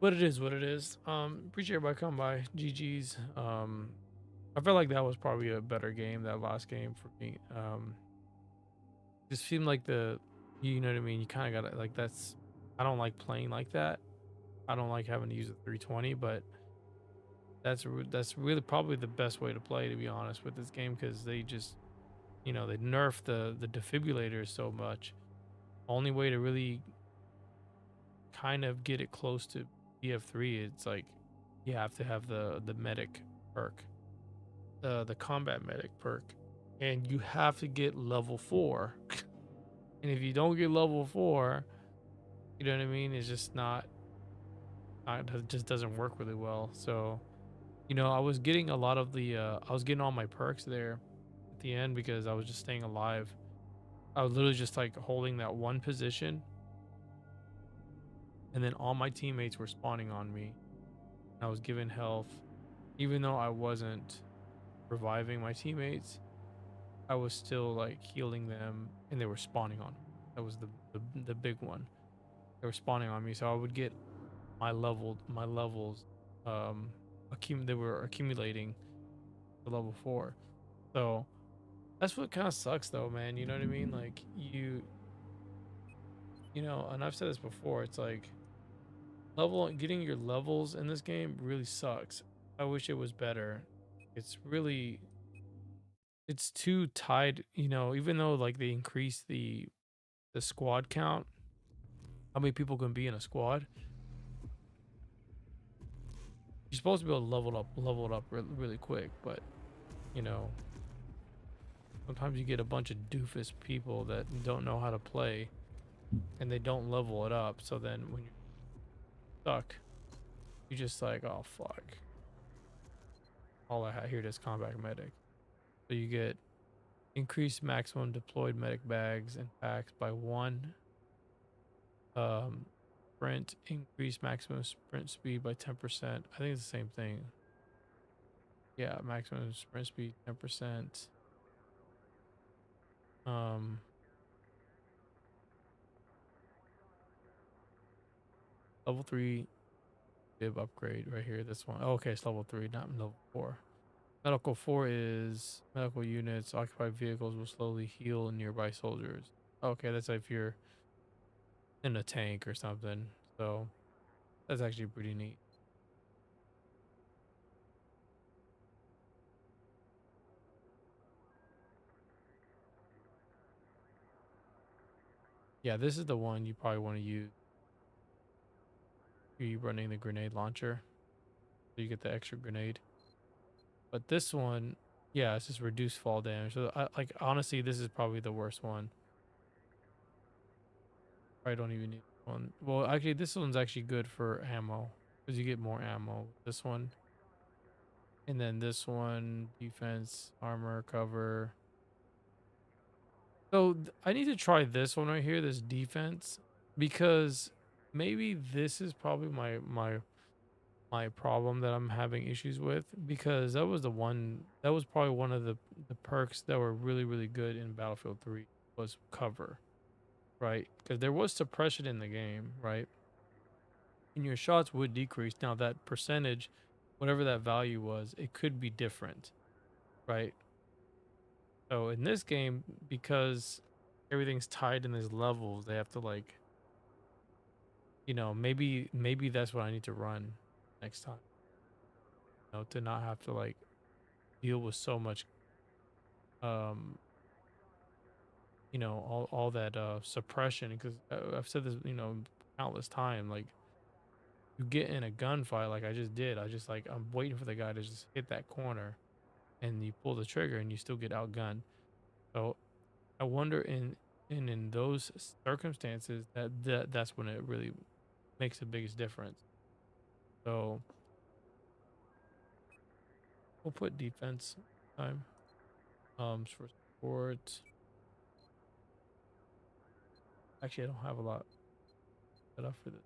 But it is what it is. Appreciate everybody coming by. GG's. I felt like that was probably a better game, that last game for me. Just seemed like you know what I mean? You kind of got to, like, I don't like playing like that. I don't like having to use a 320, but that's really probably the best way to play, to be honest, with this game, because they just, you know, they nerf the defibrillators so much. Only way to really kind of get it close to DF3, it's like you have to have the medic perk, the combat medic perk, and you have to get level 4. And if you don't get level 4, you know what I mean, it's just it just doesn't work really well. So, you know, I was getting a lot of I was getting all my perks there at the end because I was just staying alive. I was literally just like holding that one position, and then all my teammates were spawning on me. I was given health, even though I wasn't reviving my teammates. I was still like healing them, and they were spawning on me. That was the big one. They were spawning on me, so I would get my levels. They were accumulating to level 4. So that's what kind of sucks, though, man. You know what I mean? Like you know, and I've said this before. It's like getting your levels in this game really sucks. I wish it was better. It's too tied, you know, even though like they increase the squad count, how many people can be in a squad, you're supposed to be able to level it up really quick. But you know, sometimes you get a bunch of doofus people that don't know how to play, and they don't level it up. So then when you're stuck, you're just like, oh fuck, all I here it is, combat medic. So you get increased maximum deployed medic bags and packs by 1. Sprint, increase maximum sprint speed by 10%. I think it's the same thing. Yeah, maximum sprint speed 10%. Level 3 bib upgrade right here. This one. Oh, okay, it's level 3, not level 4. Medical 4 is medical units, occupied vehicles will slowly heal nearby soldiers. Okay, that's if you're in a tank or something. So that's actually pretty neat. Yeah, this is the one you probably want to use. You running the grenade launcher, so you get the extra grenade. But this one, yeah, it's just reduced fall damage. So like honestly, this is probably the worst one. I don't even need one. Well, actually, this one's actually good for ammo because you get more ammo. This one, and then this one, defense, armor, cover. So I need to try this one right here, this defense, because maybe this is probably my problem that I'm having issues with, because that was probably one of the perks that were really good in Battlefield 3 was cover. right? Because there was suppression in the game, right? And your shots would decrease. Now that percentage, whatever that value was, it could be different, right? So in this game, because everything's tied in these levels, they have to like, maybe that's what I need to run next time, to not have to like deal with so much, um, all that suppression. Because I've said this, countless time, like you get in a gunfight, like I just did. I'm waiting for the guy to just hit that corner, and you pull the trigger, and you still get outgunned. So I wonder in those circumstances that's when it really makes the biggest difference. So we'll put defense time. For support. Actually, I don't have a lot set up for this.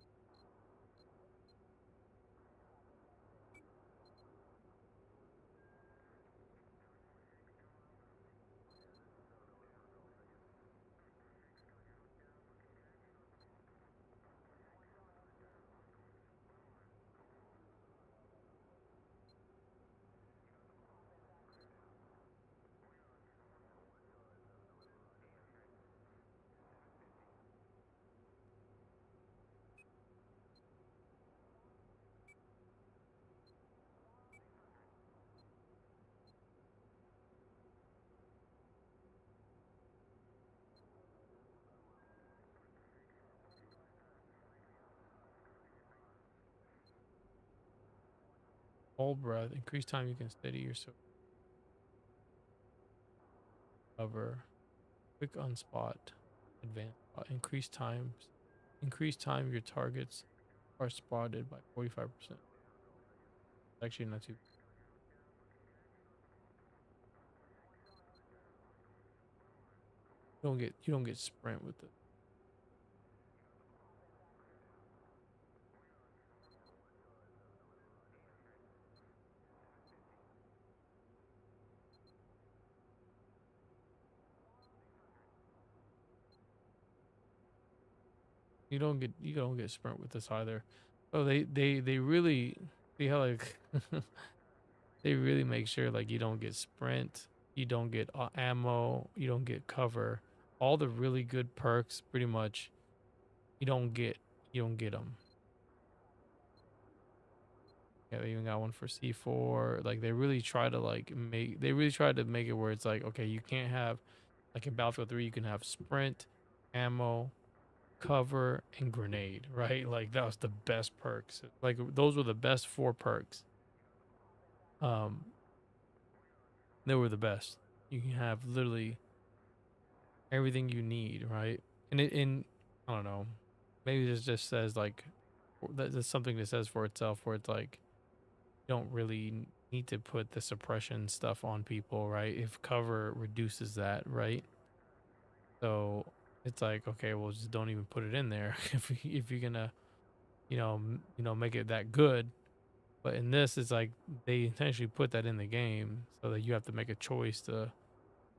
Hold breath. Increase time you can steady yourself. Cover. Quick unspot. Advanced spot. Increase times. Increase time your targets are spotted by 45%. Actually, not too. You don't get sprint with it. You don't get sprint with this either. Oh, they really see how like they really make sure like you don't get sprint, you don't get ammo, you don't get cover. All the really good perks, pretty much, you don't get. You don't get them. Yeah, they even got one for C4. Like they really try to They really try to make it where it's like, okay, you can't have like in Battlefield 3, you can have sprint, ammo, cover, and grenade, right? Like that was the best perks. Like those were the best 4 perks. Um, they were the best. You can have literally everything you need, right? And I don't know, maybe this just says like that's something that says for itself, where it's like you don't really need to put the suppression stuff on people, right? If cover reduces that, right? So it's like, okay, well, just don't even put it in there if you're gonna make it that good. But in this, it's like they intentionally put that in the game so that you have to make a choice to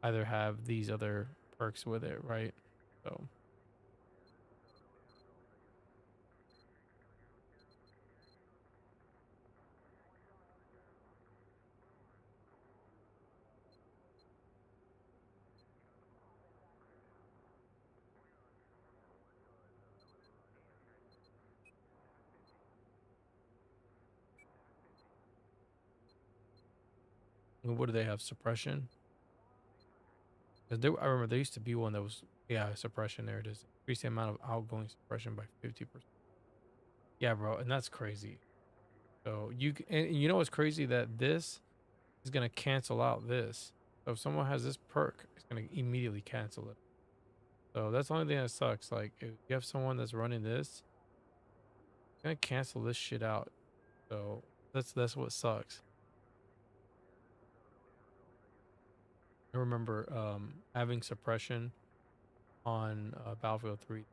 either have these other perks with it, right? So what do they have? Suppression? Because I remember there used to be one that was, yeah, suppression. There it is. Increase the amount of outgoing suppression by 50%. Yeah, bro, and that's crazy. So and you know what's crazy, that this is gonna cancel out this. So if someone has this perk, it's gonna immediately cancel it. So that's the only thing that sucks. Like if you have someone that's running this, it's gonna cancel this shit out. So that's what sucks. I remember having suppression on Battlefield 3.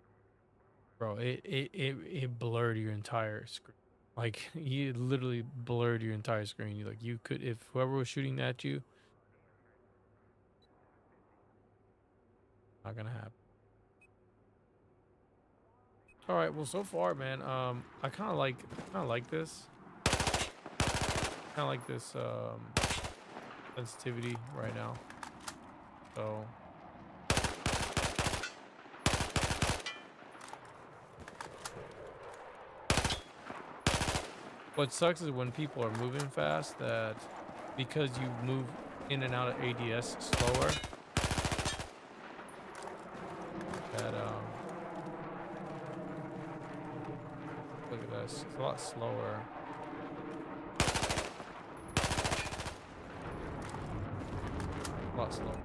Bro, it blurred your entire screen. Like you literally blurred your entire screen. You could, if whoever was shooting at you, not gonna happen. All right. Well, so far, man, I kind of like this. Kind of like this sensitivity right now. So what sucks is when people are moving fast, that because you move in and out of ADS slower, that look at this, it's a lot slower. A lot slower.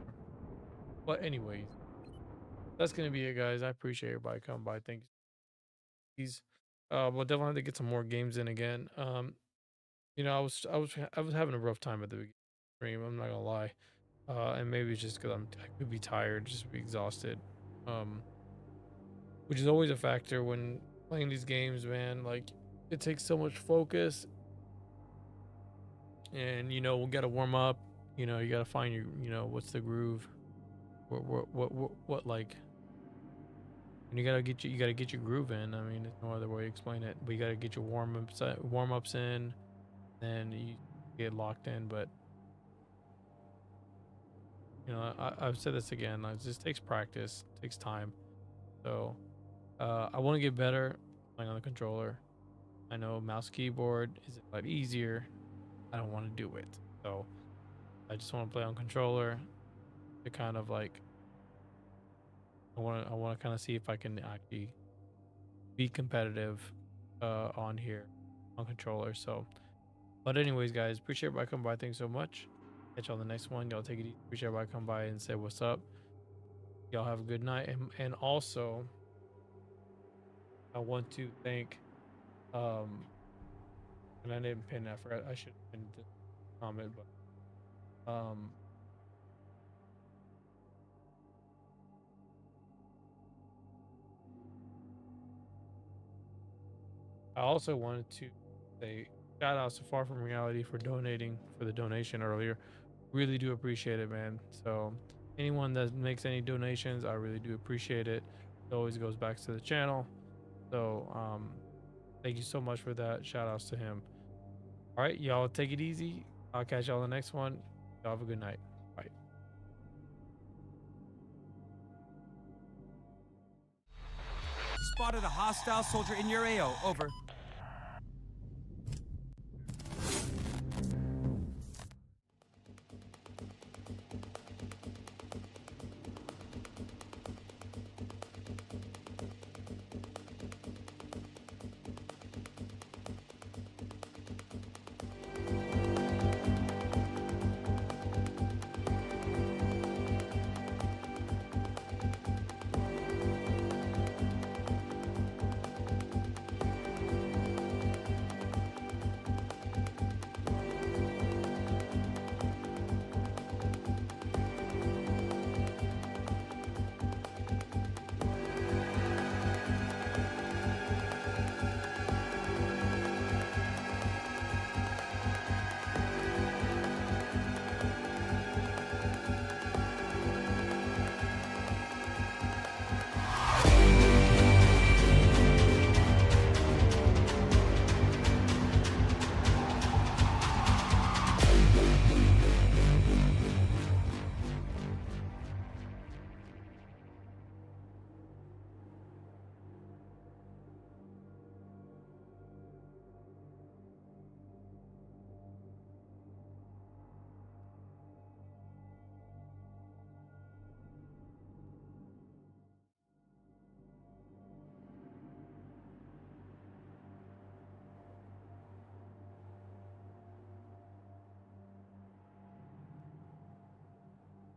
But anyways, that's gonna be it, guys. I appreciate everybody coming by. Thank you. We'll definitely have to get some more games in again. You know, I was having a rough time at the beginning of the stream. I'm not gonna lie. And maybe it's just because I could be tired, just be exhausted. Um, which is always a factor when playing these games, man. Like, it takes so much focus, and you know, we gotta warm up. You know, you gotta find your, you know, what's the groove, what like, and you gotta get your groove in. I mean, there's no other way to explain it. But you gotta get your warm ups in, then you get locked in. But you know, I've said this again. Like, it just takes practice, takes time. So I want to get better playing on the controller. I know mouse keyboard is a lot easier. I don't want to do it. So I just want to play on controller to kind of like, I want to kind of see if I can actually be competitive on here on controller. So, but anyways, guys, appreciate everybody coming by. Thanks so much. Catch y'all on the next one. Y'all take it easy. Appreciate everybody come by and say what's up. Y'all have a good night. And also, I want to thank and I didn't pin that. I forgot I should pin the comment, but I also wanted to say shout out to Far From Reality for donating, for the donation earlier. Really do appreciate it, man. So anyone that makes any donations, I really do appreciate it. It always goes back to the channel. So thank you so much for that. Shout outs to him. All right, y'all take it easy. I'll catch y'all on the next one. Y'all have a good night. Bye. Spotted a hostile soldier in your AO. Over.